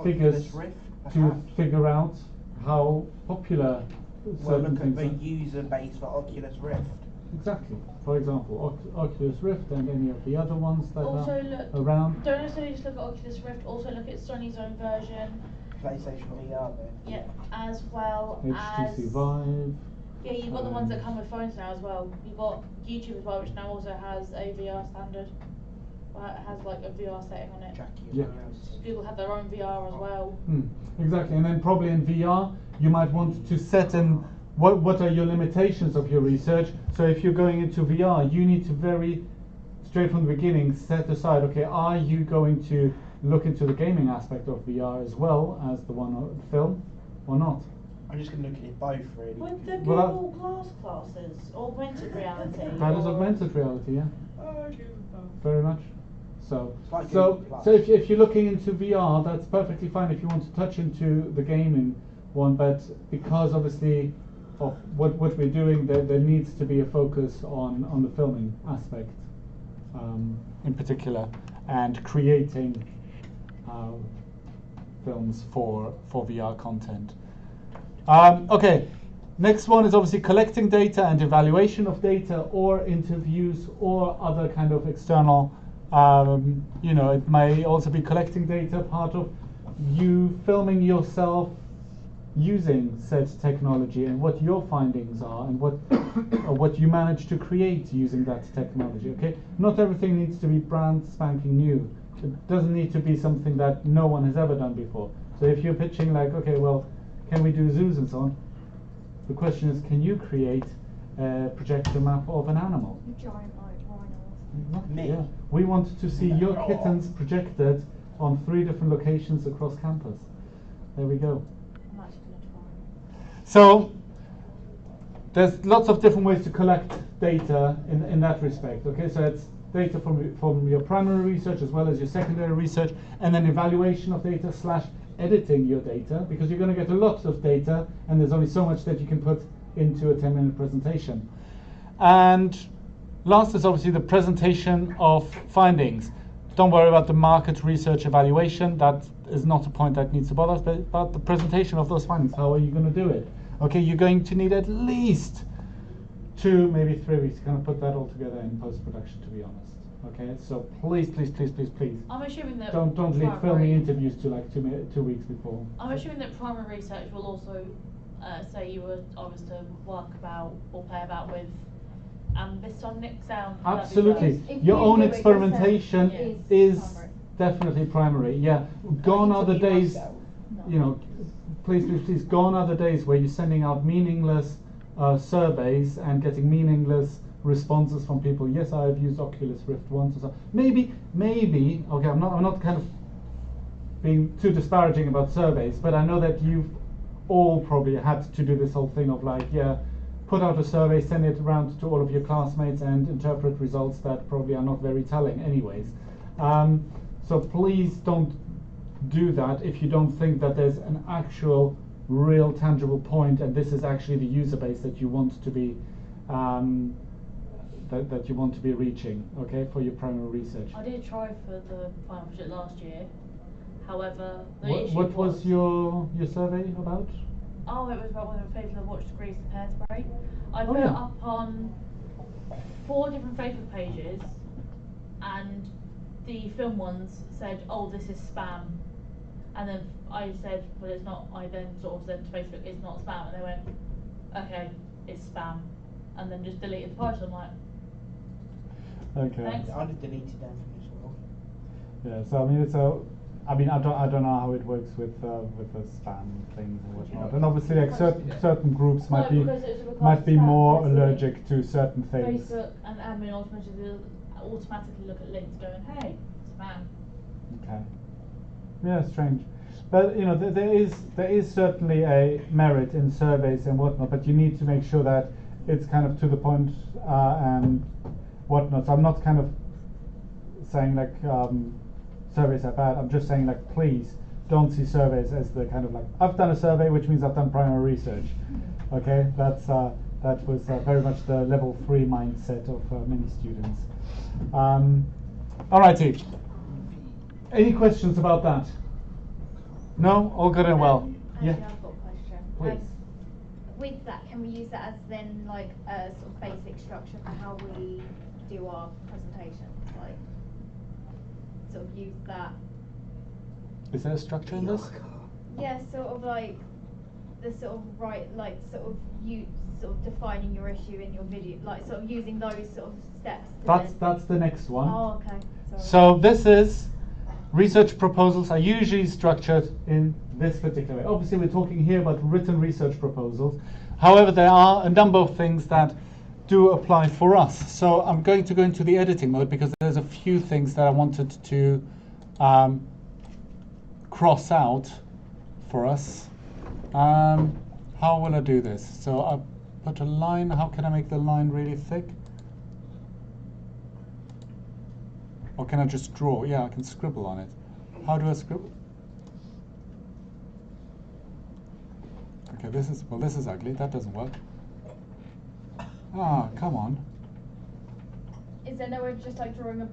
figures Rift, to figure out how popular Well, certain look at the things are? user base for Oculus Rift. Exactly. For example, Oculus Rift and any of the other ones that Also are look, around. don't necessarily just look at Oculus Rift, also look at Sony's own version. PlayStation VR bit. Yeah, as well HTC as Vive. yeah, you've got the ones that come with phones now as well. You've got YouTube as well, which now also has a VR standard. It has like a VR setting on it. Yeah. Google have their own VR as well. Exactly, and then probably in VR you might want to set in what are your limitations of your research. So if you're going into VR, you need to very straight from the beginning set aside, okay, are you going to look into the gaming aspect of VR as well as the one of the film or not? I'm just going to look at it both really. With the Well, Google Glass classes, augmented reality. That is augmented reality, yeah. Very much. So, like so, Google Plus. so if you're looking into VR, that's perfectly fine if you want to touch into the gaming one, but because obviously of what we're doing, there needs to be a focus on the filming aspect in particular, and creating films for VR content. Okay, next one is obviously collecting data and evaluation of data, or interviews, or other kind of external You know, it may also be collecting data, part of you filming yourself using said technology and what your findings are and what what you manage to create using that technology. Okay, not everything needs to be brand spanking new. It doesn't need to be something that no one has ever done before. So if you're pitching like, okay, well, can we do zoos and so on? The question is, can you create a projector map of an animal? Giant like rhinos. Exactly, yeah. We want to see your kittens projected on 3 different locations across campus. There we go. I'm actually gonna try. So there's lots of different ways to collect data in that respect. Okay, so it's data from your primary research as well as your secondary research, and then evaluation of data / editing your data, because you're going to get a lot of data and there's only so much that you can put into a 10-minute presentation. And last is obviously the presentation of findings. Don't worry about the market research evaluation. That is not a point that needs to bother us, but the presentation of those findings. How are you going to do it? Okay, you're going to need at least 2, maybe 3 weeks to kind of put that all together in post-production, to be honest. Okay, so please, please, please, please, please. I'm assuming that Don't leave filming interviews to like 2 weeks before. I'm assuming that primary research will also say I was to work about or play about with ambisonic sound. Absolutely. If Your you own do it experimentation yourself, is primary. definitely primary. Yeah. Gone are the days, you know, please, please, please, gone are the days where you're sending out meaningless surveys and getting meaningless responses from people. Yes, I have used Oculus Rift once or so. Maybe, okay, I'm not kind of being too disparaging about surveys, but I know that you've all probably had to do this whole thing of like, yeah, put out a survey, send it around to all of your classmates and interpret results that probably are not very telling anyways. So please don't do that if you don't think that there's an actual real tangible point and this is actually the user base that you want to be that you want to be reaching, okay, for your primary research. I did try for the final project last year. However, What was your survey about? Oh, it was about whether Facebook watch degrees to Hairspray. I put yeah. it up on 4 different Facebook pages, and the film ones said, "Oh, this is spam," and then I said, "Well, it's not." I then sort of said to Facebook, "It's not spam," and they went, "Okay, it's spam," and then just deleted the post. I'm like, okay. Thanks. I'd have deleted them from as well. Yeah, so I mean, I don't know how it works with the spam things and whatnot. And obviously, like certain groups might be more allergic to certain things. Facebook and admin automatically look at links, going, "Hey, spam." Okay. Yeah, strange. But you know, there is certainly a merit in surveys and whatnot, but you need to make sure that it's kind of to the point and whatnot. So I'm not kind of saying like surveys are bad. I'm just saying like, please don't see surveys as the kind of like, I've done a survey, which means I've done primary research. Okay, that was very much the level 3 mindset of many students. Alrighty. Any questions about that? No? All good and well? Yeah. Actually, I've got a question. Please. With that, can we use that as then like a sort of basic structure for how we do our presentations? Like, sort of use that. Is there a structure in this? Yeah, sort of like the sort of sort of you sort of defining your issue in your video, like sort of using those sort of steps. That's the next one. Oh, okay. Sorry. So this is research proposals are usually structured in this particular way. Obviously, we're talking here about written research proposals. However, there are a number of things that do apply for us. So I'm going to go into the editing mode because there's a few things that I wanted to cross out for us. How will I do this? So I'll put a line. How can I make the line really thick? Or can I just draw? Yeah, I can scribble on it. How do I scribble? Okay, this is ugly. That doesn't work. Ah, come on. Is there no way of just like drawing a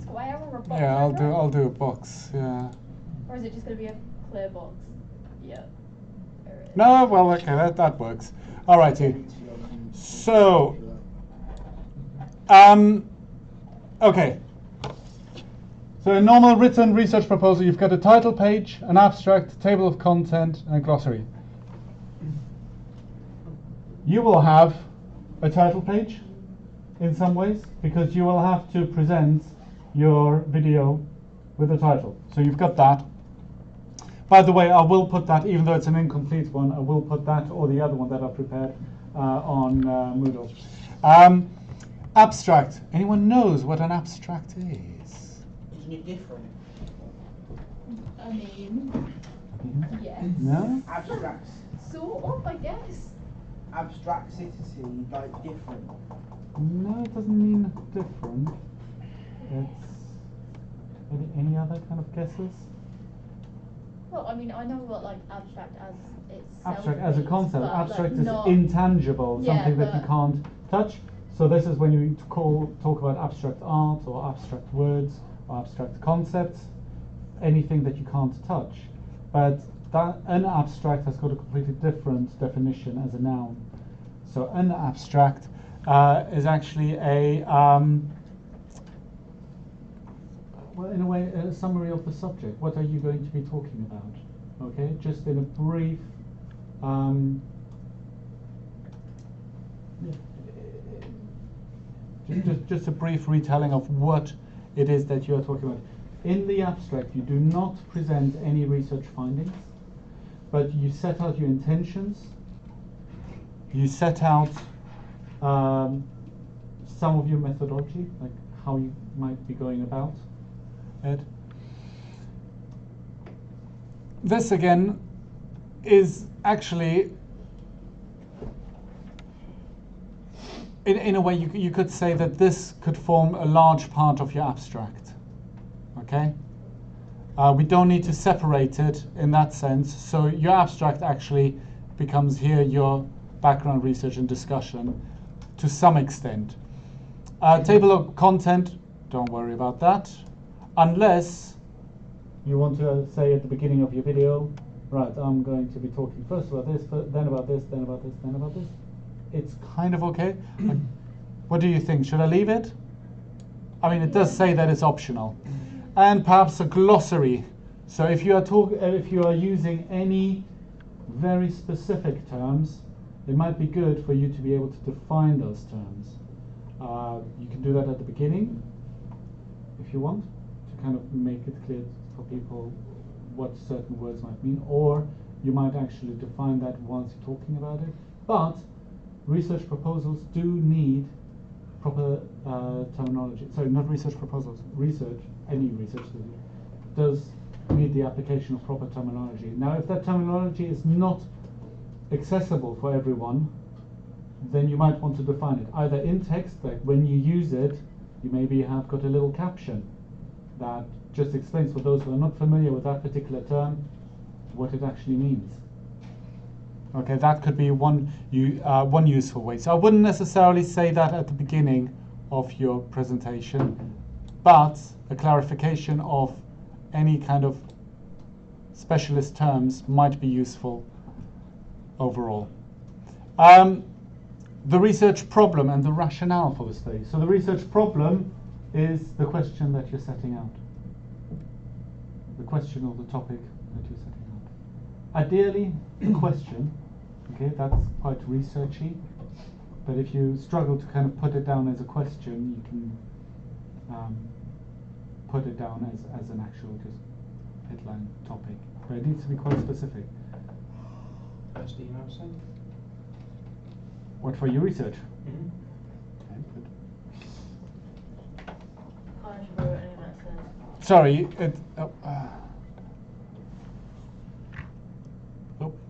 square or a box? Yeah, over it? I'll do a box. Yeah. Or is it just going to be a clear box? Yeah. No, well, okay, that works. Alrighty. So, Okay. So a normal written research proposal, you've got a title page, an abstract, table of content, and a glossary. You will have a title page in some ways, because you will have to present your video with a title. So you've got that. By the way, I will put that, even though it's an incomplete one, I will put that or the other one that I prepared on Moodle. Abstract. Anyone knows what an abstract is? Isn't it different? I mean, yes. No? Abstracts. Sort of, I guess. Abstracticity, like different. No, it doesn't mean different. It's any other kind of guesses? Well, I mean, I know what like abstract as itself Abstract as a means, concept. but, Abstract like, is not intangible, Yeah, something that you but- can't touch. So this is when you talk about abstract art or abstract words or abstract concepts, anything that you can't touch. But that an abstract has got a completely different definition as a noun. So an abstract is actually a well, in a way, a summary of the subject. What are you going to be talking about? Okay, just in a brief. Just a brief retelling of what it is that you are talking about. In the abstract, you do not present any research findings, but you set out your intentions. You set out some of your methodology, like how you might be going about it. This again is actually, in a way, you could say that this could form a large part of your abstract. Okay? We don't need to separate it in that sense. So your abstract actually becomes here your background research and discussion to some extent. Table of content, don't worry about that. Unless you want to say at the beginning of your video, right, I'm going to be talking first about this, then about this, then about this, then about this. It's kind of okay. What do you think? Should I leave it? I mean, it does say that it's optional. And perhaps a glossary. So if you are using any very specific terms, it might be good for you to be able to define those terms. You can do that at the beginning, if you want, to kind of make it clear for people what certain words might mean, or you might actually define that once you're talking about it. But research proposals do need proper terminology. Sorry, not research proposals. Research, any research does need the application of proper terminology. Now, if that terminology is not accessible for everyone, then you might want to define it either in text, like when you use it, you maybe have got a little caption that just explains for those who are not familiar with that particular term what it actually means. Okay, that could be one useful way. So I wouldn't necessarily say that at the beginning of your presentation, but a clarification of any kind of specialist terms might be useful overall. The research problem and the rationale for the study. So the research problem is the question that you're setting out. The question or the topic that you're setting out. Ideally, the question, okay, that's quite researchy, but if you struggle to kind of put it down as a question, you can put it down as an actual just headline topic. But it needs to be quite specific. That's the email sent. What for your research? Mm-hmm. Okay, good. I should wrote any of that says. Sorry, oh,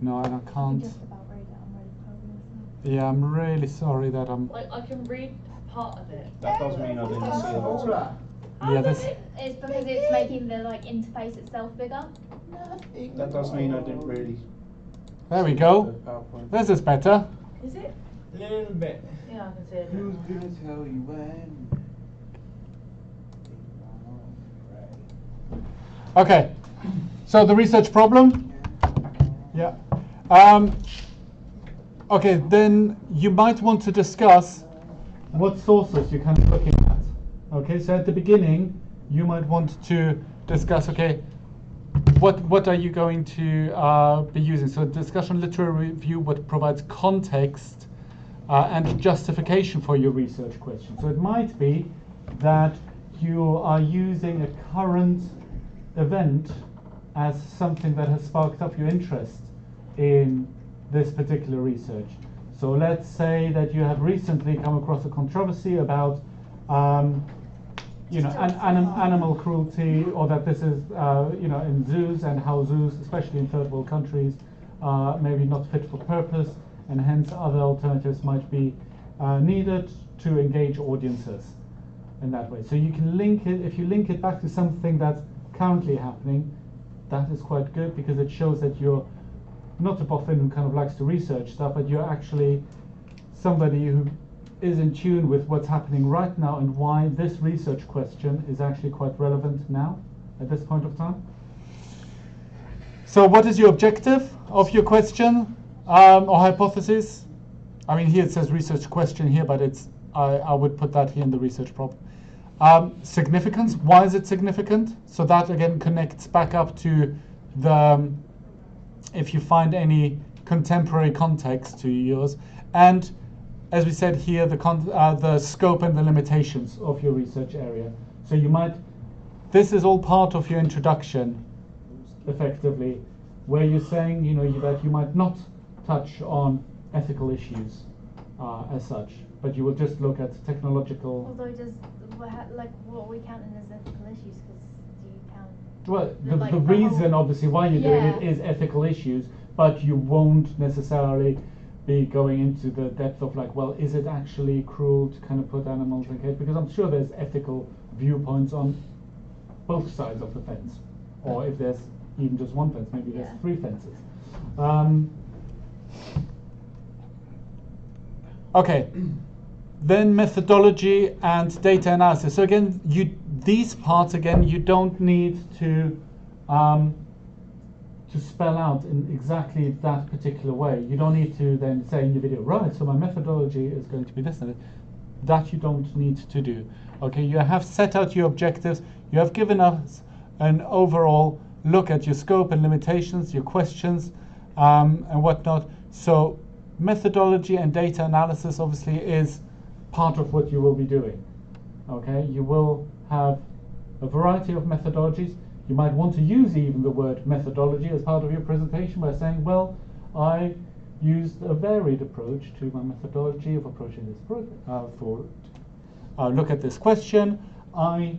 no, I I can can't. just about read it. I'm ready to cover myself. Yeah, I'm really sorry that I'm. Like, I can read part of it. That does mean I didn't see the bottom. Yeah, this. It's because it's making the like interface itself bigger. That does mean I didn't really. There we go. The PowerPoint. This is better. Is it? A little bit. Yeah, I can see it. Who's gonna tell you when? Okay. So the research problem. Yeah. Okay, then you might want to discuss what sources you're kind of looking at. Okay, so at the beginning, you might want to discuss, okay, what are you going to be using? So discussion literary review, what provides context and justification for your research question. So it might be that you are using a current event as something that has sparked up your interest in this particular research. So let's say that you have recently come across a controversy about animal cruelty, or that this is in zoos, and how zoos, especially in third world countries, are maybe not fit for purpose, and hence other alternatives might be needed to engage audiences in that way. So you can link it, if you link it back to something that's currently happening, that is quite good, because it shows that you're not a boffin who kind of likes to research stuff, but you're actually somebody who is in tune with what's happening right now and why this research question is actually quite relevant now at this point of time. So what is your objective of your question or hypothesis? I mean, here it says research question here, but it's I would put that here in the research problem. Significance, why is it significant? So that again connects back up to the if you find any contemporary context to yours, and as we said here, the scope and the limitations of your research area. So you might, this is all part of your introduction, effectively, where you're saying, that you might not touch on ethical issues as such, but you will just look at technological. Although what we counting as ethical issues, because do you count? Well, the reason obviously why you're doing it is ethical issues, but you won't necessarily be going into the depth of is it actually cruel to kind of put animals in cage? Because I'm sure there's ethical viewpoints on both sides of the fence, or if there's even just one fence, maybe there's 3 fences. Okay, then methodology and data analysis. So again, these parts again you don't need to spell out in exactly that particular way. You don't need to then say in your video, right, so my methodology is going to be this and that. That you don't need to do. Okay, you have set out your objectives, you have given us an overall look at your scope and limitations, your questions, and whatnot. So methodology and data analysis obviously is part of what you will be doing. Okay, you will have a variety of methodologies. You might want to use even the word methodology as part of your presentation by saying, well, I used a varied approach to my methodology of approaching this look at this question. I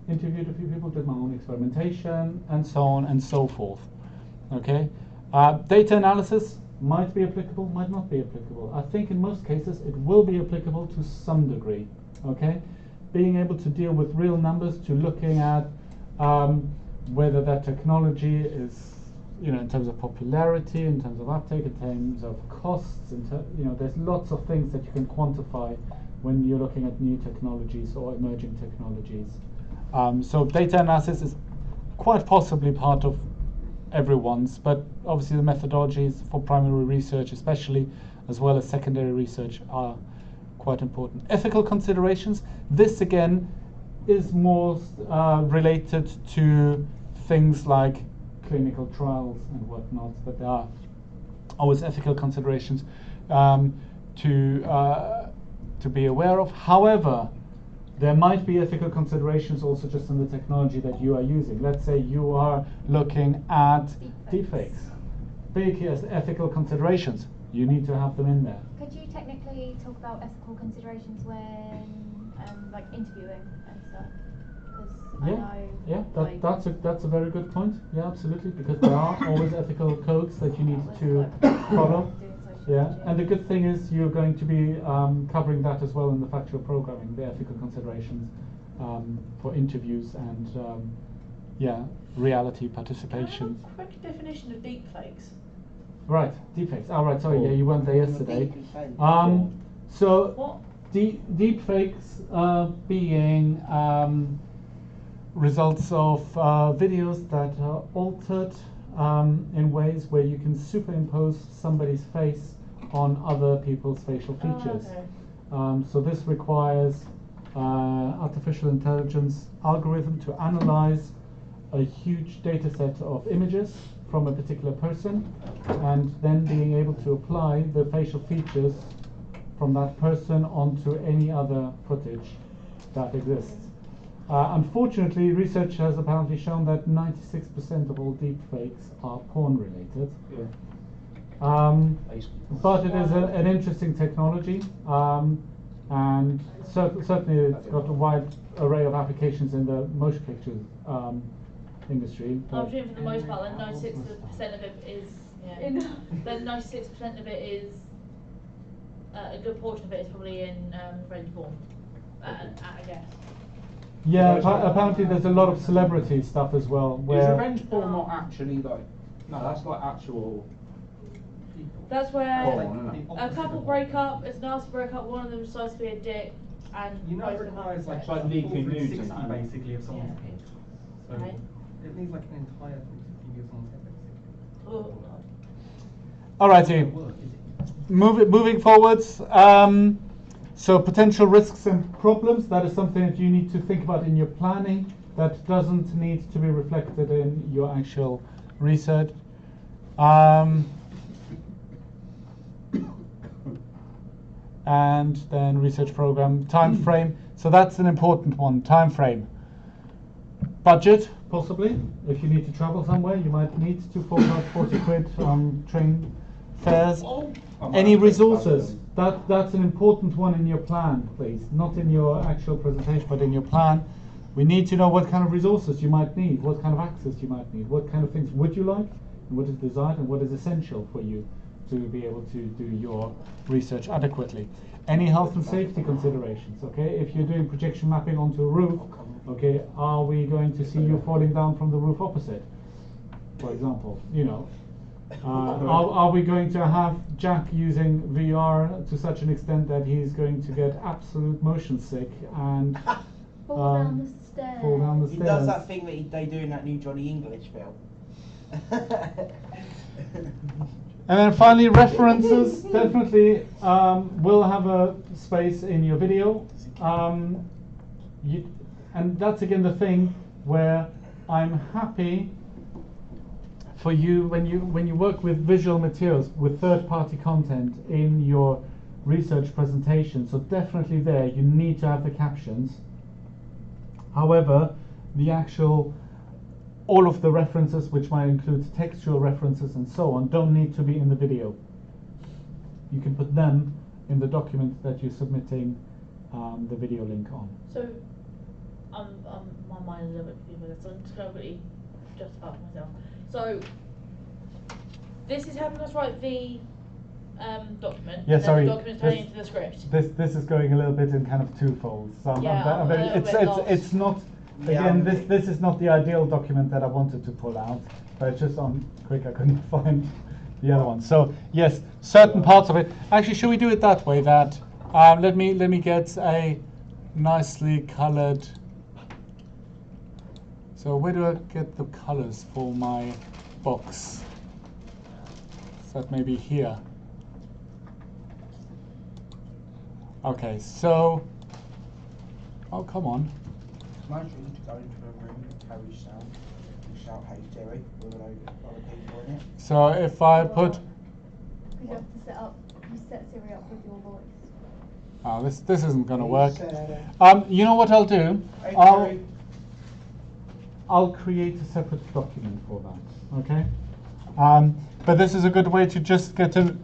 interviewed a few people, did my own experimentation, and so on and so forth. Okay, data analysis might be applicable, might not be applicable. I think in most cases it will be applicable to some degree. Okay, being able to deal with real numbers, to looking at whether that technology is, in terms of popularity, in terms of uptake, in terms of costs, there's lots of things that you can quantify when you're looking at new technologies or emerging technologies. So data analysis is quite possibly part of everyone's, but obviously the methodologies for primary research especially, as well as secondary research, are quite important. Ethical considerations, this again is more related to things like clinical trials and whatnot, but there are always ethical considerations to be aware of. However, there might be ethical considerations also just in the technology that you are using. Let's say you are looking at deepfakes. Big ethical considerations. You need to have them in there. Could you technically talk about ethical considerations when interviewing and stuff? That's a very good point. Yeah, absolutely, because there are always ethical codes that you need to follow. Yeah, and the good thing is you're going to be covering that as well in the factual programming, the ethical considerations for interviews and reality participation. Can I have a quick definition of deepfakes? Right, deepfakes. Oh, right, sorry, you weren't there yesterday. So deepfakes being results of videos that are altered in ways where you can superimpose somebody's face on other people's facial features. So this requires artificial intelligence algorithm to analyze a huge data set of images from a particular person, and then being able to apply the facial features from that person onto any other footage that exists. Unfortunately, research has apparently shown that 96% of all deepfakes are porn related. But it is an interesting technology, and certainly it's got a wide array of applications in the motion picture industry. I'm sure for the most part, then 96% of it is. Then 96% of it is. A good portion of it is probably in revenge porn, I guess. Yeah, apparently there's a lot of celebrity stuff as well. Is Where revenge porn not actually like? No, that's like actual. That's where Porn, isn't it? a couple break up. It's nice to break up. One of them decides to be a dick, and You know, both it of them have requires like sex. Like full leaking nudes 360 and that. basically of someone's Yeah. head. So Right. it needs like an entire 360 view of someone's head basically. Oh, Alrighty, Work, is it? moving forwards. So potential risks and problems, that is something that you need to think about in your planning. That doesn't need to be reflected in your actual research. And then research program, time frame. So that's an important one, time frame. Budget, possibly. If you need to travel somewhere, you might need to fork out 40 quid on train fares. Any resources, that's an important one in your plan, please. Not in your actual presentation, but in your plan. We need to know what kind of resources you might need, what kind of access you might need, what kind of things would you like, and what is desired, and what is essential for you to be able to do your research adequately. Any health and safety considerations, okay? If you're doing projection mapping onto a roof, okay, are we going to see you falling down from the roof opposite, for example, you know? Are we going to have Jack using VR to such an extent that he's going to get absolute motion sick and Fall down the stairs. fall down the He stairs? does that thing that they do in that new Johnny English film. And then finally, references definitely will have a space in your video. And that's again the thing where I'm happy for you when you work with visual materials, with third-party content in your research presentation. So definitely there you need to have the captions. However, the actual all of the references, which might include textual references and so on, don't need to be in the video. You can put them in the document that you're submitting the video link on. So, my mind is a little bit confused with this, so I'm just going to really justify it myself. So, this is helping us write the document. Yeah, and sorry. Then the document's turning into the script. This is going a little bit in kind of twofold. So Yeah, I'm a little bit lost. it's not. Yeah, Again, this is not the ideal document that I wanted to pull out, but it's just on quick I couldn't find the other one. So yes, certain parts of it. Actually, should we do it that way? That let me get a nicely coloured. So where do I get the colours for my box? So that may be here. Okay, so oh come on. It's nice really to go into a room that carries sound and shout "Hey Jerry" with a load of other people in it. So if I put You have to set Siri up with your voice. oh, this isn't going to work. Sarah. You know what I'll do? Hey, I'll Jerry. I'll create a separate document for that. Okay. But this is a good way to just get an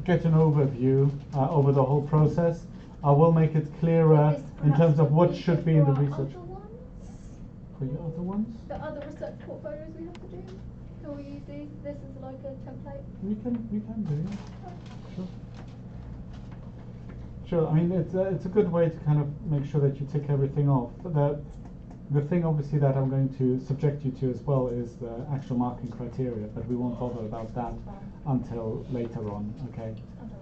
overview over the whole process. I will make it clearer in terms of what should be in the research. For your other ones? The other research portfolios we have to do. Can we use these? This is like a template. We can do. Yeah. Sure. Sure. I mean, it's a good way to kind of make sure that you tick everything off. The thing, obviously, that I'm going to subject you to as well is the actual marking criteria, but we won't bother about that until later on. Okay.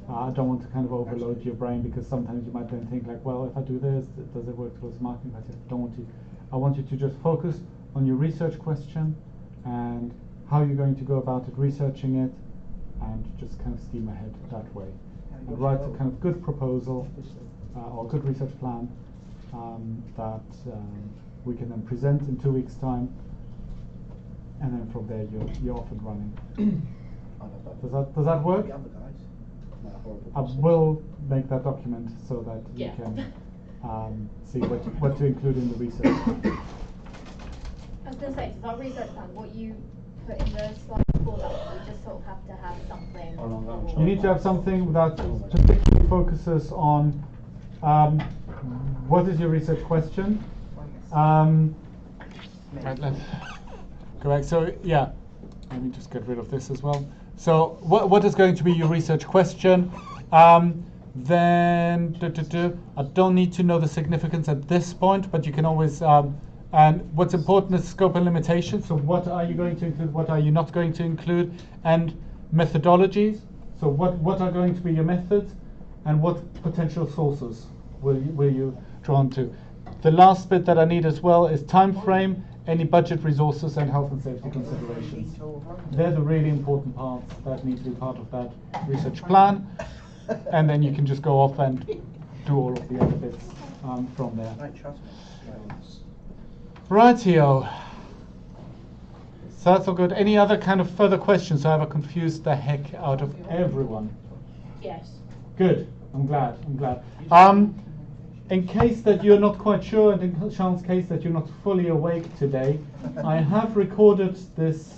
I don't want to kind of overload your brain, because sometimes you might then think like, well, if I do this, does it work towards marking criteria? Don't want to. I want you to just focus on your research question and how you're going to go about it, researching it, and just kind of steam ahead that way. And write a kind of good proposal or good research plan that we can then present in 2 weeks' time, and then from there you're off and running. Does that work? The other guys. No, horrible. I will make that document so that you Yeah. can see what to include in the research. I was going to say, does our research plan, what you put in the slide before that, we just sort of have to have something. You need to have something that particularly focuses on what is your research question. Right, let's go back. So yeah, let me just get rid of this as well. So what is going to be your research question? Then I don't need to know the significance at this point, but you can always and what's important is scope and limitation. So what are you going to include? What are you not going to include? And methodologies. So what are going to be your methods, and what potential sources will you draw to? The last bit that I need as well is time frame, any budget resources, and health and safety considerations. They're the really important parts that need to be part of that research plan, and then you can just go off and do all of the other bits from there. Right, trust me. Rightio. So that's all good. Any other kind of further questions? So I have confused the heck out of everyone. Yes. Good. I'm glad. In case that you're not quite sure, and in Sean's case that you're not fully awake today, I have recorded this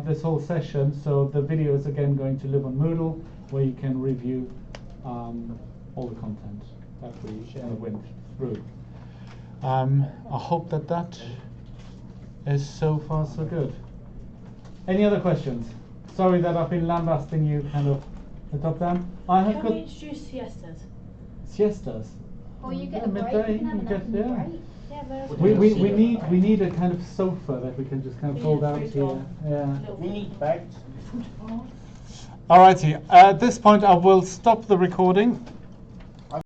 this whole session, so the video is again going to live on Moodle, where you can review all the content that we went through. I hope that is so far so good. Any other questions? Sorry that I've been lambasting you kind of the top down. I have Can got we introduce siestas? siestas. Or you get Yeah, a break, midday, you can have you an get- afternoon yeah. break. Yeah, there's We need a kind of sofa that we can just kind of We fold need a out fridge here. one. Yeah. We need beds. Alrighty. At this point, I will stop the recording.